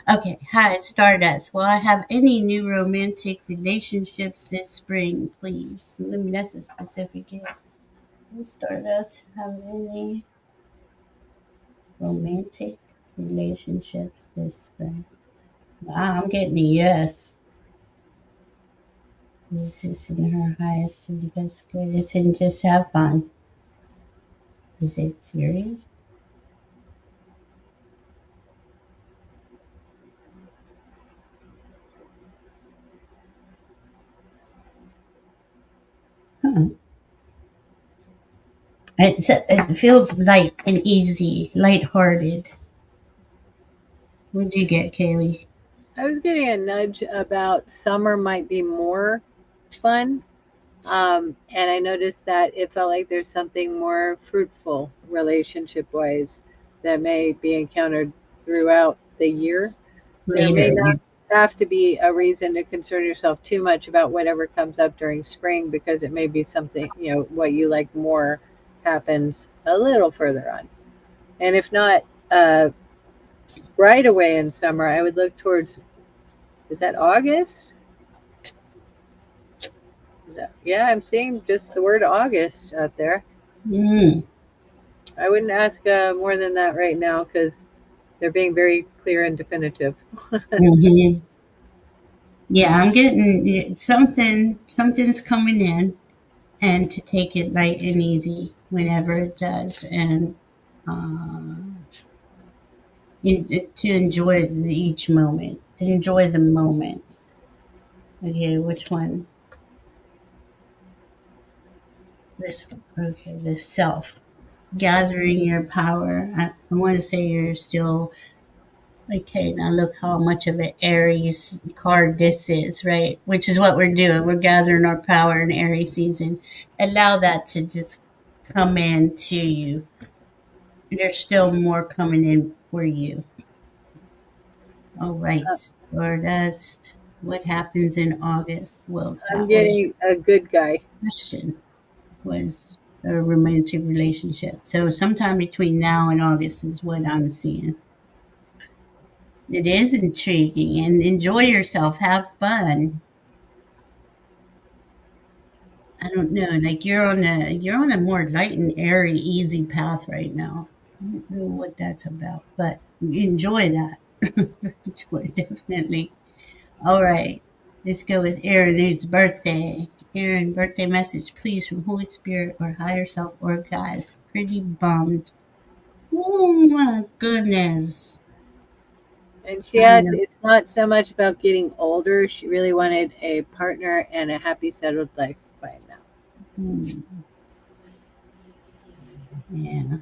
Okay, hi, Stardust. Will I have any new romantic relationships this spring, please? I mean, that's a specific. Will Stardust have any romantic relationships this spring? Wow, I'm getting a yes. This is in her highest and best good. It's in just have fun. Is it serious? It feels light and easy, lighthearted. What'd you get, Kaylee? I was getting a nudge about summer might be more fun. And I noticed that it felt like there's something more fruitful relationship wise that may be encountered throughout the year. There may Later. not have to be a reason to concern yourself too much about whatever comes up during spring because it may be something, what you like more happens a little further on. And if not right away in summer, I would look towards, is that August? Yeah, I'm seeing just the word August out there. Mm, I wouldn't ask more than that right now because they're being very clear and definitive. hmm. Yeah, I'm getting something. Something's coming in, and to take it light and easy whenever it does, and uh, to enjoy each moment, to enjoy the moments. Okay, which one? This okay, the self. Gathering your power. I want to say you're still okay. Now look how much of an Aries card this is, right? Which is what we're doing. We're gathering our power in Aries season. Allow that to just come in to you. There's still more coming in for you. All right, Stardust. What happens in August? Well, I'm that was getting a good guy. question. Was a romantic relationship. So sometime between now and August is what I'm seeing. It is intriguing and enjoy yourself. Have fun. I don't know. Like you're on a more light and airy, easy path right now. I don't know what that's about, but enjoy that. Enjoy definitely. All right. Let's go with Aaron, whose birthday. Aaron, birthday message, please, from Holy Spirit or higher self or guys. Pretty bummed. Oh my goodness. And she I adds, know. it's not so much about getting older. She really wanted a partner and a happy, settled life by now. Hmm, yeah.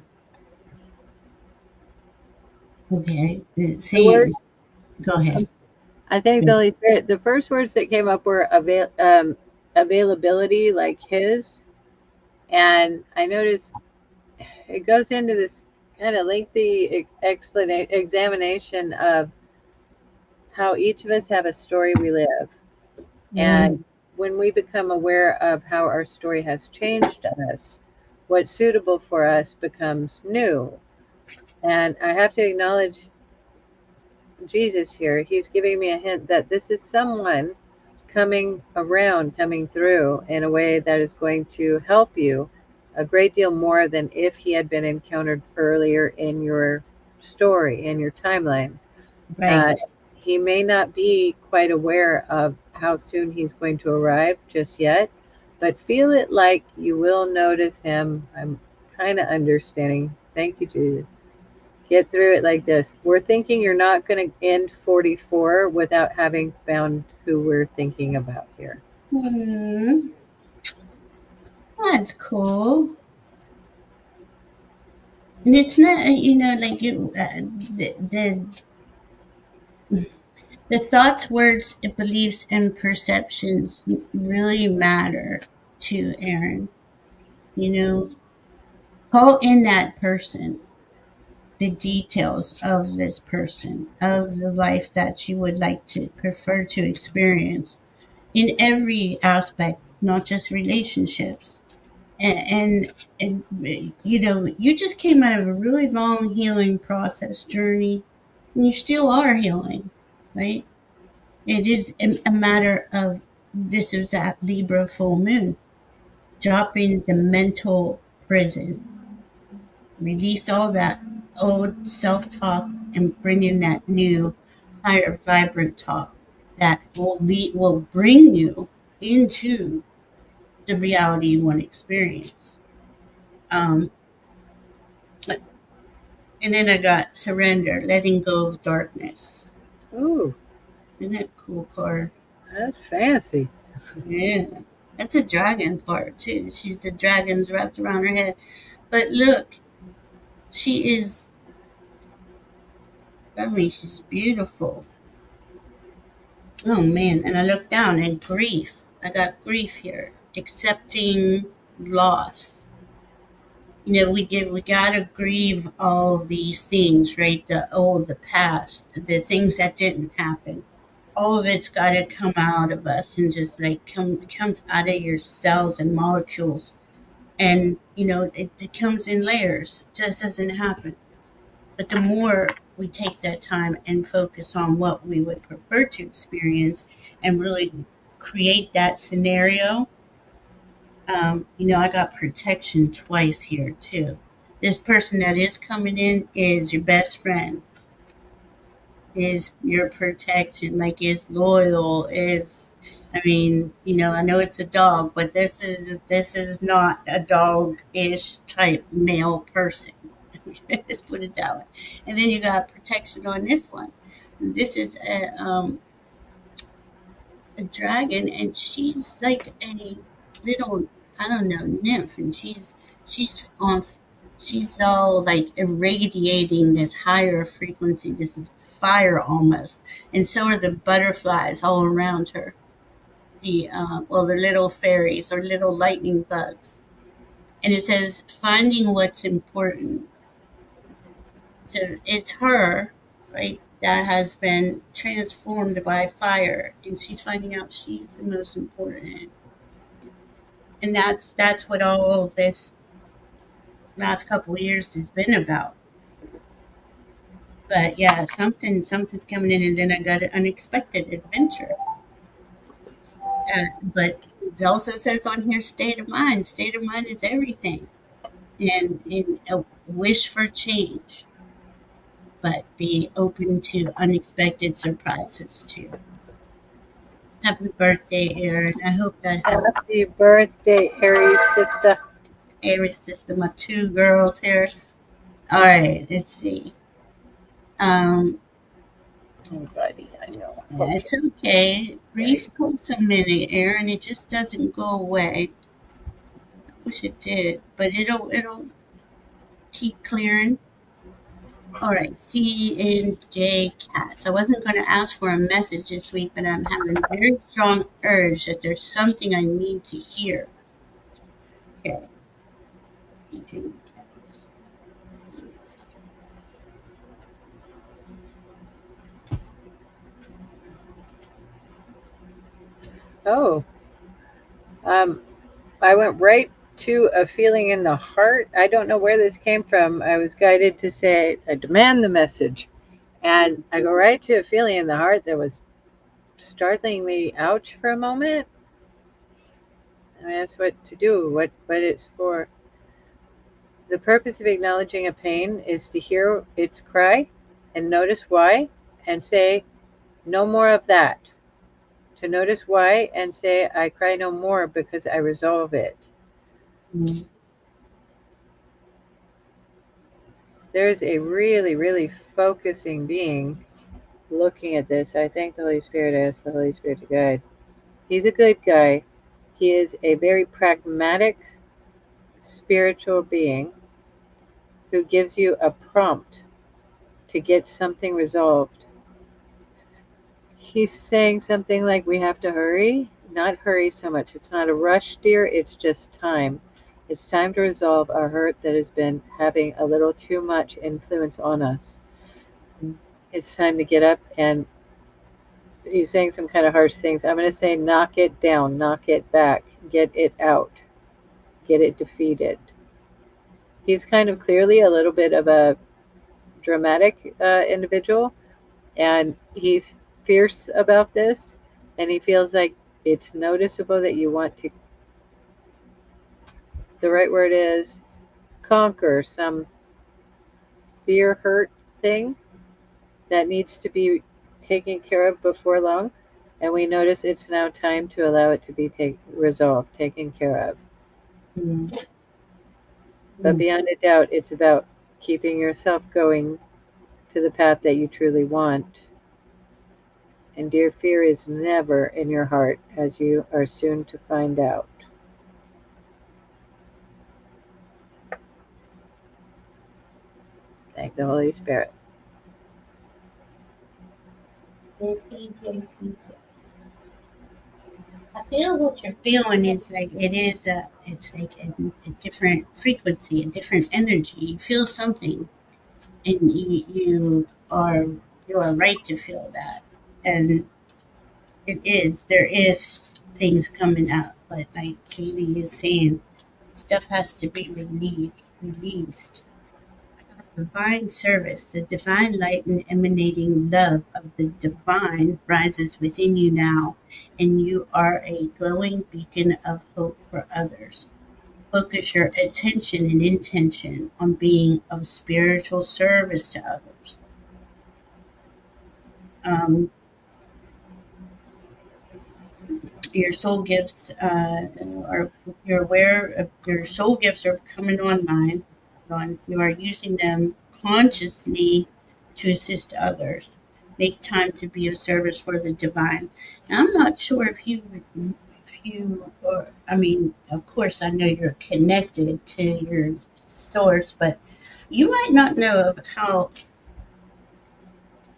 Okay. The See, word, go ahead. I think the Holy Spirit, the first words that came up were availability, like his. And I noticed it goes into this kind of lengthy examination of how each of us have a story we live. And Mm, when we become aware of how our story has changed us, what's suitable for us becomes new. And I have to acknowledge Jesus here. He's giving me a hint that this is someone coming around, coming through in a way that is going to help you a great deal more than if he had been encountered earlier in your story, in your timeline. Uh, right. he may not be quite aware of how soon he's going to arrive just yet, but feel it like you will notice him. I'm kind of understanding. Thank you, Jesus. Get through it like this. We're thinking you're not going to end 44 without having found who we're thinking about here. Hmm, that's cool. And it's not, like the thoughts, words, beliefs, and perceptions really matter to Aaron. You know, call in that person, the details of this person, of the life that you would like to prefer to experience in every aspect, not just relationships. And you just came out of a really long healing process journey, and you still are healing, right? It is a matter of this is that Libra full moon, dropping the mental prison, release all that old self-talk and bring in that new, higher, vibrant talk that will bring you into the reality you want to experience. Um, and then I got surrender, letting go of darkness. Ooh, Isn't that a cool card? that's fancy. Yeah. That's a dragon part too. She's the dragons wrapped around her head. But look, she is. I mean, she's beautiful. Oh man! And I look down and grief. I got grief here. Accepting loss. We gotta grieve all these things, right? The past, the things that didn't happen. All of it's gotta come out of us and just like comes out of your cells and molecules, and it comes in layers. It just doesn't happen. But the more we take that time and focus on what we would prefer to experience and really create that scenario, I got protection twice here too. This person that is coming in is your best friend, is your protection, like is loyal, is I mean, I know it's a dog, but this is not a dog-ish type male person. Let's put it that way. And then you got protection on this one. This is a dragon, and she's like a little, I don't know, nymph, and she's on she's all like irradiating this higher frequency, this fire almost, and so are the butterflies all around her. The little fairies or little lightning bugs, and it says finding what's important. So it's her, right, that has been transformed by fire, and she's finding out she's the most important. And that's what all of this last couple of years has been about. But yeah, something's coming in, and then I got an unexpected adventure. But it also says on here, state of mind. State of mind is everything, and a wish for change, but be open to unexpected surprises too. Happy birthday, Aaron. I hope that helped. Happy birthday, Aries sister. Aries sister, my two girls here. All right, let's see. Um, Oh, buddy, I know. yeah, Okay. it's okay. Right. Grief takes a minute, Aaron. It just doesn't go away. I wish it did, but it'll keep clearing. All right, C and J cats. I wasn't going to ask for a message this week, but I'm having a very strong urge that there's something I need to hear. Okay, J cats. Oh, um, I went right to a feeling in the heart. I don't know where this came from. I was guided to say, I demand the message. And I go right to a feeling in the heart that was startlingly ouch for a moment. I asked what to do, what it's for. The purpose of acknowledging a pain is to hear its cry and notice why and say, no more of that. To notice why and say, I cry no more because I resolve it. Mm, There's a really, really focusing being looking at this. I thank the Holy Spirit. I ask the Holy Spirit to guide. He's a good guy. He is a very pragmatic spiritual being who gives you a prompt to get something resolved. He's saying something like, we have to hurry. Not hurry so much. It's not a rush, dear. It's just time. It's time to resolve our hurt that has been having a little too much influence on us. mm, It's time to get up, and he's saying some kind of harsh things. I'm going to say, knock it down, knock it back, get it out, get it defeated. He's kind of clearly a little bit of a dramatic individual, and he's fierce about this, and he feels like it's noticeable that you want to, the right word is, conquer some fear hurt thing that needs to be taken care of before long, and we notice it's now time to allow it to be resolved, taken care of. mm, But mm, beyond a doubt, it's about keeping yourself going to the path that you truly want. And dear, fear is never in your heart, as you are soon to find out. the Holy Spirit. I feel what you're feeling is like it's like a different frequency, a different energy. You feel something, and you are right to feel that, and there is things coming up, but like Katie is saying, stuff has to be released. Divine service, the divine light and emanating love of the divine rises within you now, and you are a glowing beacon of hope for others. Focus your attention and intention on being of spiritual service to others. Um, your soul gifts are you're aware of your soul gifts are coming online. You are using them consciously to assist others. Make time to be of service for the divine. Now, I'm not sure or I mean, of course, I know you're connected to your source, but you might not know of how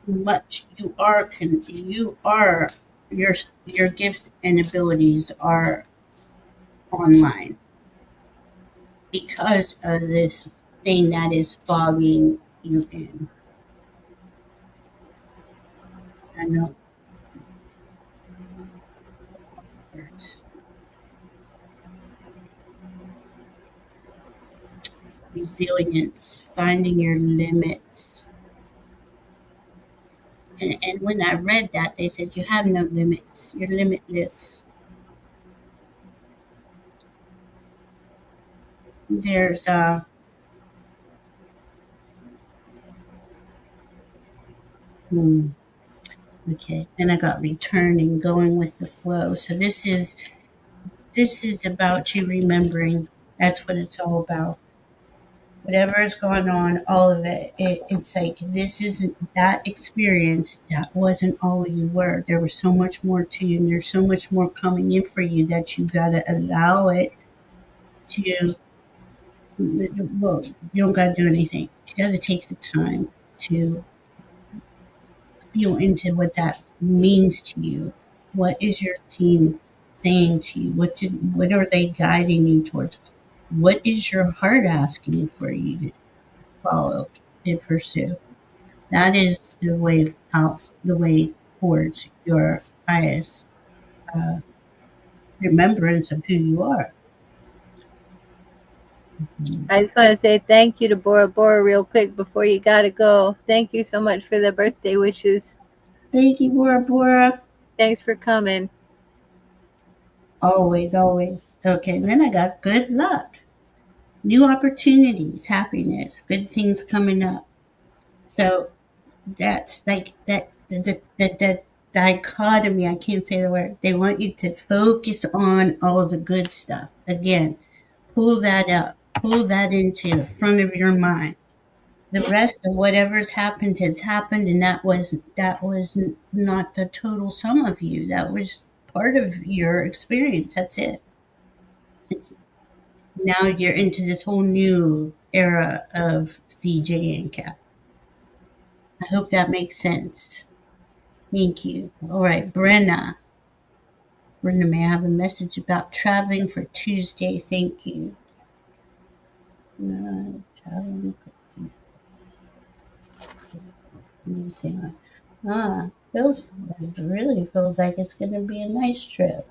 much you are your gifts and abilities are online because of this thing that is fogging you in. I know it's resilience, finding your limits. And when I read that, they said you have no limits. You're limitless. There's hmm, okay. Then I got returning, going with the flow. So this is about you remembering. That's what it's all about. Whatever is going on, all of it's like this is that experience that wasn't all you were. There was so much more to you, and there's so much more coming in for you that you got to allow it to. Well, you don't got to do anything. You got to take the time to feel into what that means to you. What is your team saying to you? What are they guiding you towards? What is your heart asking for you to follow and pursue? That is the way out, the way towards your highest uh, remembrance of who you are. Mhm. I just want to say thank you to Bora Bora real quick before you gotta go. Thank you so much for the birthday wishes. Thank you, Bora Bora. Thanks for coming. Always, always. Okay, and then I got good luck, new opportunities, happiness, good things coming up. So that's like the dichotomy. I can't say the word. They want you to focus on all the good stuff. Again, pull that up, pull that into the front of your mind. The rest of whatever's happened has happened, and that was not the total sum of you. That was part of your experience. That's it. It's now you're into this whole new era of CJ and Cap. I hope that makes sense. Thank you. All right, Brenna. Brenna, may I have a message about traveling for Tuesday? Thank you. Traveling for Tuesday. Feels it really feels like it's going to be a nice trip.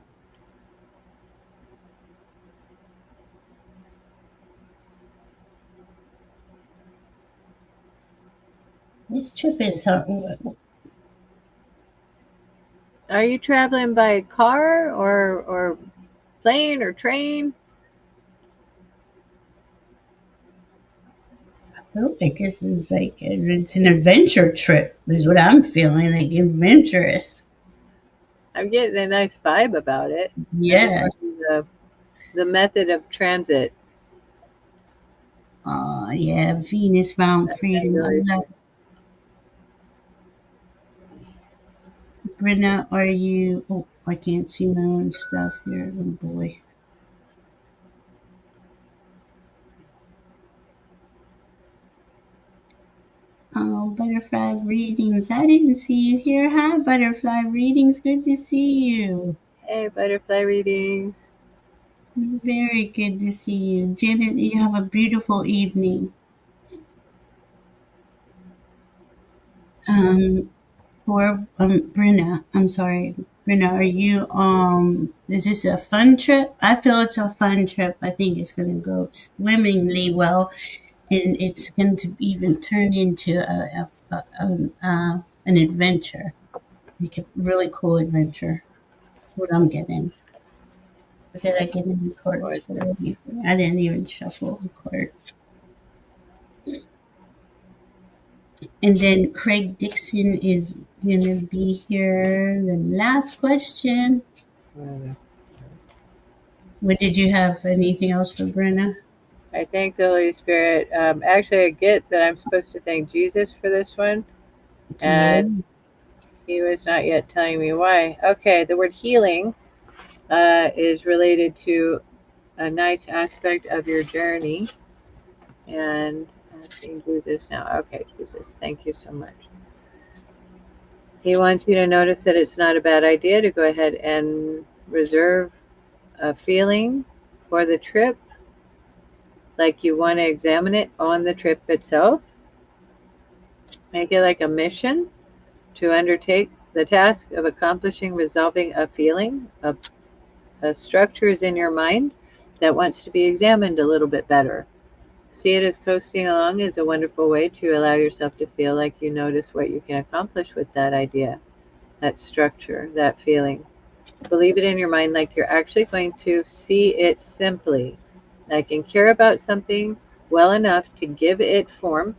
This trip is Are you traveling by car or plane or train? I feel like this is like it's an adventure trip. Is what I'm feeling like adventurous. I'm getting a nice vibe about it. I just Yeah. want the method of transit. Yeah. Venus found I freedom. I really love it. Brenna, are you? Oh, I can't see my own stuff here. Oh boy. Oh, butterfly readings. I didn't see you here. Hi, butterfly readings. Good to see you. Hey, butterfly readings. Very good to see you. Janet, you have a beautiful evening. Um, for Brenna, I'm sorry. Brenna, are you, is this a fun trip? I feel it's a fun trip. I think it's going to go swimmingly well, and it's going to even turn into an adventure. Like a really cool adventure. What I'm getting. Did I get any cards Forward. for anything? I didn't even shuffle the cards. And then Craig Dixon is going to be here. The last question. What did you have? Anything else for Brenna? I thank the Holy Spirit. Actually, I get that I'm supposed to thank Jesus for this one, Yeah. and he was not yet telling me why. Okay, the word healing is related to a nice aspect of your journey, and asking Jesus now. Okay, Jesus, thank you so much. He wants you to notice that it's not a bad idea to go ahead and reserve a feeling for the trip, like you want to examine it on the trip itself. Make it like a mission to undertake the task of accomplishing resolving a feeling, a structure is in your mind that wants to be examined a little bit better. See it as coasting along is a wonderful way to allow yourself to feel like you notice what you can accomplish with that idea, that structure, that feeling. Believe it in your mind like you're actually going to see it simply. I can care about something well enough to give it form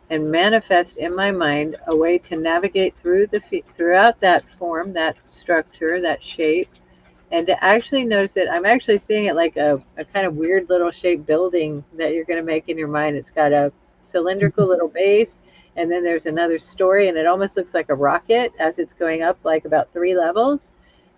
and manifest in my mind a way to navigate throughout that form, that structure, that shape, and to actually notice it. I'm actually seeing it like a kind of weird little shaped building that you're going to make in your mind. It's got a cylindrical little base, and then there's another story, and it almost looks like a rocket as it's going up like about 3 levels,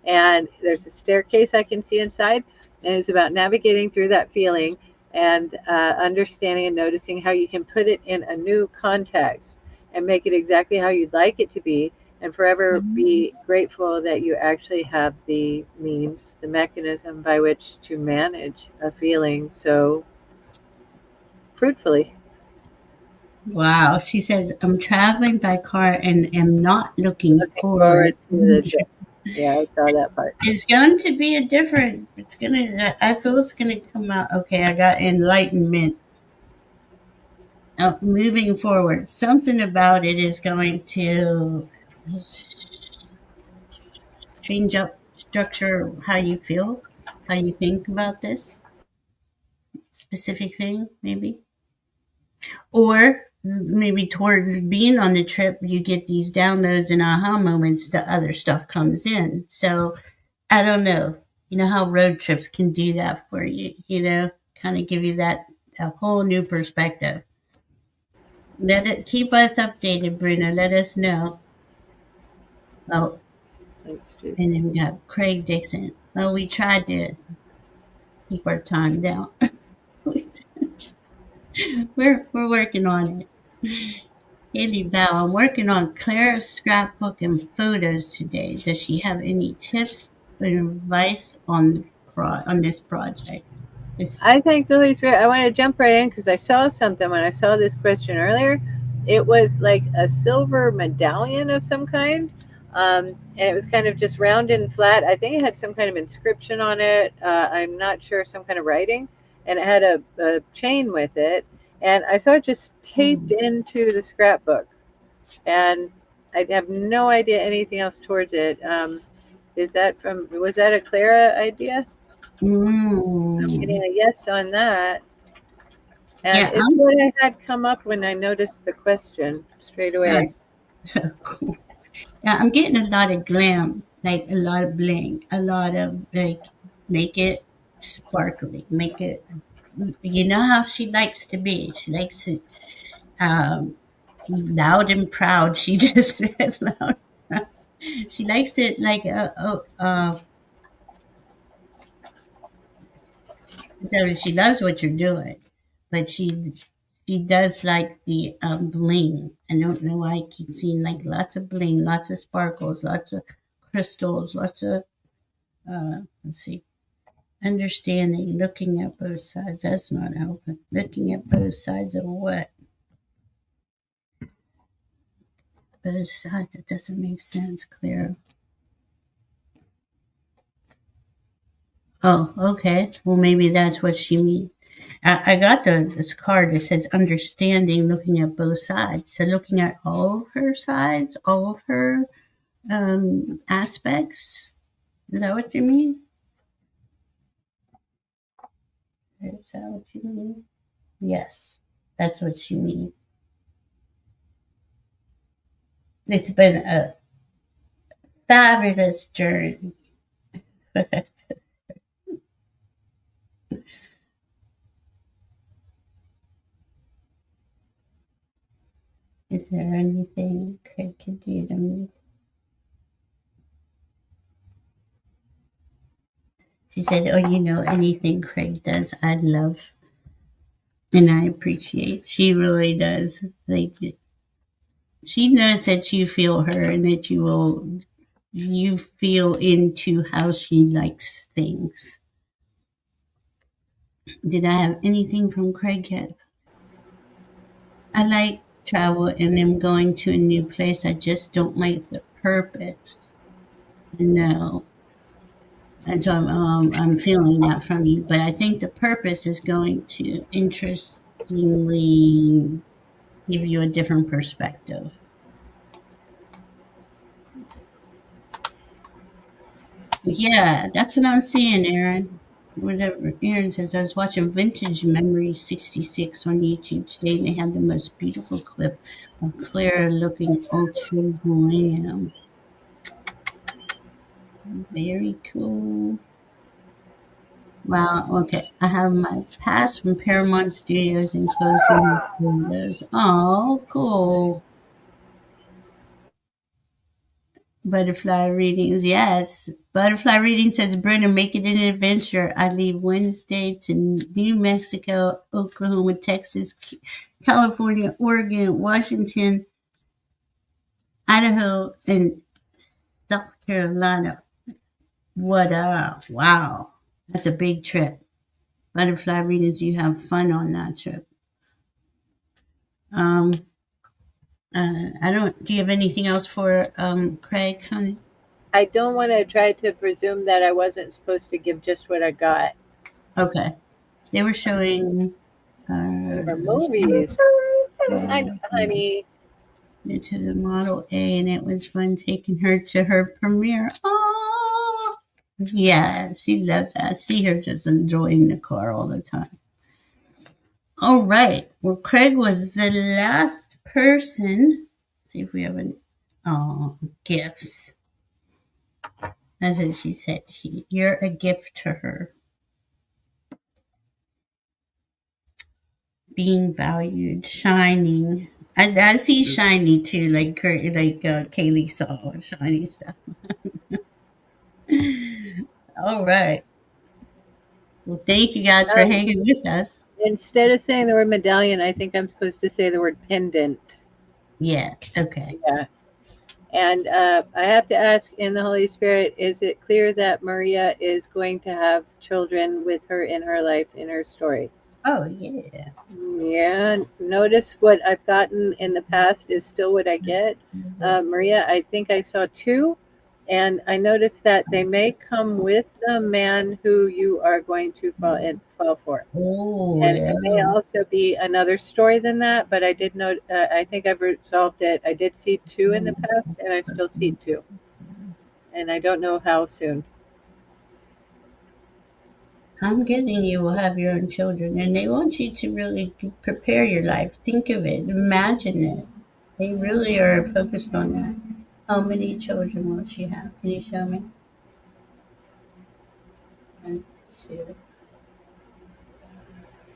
and there's a staircase I can see inside, and it's about navigating through that feeling and understanding and noticing how you can put it in a new context and make it exactly how you'd like it to be, and forever be grateful that you actually have the means, the mechanism by which to manage a feeling so fruitfully. Wow. She says, I'm traveling by car and am not looking Looking forward. forward to the trip. Yeah, I saw that part. It's going to be a different, it's going to, I feel it's going to come out. Okay, I got enlightenment. Moving forward, something about it is going to change up structure how you feel, how you think about this specific thing, maybe. Or maybe towards being on the trip, you get these downloads and aha moments, the other stuff comes in. So I don't know. You know how road trips can do that for you, kind of give you that a whole new perspective. Let it keep us updated, Bruno. Let us know. Oh, Thanks, Jesus. and then we got Craig Dixon. Well, we tried to keep our time down. We're working on it. Haley Val, I'm working on Clara's scrapbook and photos today. Does she have any tips or advice on on this project? This I thank the Holy Spirit. I want to jump right in because I saw something when I saw this question earlier. It was like a silver medallion of some kind. And it was kind of just round and flat. I think it had some kind of inscription on it. I'm not sure, some kind of writing. And it had a chain with it. And I saw it just taped mm, into the scrapbook. And I have no idea anything else towards it. Was that a Clara idea? I'm getting mm, a yes on that. And yeah, it's what I had come up when I noticed the question straight away. that's so cool. Yeah, I'm getting a lot of glam, like a lot of bling, a lot of like make it sparkly, make it. You know how she likes to be. She likes it loud and proud. She just said loud. And proud. She likes it like so she loves what you're doing, but she she does like the bling. I don't know why I keep seeing like lots of bling, lots of sparkles, lots of crystals, lots of let's see, understanding, looking at both sides. That's not helping. Looking at both sides of what? Both sides. It doesn't make sense, Clear. Oh, okay. Well, maybe that's what she means. I got this card that says understanding, looking at both sides. So looking at all of her sides, all of her aspects. Is that what you mean? Is that what you mean? Yes, that's what you mean. It's been a fabulous journey. Is there anything Craig can do to me? She said, "Oh, anything Craig does, I love and I appreciate." She really does. Like she knows that you feel her and that you feel into how she likes things. Did I have anything from Craig yet? I like travel and them going to a new place. I just don't like the purpose. No. And so I'm feeling that from you. But I think the purpose is going to interestingly give you a different perspective. Yeah, that's what I'm seeing, Aaron. Whatever Aaron says, I was watching Vintage Memory 66 on YouTube today, and they had the most beautiful clip of Claire looking ultra glam. Very cool. Wow, okay. I have my pass from Paramount Studios and closing windows. Oh, cool. Butterfly readings, yes. Butterfly reading says, Brenda, make it an adventure. I leave Wednesday to New Mexico, Oklahoma, Texas, California, Oregon, Washington, Idaho, and South Carolina. What up? Wow. That's a big trip. Butterfly readings, you have fun on that trip. Um, I don't. Do you have anything else for Craig, honey? I don't want to try to presume that I wasn't supposed to give just what I got. Okay. They were showing For movies. I know, uh, honey. to the Model A, and it was fun taking her to her premiere. Oh, yeah, she loves that. I see her just enjoying the car all the time. All right. Well, Craig was the last person. Let's see if we have any gifts. That's what she said. You're a gift to her. Being valued, shining. I see shiny too, like Kaylee saw shiny stuff. All right. Well, thank you guys for Um, hanging with us. Instead of saying the word medallion, I think I'm supposed to say the word pendant. Yeah. Okay. Yeah. And I have to ask in the Holy Spirit, is it clear that Maria is going to have children with her in her life, in her story? Oh yeah. Yeah, notice what I've gotten in the past is still what I get. Maria, I think I saw two, and I noticed that they may come with the man who you are going to fall for. Oh And yeah. it may also be another story than that, but I did know, I think I've resolved it. I did see two in the past, and I still see two, and I don't know how soon. I'm getting you will have your own children, and they want you to really prepare your life. Think of it. Imagine it. They really are focused on that. How many children will she have? Can you show me? One, two.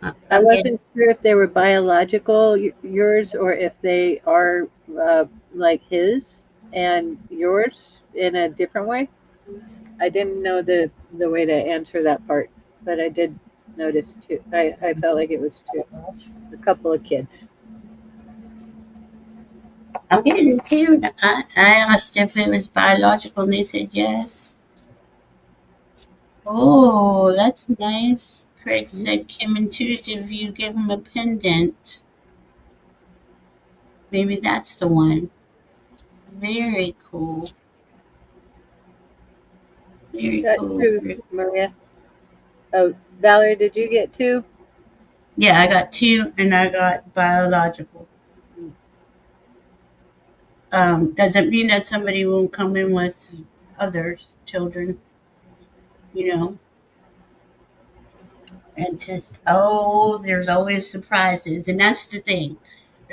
I I'm getting. wasn't sure if they were biological yours or if they are like his and yours in a different way. I didn't know the way to answer that part, but I did. noticed two. I felt like it was two, a couple of kids. I'm getting two. I asked if it was biological, and they said yes. Oh, that's nice. Craig said Kim intuitive. You give him a pendant. Maybe that's the one. Very cool. Very Got cool. two, Maria. Oh, Valerie, did you get two? Yeah, I got two, and I got biological. Doesn't mean that somebody won't come in with other children, you know. And just there's always surprises, and that's the thing,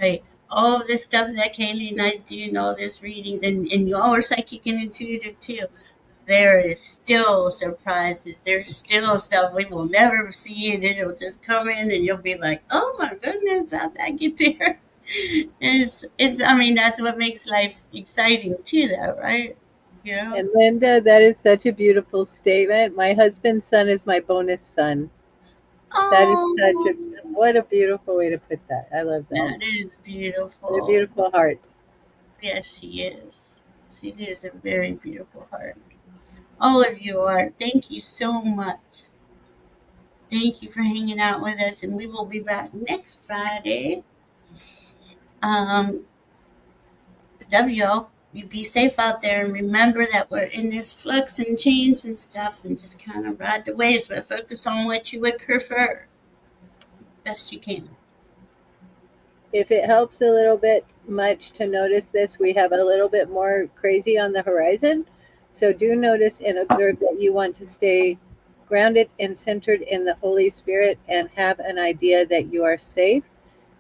right? All of this stuff that Kaylee and I do, and all this reading, and you all are psychic and intuitive too. There is still surprises. There's still stuff we will never see, and it'll just come in, and you'll be like, "Oh my goodness, how'd that get there?" It's. I mean, that's what makes life exciting too, though, right? You know. And Linda, that is such a beautiful statement. My husband's son is my bonus son. That is such Oh, a what a beautiful way to put that. I love that. that is What a beautiful. beautiful heart. Yes, she is. She is a very beautiful heart. All of you are. Thank you so much. Thank you for hanging out with us, and we will be back next Friday. Um, love y'all. You be safe out there, and remember that we're in this flux and change and stuff, and just kind of ride the waves, but focus on what you would prefer best you can. If it helps a little bit much to notice this, we have a little bit more crazy on the horizon. So do notice and observe that you want to stay grounded and centered in the Holy Spirit and have an idea that you are safe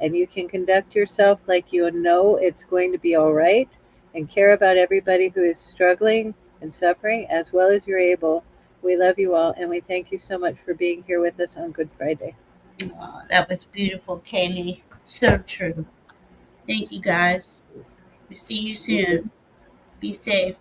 and you can conduct yourself like you know it's going to be all right and care about everybody who is struggling and suffering as well as you're able. We love you all and we thank you so much for being here with us on Good Friday. Oh, that was beautiful, Kaylee. So true. Thank you, guys. We'll see you soon. Be safe.